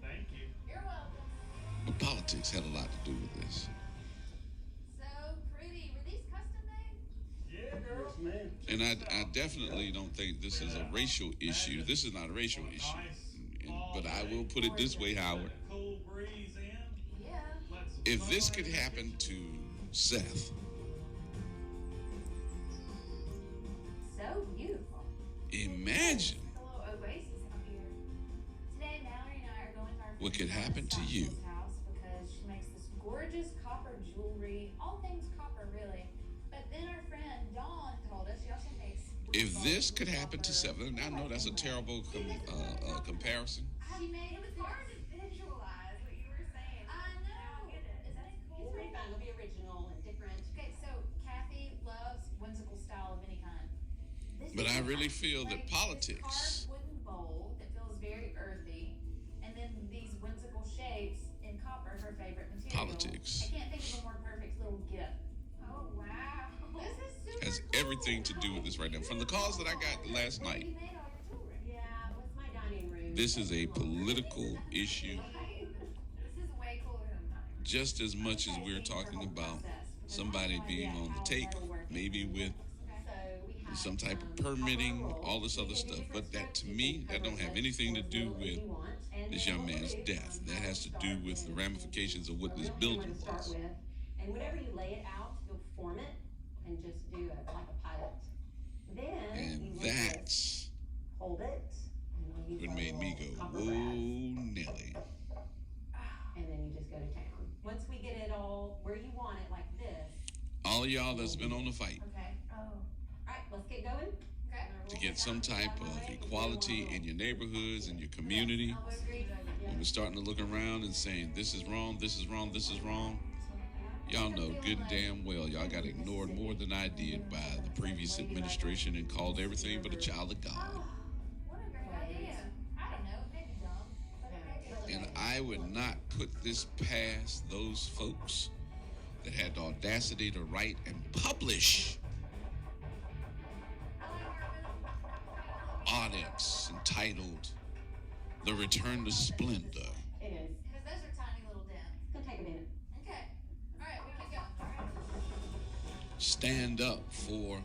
Thank you. You're welcome. But politics had a lot to do with this. So pretty. Were these custom made? Yeah, girl. Yes, ma'am. And I definitely don't think this is a racial issue. This is not a racial issue. But I will put it this way, Howard. Cool breeze in. Yeah. If this could happen to Seth, So beautiful. imagine It's a little oasis out here. Today, Mallory and I are going to our what could friend happen to you. Sasha's house because she makes this gorgeous copper jewelry, all things copper, really. But then our friend Dawn told us she also makes. If this could happen to Seth, and I know that's a terrible comparison. She made it was hard to visualize what you were saying. I know. Is that cool? It's pretty fun. It'll be original and different. Okay, so Kathy loves whimsical style of any kind. This But is I like- really feel that like this politics, carved wooden bowl that feels very earthy, and then these whimsical shapes in copper, her favorite material. Politics. I can't think of a more perfect little gift. Oh wow, this is super has everything to do with this right now. From the calls that I got last Where do you night, made all your jewelry? Yeah, it was my dining room. this is a political issue This is way cooler than mine. just as much as we're talking about somebody being on the take, maybe with So we had some type of permitting, all this other stuff. But that, to me, that don't have anything to do with this young man's death. That has to do with the ramifications of what this building was. And whenever you lay it out, you'll form it and just do it like a pilot. Then And you want that's to hold it. And we'll use what our made me little go, copper whoa, brass, Nelly. and then you just go to town. Once we get it all where you want it, like this. All of y'all that's been on the fight Okay. Oh. All right, let's get going. Okay. to get some type of equality in your neighborhoods and your community. I'll agree. When we're starting to look around and saying, this is wrong, this is wrong, this is wrong, y'all know good and damn well y'all got ignored more than I did by the previous administration and called everything but a child of God. What a great idea. I don't know, maybe dumb, but a great idea. And I would not put this past those folks that had the audacity to write and publish audits entitled The Return to Splendor. It is. Because those are tiny little dents. It's gonna take a minute. Okay. All right, we can go. All right. Stand up for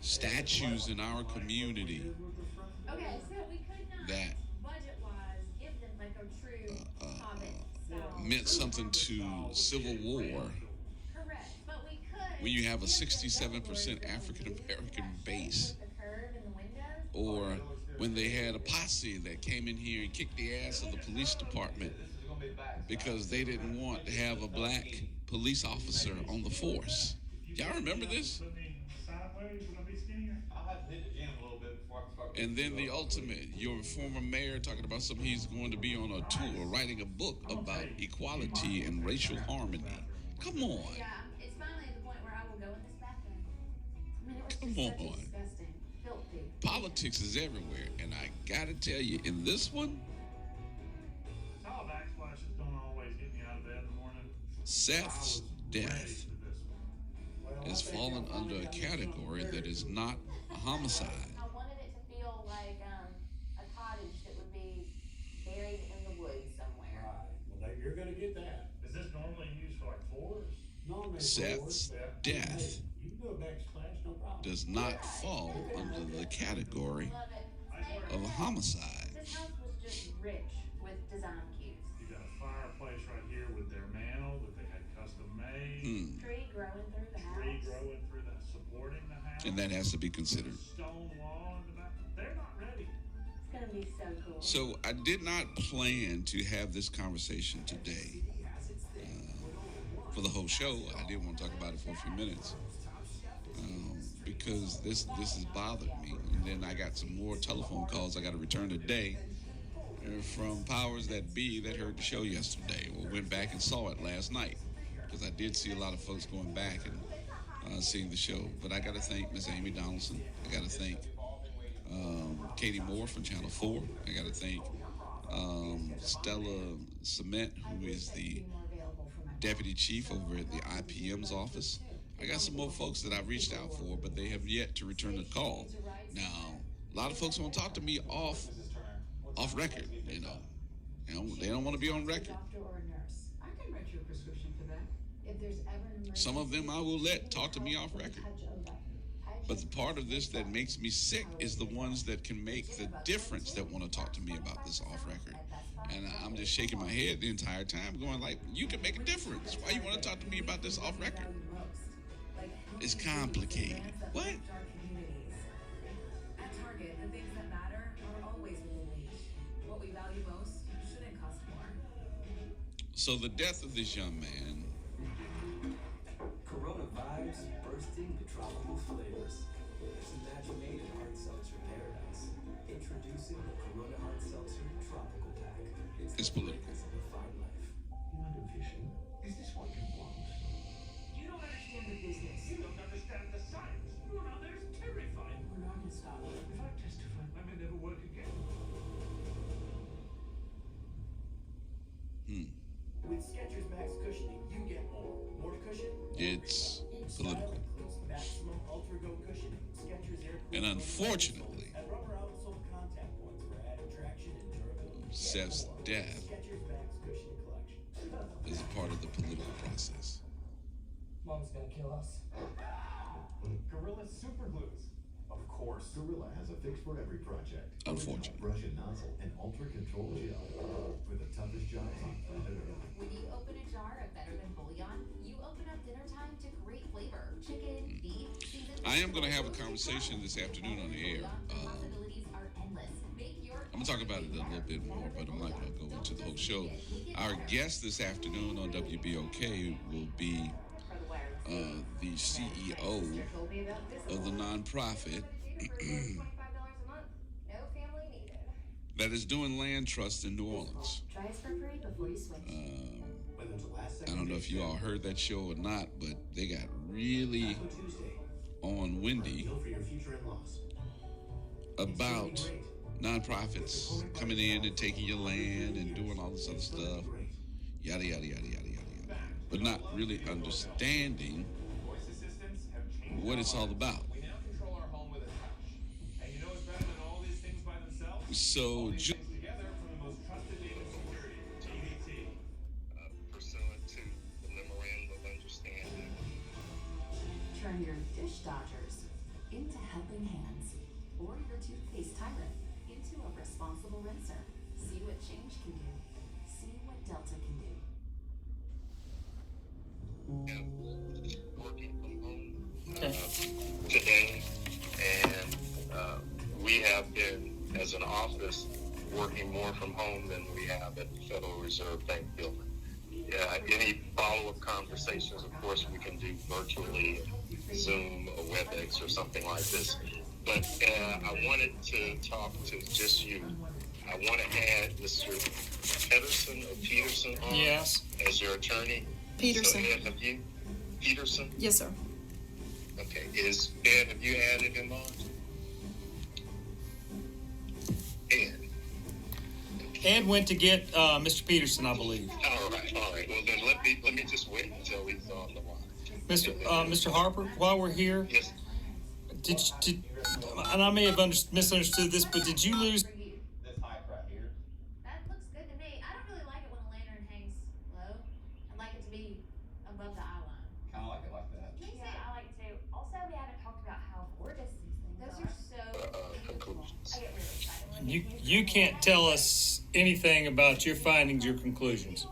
statues in our community Okay, so we could not, that budget-wise, give them like a true Hobbit style. meant something to Civil War Correct, but we could. when you have a give them 67% that African American shape base, with the curve in the windows. or when they had a posse that came in here and kicked the ass of the police department because they didn't want to have a black police officer on the force. Y'all remember this? Put me sideways, would I be skinnier? I'll have to hit the gym a little bit before I can start. And then the ultimate, your former mayor talking about something he's going to be on a tour, writing a book about equality and racial harmony. Come on. Yeah, it's finally at the point where I will go in this bathroom. I mean, it was Come just so on. disgusting, filthy. Politics is everywhere. And I gotta tell you, in this one, Tall backsplashes don't always get me out of bed in the morning. Seth's death is fallen under a category that is not a homicide. I wanted it to feel like a Seth's death does not fall under the category of a homicide. This house was just rich with design cues. You got a fireplace right here with their mantle that they had custom made. Tree growing through the house. Tree growing through the, supporting the house. And that has to be considered. Stone wall in the back. They're not ready. It's gonna be so cool. So I did not plan to have this conversation today. For the whole show, I did want to talk about it for a few minutes. Because this has bothered me. And then I got some more telephone calls I got to return today from powers that be that heard the show yesterday or went back and saw it last night. Because I did see a lot of folks going back and seeing the show. But I got to thank Miss Amy Donaldson. I got to thank Katie Moore from Channel 4. I got to thank Stella Cement, who is the deputy chief over at the IPM's office. I got some more folks that I've reached out for, but they have yet to return the call. Now, a lot of folks want to talk to me off record, you know. They don't want to be on record. Doctor or a nurse. I can write you a prescription for that. If there's ever an emergency. Some of them I will let talk to me off record. But the part of this that makes me sick is the ones that can make the difference that want to talk to me about this off record. And I'm just shaking my head the entire time going like, you can make a difference. Why you want to talk to me about this off record? It's complicated. What? At Target, the things that matter are always within reach. What we value most shouldn't cost more. So the death of this young man. Corona vibes bursting with tropical flavors. It's a match made in hard seltzer paradise. Introducing the Corona Hard Seltzer Tropical Pack. It's political. You want a vision? Is this what you want? You don't understand the business. You don't understand the science. Your mother is terrified. We're not gonna stop. If I testify, I may never work again. With Skechers Max cushioning, you get more. More cushion. It's political. Maximum Ultra Go cushioning. Skechers Air. And unfortunately, And rubber outsole contact points for added traction and durability. Seth's death Skechers Max cushioning collection. is a part of the political process. Mom's gonna kill us. Gorilla Super Glues. Of course. Gorilla has a fix for every project. Unfortunately. Brush and nozzle and ultra control gel for the toughest jobs on planet Earth. When you open a jar of Better Than Bouillon, you open up dinner time to great flavor. Chicken, beef, seasoned. I am going to have a conversation this afternoon on the air. Possibilities are endless. Make your I'm going to talk about it a little bit more, but I'm not going to go into the whole show. Our guest this afternoon on WBOK will be the CEO of the nonprofit that is doing land trust in New Orleans. Try us for free before you switch. I don't know if you all heard that show or not, but they got really on windy about nonprofits coming in and taking your land and doing all this other stuff, yada, yada, yada, yada, yada, but not really understanding what it's all about. We now control our home with a touch. And you know what's better than all these things by themselves? So, Together from the most trusted name in security, GDT. Pursuant to the memorandum of understanding. Turn your dish dodgers into helping hands, or your toothpaste tyrant into a responsible rinser. See what change can do. See what Delta can do. Working from home today, and we have been, as an office, working more from home than we have at the Federal Reserve Bank building. Any follow-up conversations, of course, we can do virtually, Zoom or WebEx or something like this. But I wanted to talk to just you. I want to add Mr. Pedersen or Peterson on as your attorney. Peterson. So Ed, have you? Peterson? Yes, sir. Okay. Ed, have you added him on? Ed went to get Mr. Peterson, I believe. All right. Well, then let me just wait until he's on the line. Mr. Harper, while we're here, Yes. did and I may have misunderstood this, but did you lose? That looks good to me. I don't really like it when a lantern hangs low. I'd like it to be above the eye line. You can't tell us anything about your findings, your conclusions.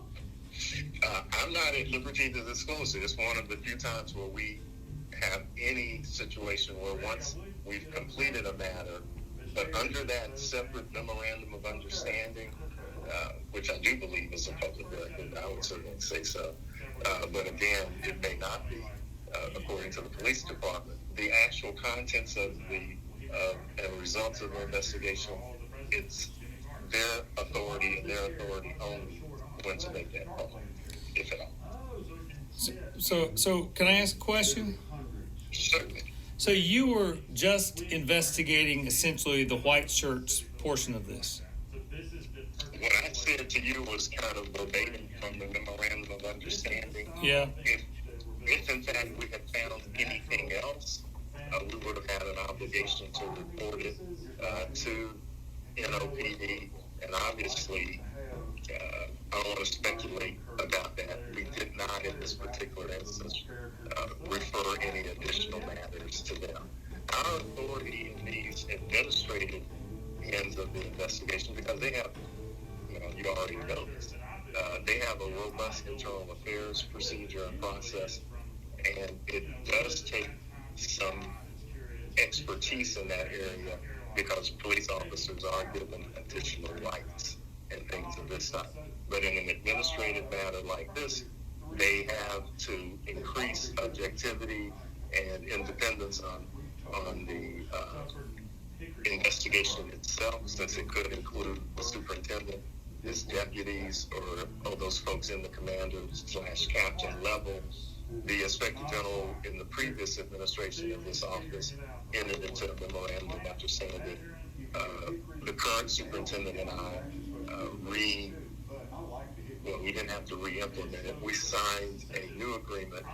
I'm not at liberty to disclose it. It's one of the few times where we have any situation where once we've completed a matter, but under that separate memorandum of understanding, which I do believe is a public record, I would certainly say so. But again, it may not be, according to the police department. The actual contents of the and results of the investigation, it's their authority and their authority only when to make that public, if at all. So can I ask a question? Certainly. So you were just investigating essentially the white shirts portion of this. What I said to you was kind of verbatim from the memorandum of understanding. Yeah. If in fact we had found anything else, we would have had an obligation to report it to NOPD, and obviously I don't want to speculate about that. We did not in this particular instance refer any additional matters to them. Our authority in these administrative ends of the investigation, because they have, you already know this, they have a robust internal affairs procedure and process, and it does take some expertise in that area because police officers are given additional rights and things of this type. But in an administrative matter like this, they have to increase objectivity and independence on the investigation itself, since it could include the superintendent, his deputies, or those folks in the commander/captain level. The Inspector General in the previous administration of this office entered into a memorandum of understanding. The current superintendent and I we didn't have to re-implement it. We signed a new agreement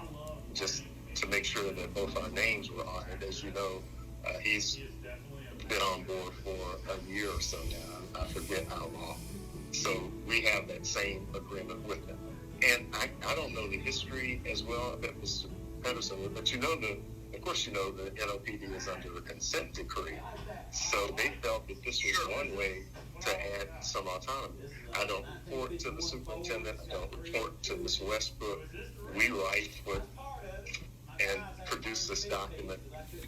just to make sure that both our names were honored. As you know, he's been on board for a year or so now. I forget how long. So we have that same agreement with him. And I don't know the history as well of Mr. Pedersen, but of course the NOPD is under a consent decree. So they felt that this was one way to add some autonomy. I don't report to the superintendent. I don't report to Ms. Westbrook. We write and produce this document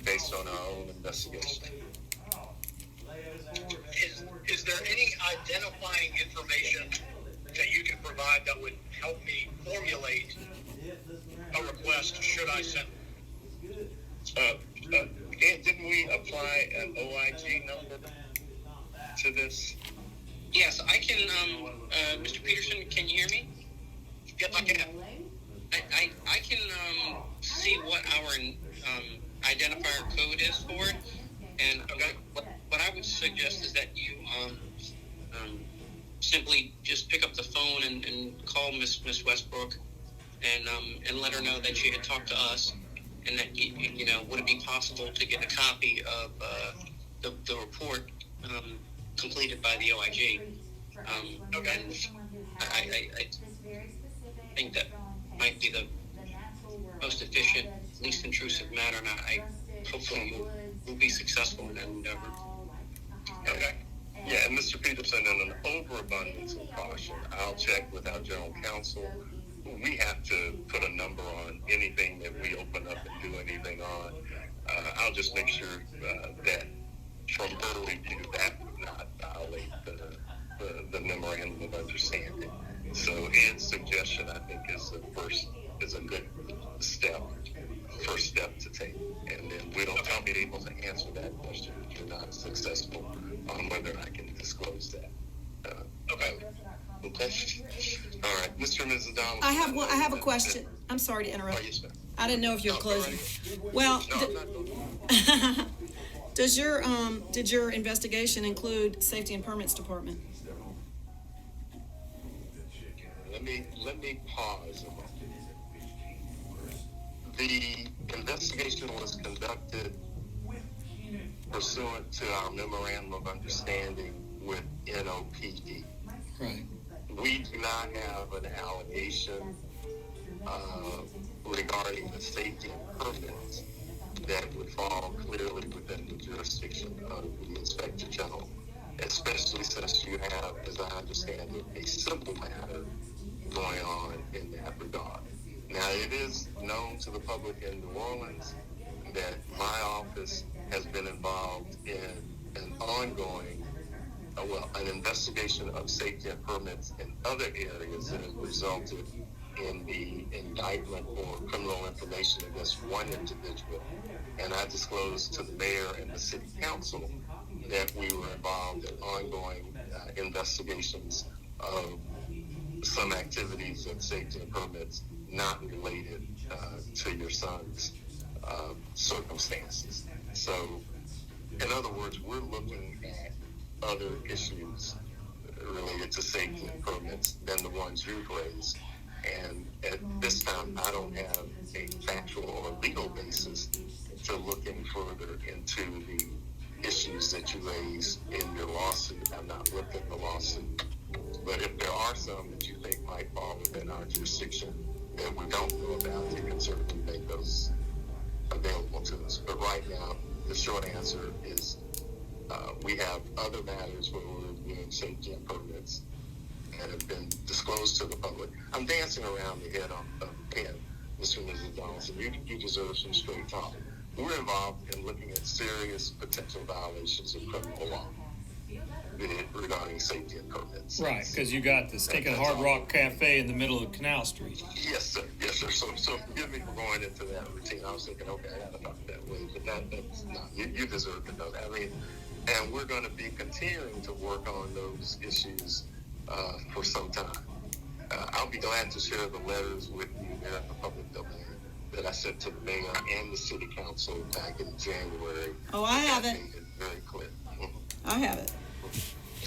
based on our own investigation. Is there any identifying information that you can provide that would help me formulate a request should I send it? Didn't we apply an OIG number to this? Yes, I can, Mr. Peterson, can you hear me? Yes, I can. I can see what our identifier code is for it, and what I would suggest is that you simply just pick up the phone and call Miss Westbrook and let her know that she had talked to us, and that would it be possible to get a copy of the report completed by the OIG. Okay. I think that might be the most efficient, least intrusive manner, and I hopefully will be successful in that endeavor. Okay. Yeah, and Mr. Peterson, in an overabundance of caution, I'll check with our general counsel. We have to put a number on anything that we open up and do anything on. I'll just make sure that from her review, that would not violate the memorandum of understanding. So Ed's suggestion, I think, is a good first step to take. And then I'll be able to answer that question if you're not successful on whether I can disclose that. Okay. All right, Mr. and Mrs. Donaldson. I have a question. I'm sorry to interrupt. Oh, yes, ma'am. I didn't know if you were closing. Well, did your investigation include Safety and Permits Department? Let me pause a moment. The investigation was conducted pursuant to our memorandum of understanding with NOPD. Right. We do not have an allegation regarding the safety and permits that would fall clearly within the jurisdiction of the Inspector General. especially since you have, as I understand it, a civil matter going on in that regard. Now, it is known to the public in New Orleans that my office has been involved in an ongoing, an investigation of safety and permits in other areas that has resulted in the indictment or criminal information against one individual. And I disclosed to the mayor and the city council that we were involved in ongoing investigations of some activities of safety and permits not related to your son's circumstances. So, in other words, we're looking at other issues related to safety and permits than the ones you've raised. And at this time, I don't have a factual or legal basis to look any further into the issues that you raised in your lawsuit. I've not looked at the lawsuit. But if there are some that you think might fall within our jurisdiction that we don't know about, you can certainly make those available to us. But right now, the short answer is we have other matters where we're reviewing safety and permits that have been disclosed to the public. I'm dancing around the head of Ken, Mr. and Mrs. Donaldson. You deserve some straight talk. We're involved in looking at serious potential violations of criminal law regarding safety and permits. Right, because you got the stinking Hard Rock Cafe in the middle of Canal Street. Yes, sir. Yes, sir. So forgive me for going into that routine. I was thinking, okay, I got to talk that way, but that's not. You deserve to know that. I mean, and we're going to be continuing to work on those issues for some time. I'll be glad to share the letters with you there in the public domain that I sent to the mayor and the city council back in January. Oh, I have it. Made it very clear. I have it.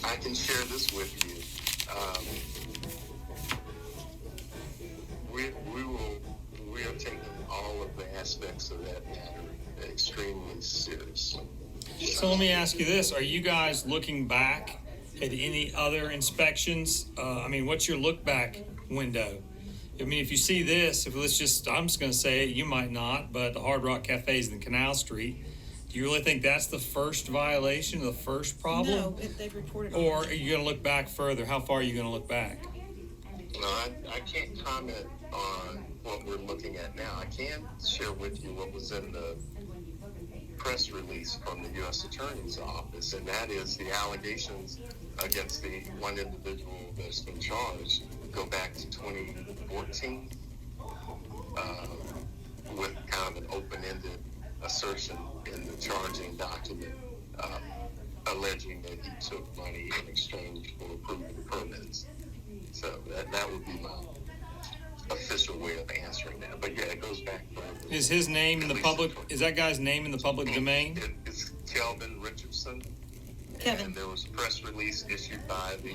I can share this with you. We are taking all of the aspects of that matter extremely seriously. So let me ask you this. Are you guys looking back at any other inspections? What's your look back window? I mean, if you see this, I'm just going to say it, you might not, but the Hard Rock Cafes in Canal Street, do you really think that's the first violation, the first problem? No, they've reported. Or are you going to look back further? How far are you going to look back? No, I can't comment on what we're looking at now. I can share with you what was in the press release from the U.S. Attorney's Office, and that is the allegations against the one individual that's been charged go back to 2014 with kind of an open-ended assertion in the charging document alleging that he took money in exchange for approving permits. So that would be my official way of answering that. But yeah, it goes back further. Is his name in the public, is that guy's name in the public domain? It's Kelvin Richardson. Kevin. And there was a press release issued by the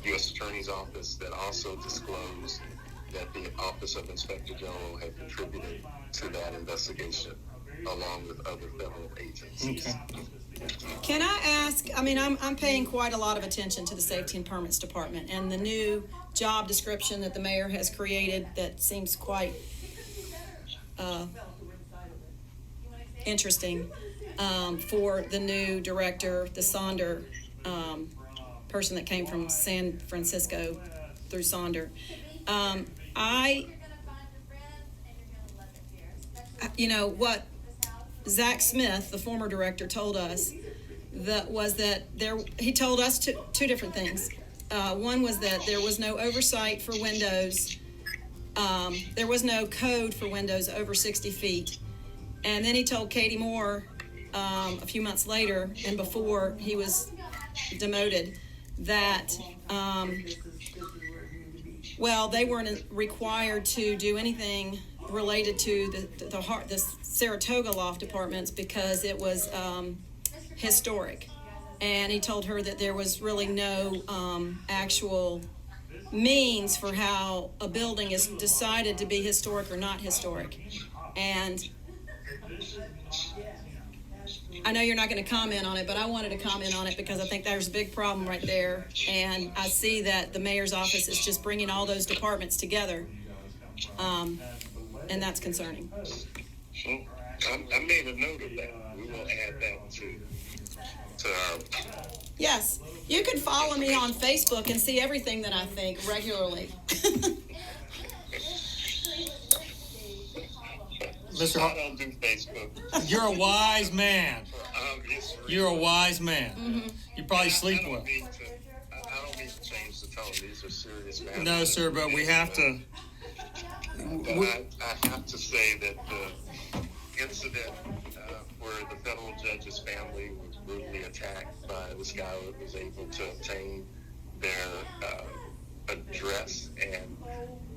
U.S. Attorney's Office that also disclosed that the Office of Inspector General had contributed to that investigation along with other federal agencies. Okay. Can I ask, I'm paying quite a lot of attention to the Safety and Permits Department and the new job description that the mayor has created that seems quite interesting for the new director, the Sonder person that came from San Francisco through Sonder. What Zach Smith, the former director, told us he told us two different things. One was that there was no oversight for windows. There was no code for windows over 60 feet. And then he told Katie Moore a few months later, and before he was demoted, that they weren't required to do anything related to the Saratoga loft apartments because it was historic. And he told her that there was really no actual means for how a building is decided to be historic or not historic. And I know you're not going to comment on it, but I wanted to comment on it because I think there's a big problem right there. And I see that the mayor's office is just bringing all those departments together. And that's concerning. I made a note of that. We will add that to our Yes, you can follow me on Facebook and see everything that I think regularly. Mr. I don't do Facebook. You're a wise man. For obvious reasons. You're a wise man. Mm-hmm. You probably sleep I don't well. mean to, I don't mean to change the tone. These are serious matters. No, sir, but we have to. But I have to say that the incident where the federal judge's family was brutally attacked by this guy who was able to obtain their address and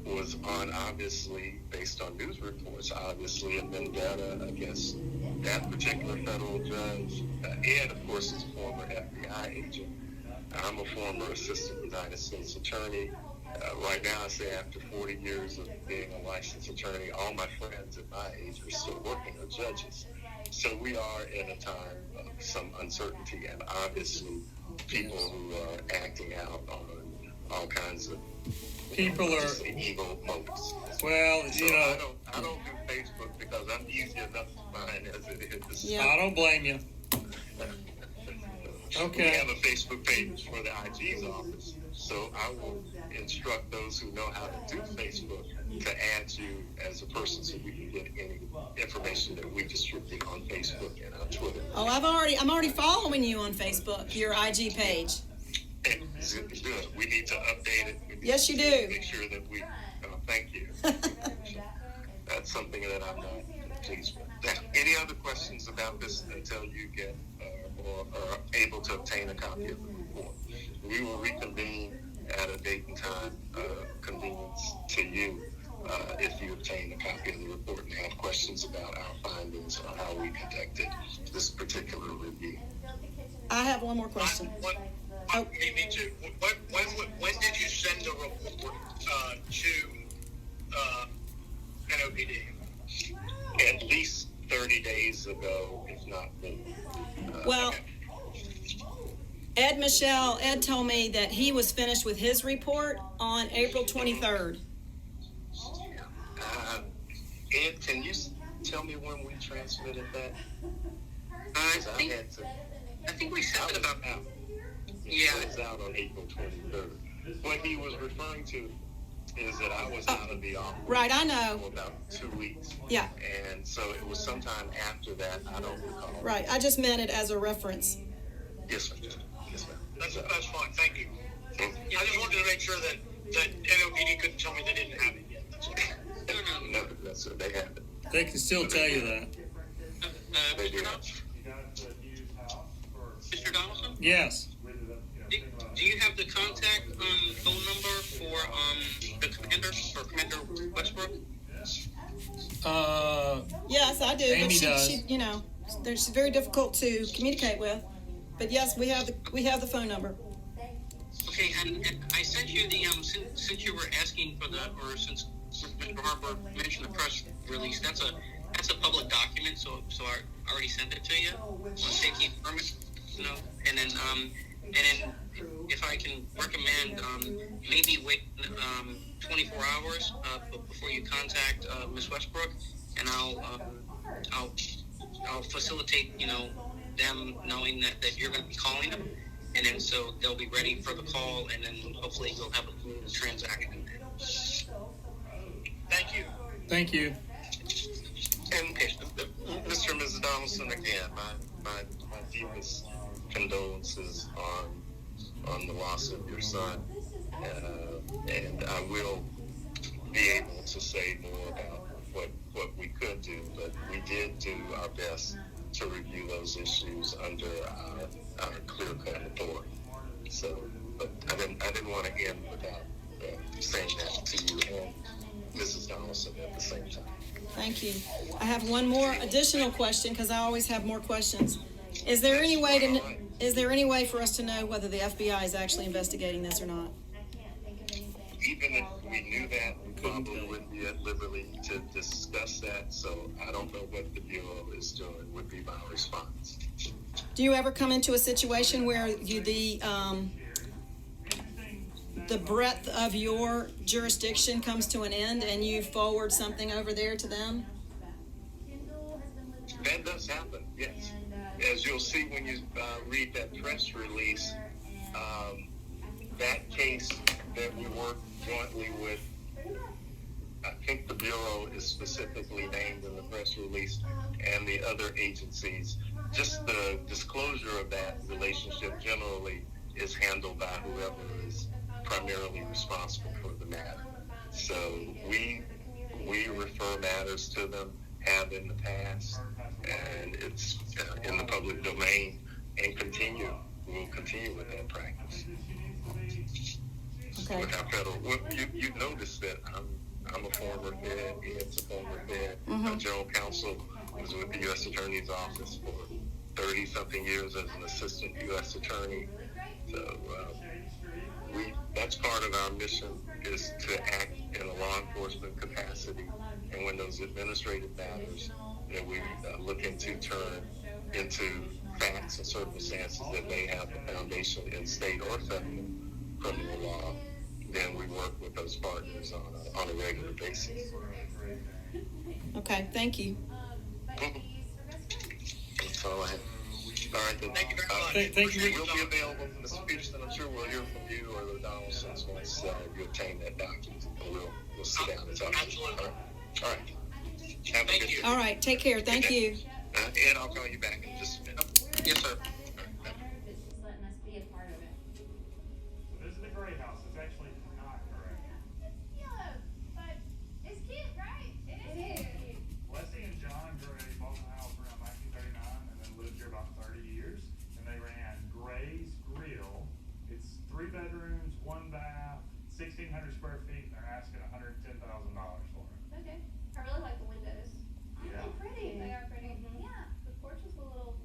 was on, obviously, based on news reports, obviously a vendetta against that particular federal judge. Ed, of course, is a former FBI agent. I'm a former assistant United States attorney. Right now, I say after 40 years of being a licensed attorney, all my friends at my age are still working as judges. So we are in a time of some uncertainty, and obviously people who are acting out on all kinds of People are evil motives. well, So you know. I don't do Facebook because I'm easy enough to find as it is. Yeah. I don't blame you. We Okay. have a Facebook page for the IG's office, so I will instruct those who know how to do Facebook to add you as a person so we can get any information that we distribute on Facebook and on Twitter. Oh, I'm already following you on Facebook, your IG page. And it's good. We need to update it. We need Yes, you to do. Make sure that we. Thank you. That's something that I'm not pleased with. Now, any other questions about this until you get or are able to obtain a copy of the report? We will reconvene at a date and time convenience to you if you obtain a copy of the report and have questions about our findings or how we conducted this particular review. I have one more question. Me too. When did you send the report to NOPD? At least 30 days ago, if not more. Well, Ed told me that he was finished with his report on April 23rd. Ed, can you tell me when we transmitted that? I think we sent it about. Yeah. It was out on April 23rd. What he was referring to is that I was out of the office. Right, I know. For about 2 weeks. Yeah. And so it was sometime after that. I don't recall. Right, I just meant it as a reference. Yes, ma'am. Yes, ma'am. That's fine. Thank you. I just wanted to make sure that NOPD couldn't tell me they didn't have it yet. That's all. No, that's it. They have it. They can still tell you that. They do. Mr. Donaldson? Yes. Do you have the contact phone number for the commander, or Commander Westbrook? Yes, I do. Amy but does. she, you know, she's very difficult to communicate with. But yes, we have the phone number. Okay, and I sent you the since you were asking for since Mr. Harper mentioned the press release, that's a public document, so I already sent it to you on safety and permit, and then if I can recommend, maybe wait 24 hours before you contact Ms. Westbrook, and I'll facilitate them knowing that you're going to be calling them, and then so they'll be ready for the call, and then hopefully you'll have a smooth transaction. Thank you. Thank you. And Mr. and Mrs. Donaldson, again, my deepest condolences on the loss of your son, and I will be able to say more about what we could do, but we did do our best to review those issues under our clear-cut authority. So, but I didn't want to end without saying that to you and Mrs. Donaldson at the same time. Thank you. I have one more additional question because I always have more questions. Is there any way for us to know whether the FBI is actually investigating this or not? Even if we knew that, we probably wouldn't be at liberty to discuss that. So I don't know what the Bureau is doing, would be my response. Do you ever come into a situation where the breadth of your jurisdiction comes to an end and you forward something over there to them? That does happen, yes. as you'll see when you read that press release, that case that we worked jointly with, I think the Bureau is specifically named in the press release, and the other agencies, just the disclosure of that relationship generally is handled by whoever is primarily responsible for the matter. So we refer matters to them, have in the past, and it's in the public domain, and we'll continue with that practice. Okay. With our federal, you notice that I'm a former Fed, Ed's a former Fed, General Counsel was with the U.S. Attorney's Office for 30-something years as an assistant U.S. Attorney. So that's part of our mission, is to act in a law enforcement capacity, and when those administrative matters that we look into turn into facts and circumstances that may have a foundation in state or federal criminal law, then we work with those partners on a regular basis. Okay, thank you. That's all I have. All right, then. Thank you very much. Thank you. We'll be available, Mr. Peterson. I'm sure we'll hear from you or the Donaldsons once you obtain that document, and we'll sit down and talk. Absolutely. All right. Have a good day. All right, take care. Thank you. Ed, I'll call you back in just a minute. Yes, sir. It's just letting us be a part of it. So this is the gray house. It's actually not correct. It's yellow, but it's cute, right? It is. Leslie and John Gray bought the house around 1939 and then lived here about 30 years. And they ran Gray's Grill. It's 3 bedrooms, 1 bath, 1,600 square feet, and they're asking $110,000 for it. Okay. I really like the windows. Yeah. They're pretty. They are pretty. Yeah. The porch is a little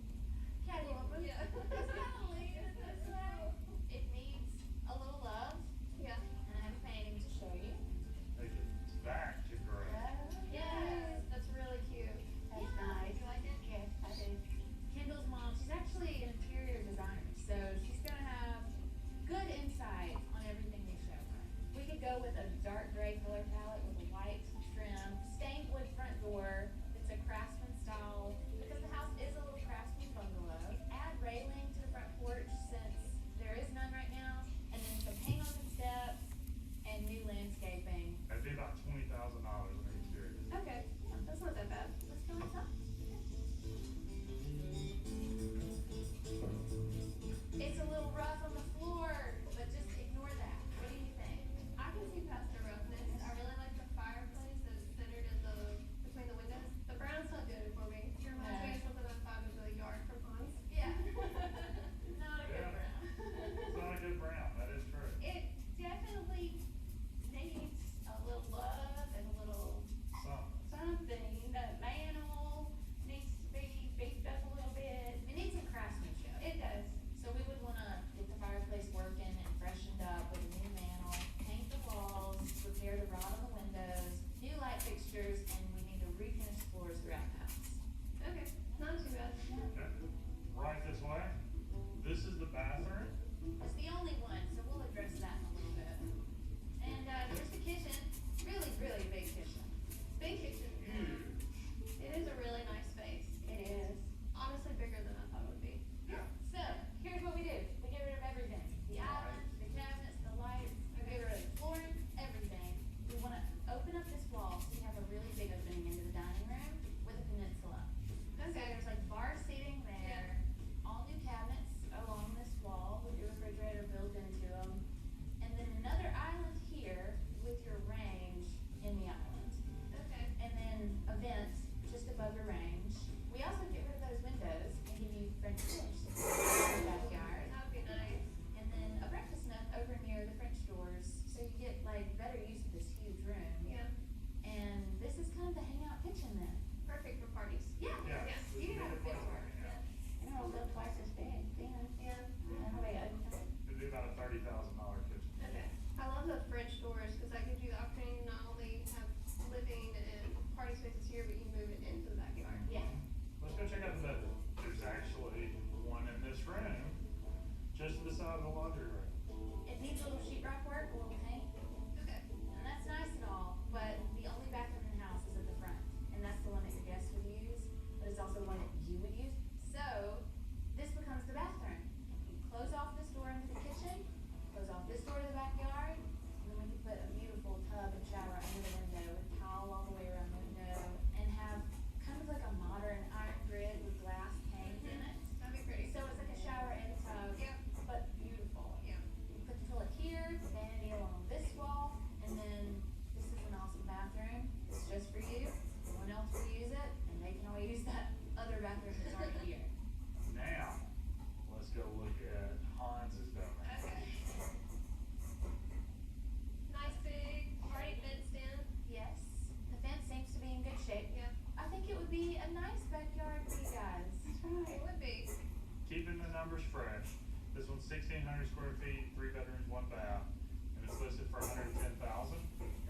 1,600 square feet, 3 bedrooms, 1 bath, and it's listed for 110,000.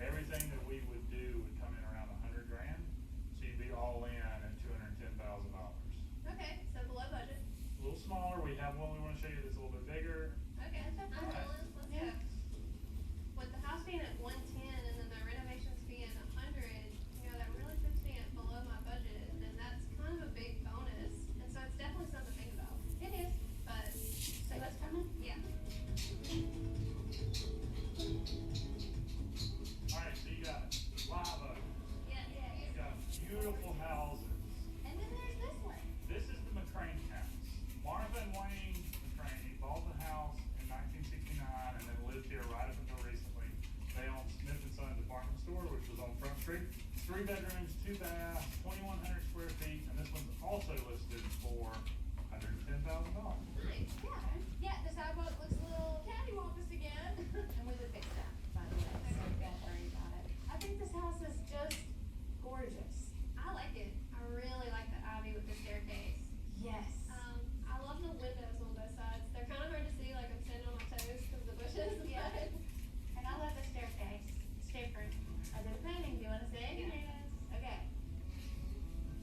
Everything that we would do would come in around 100 grand, so you'd be all in at $210,000. Okay, so below budget. A little smaller. We have one we want to show you that's a little bit bigger.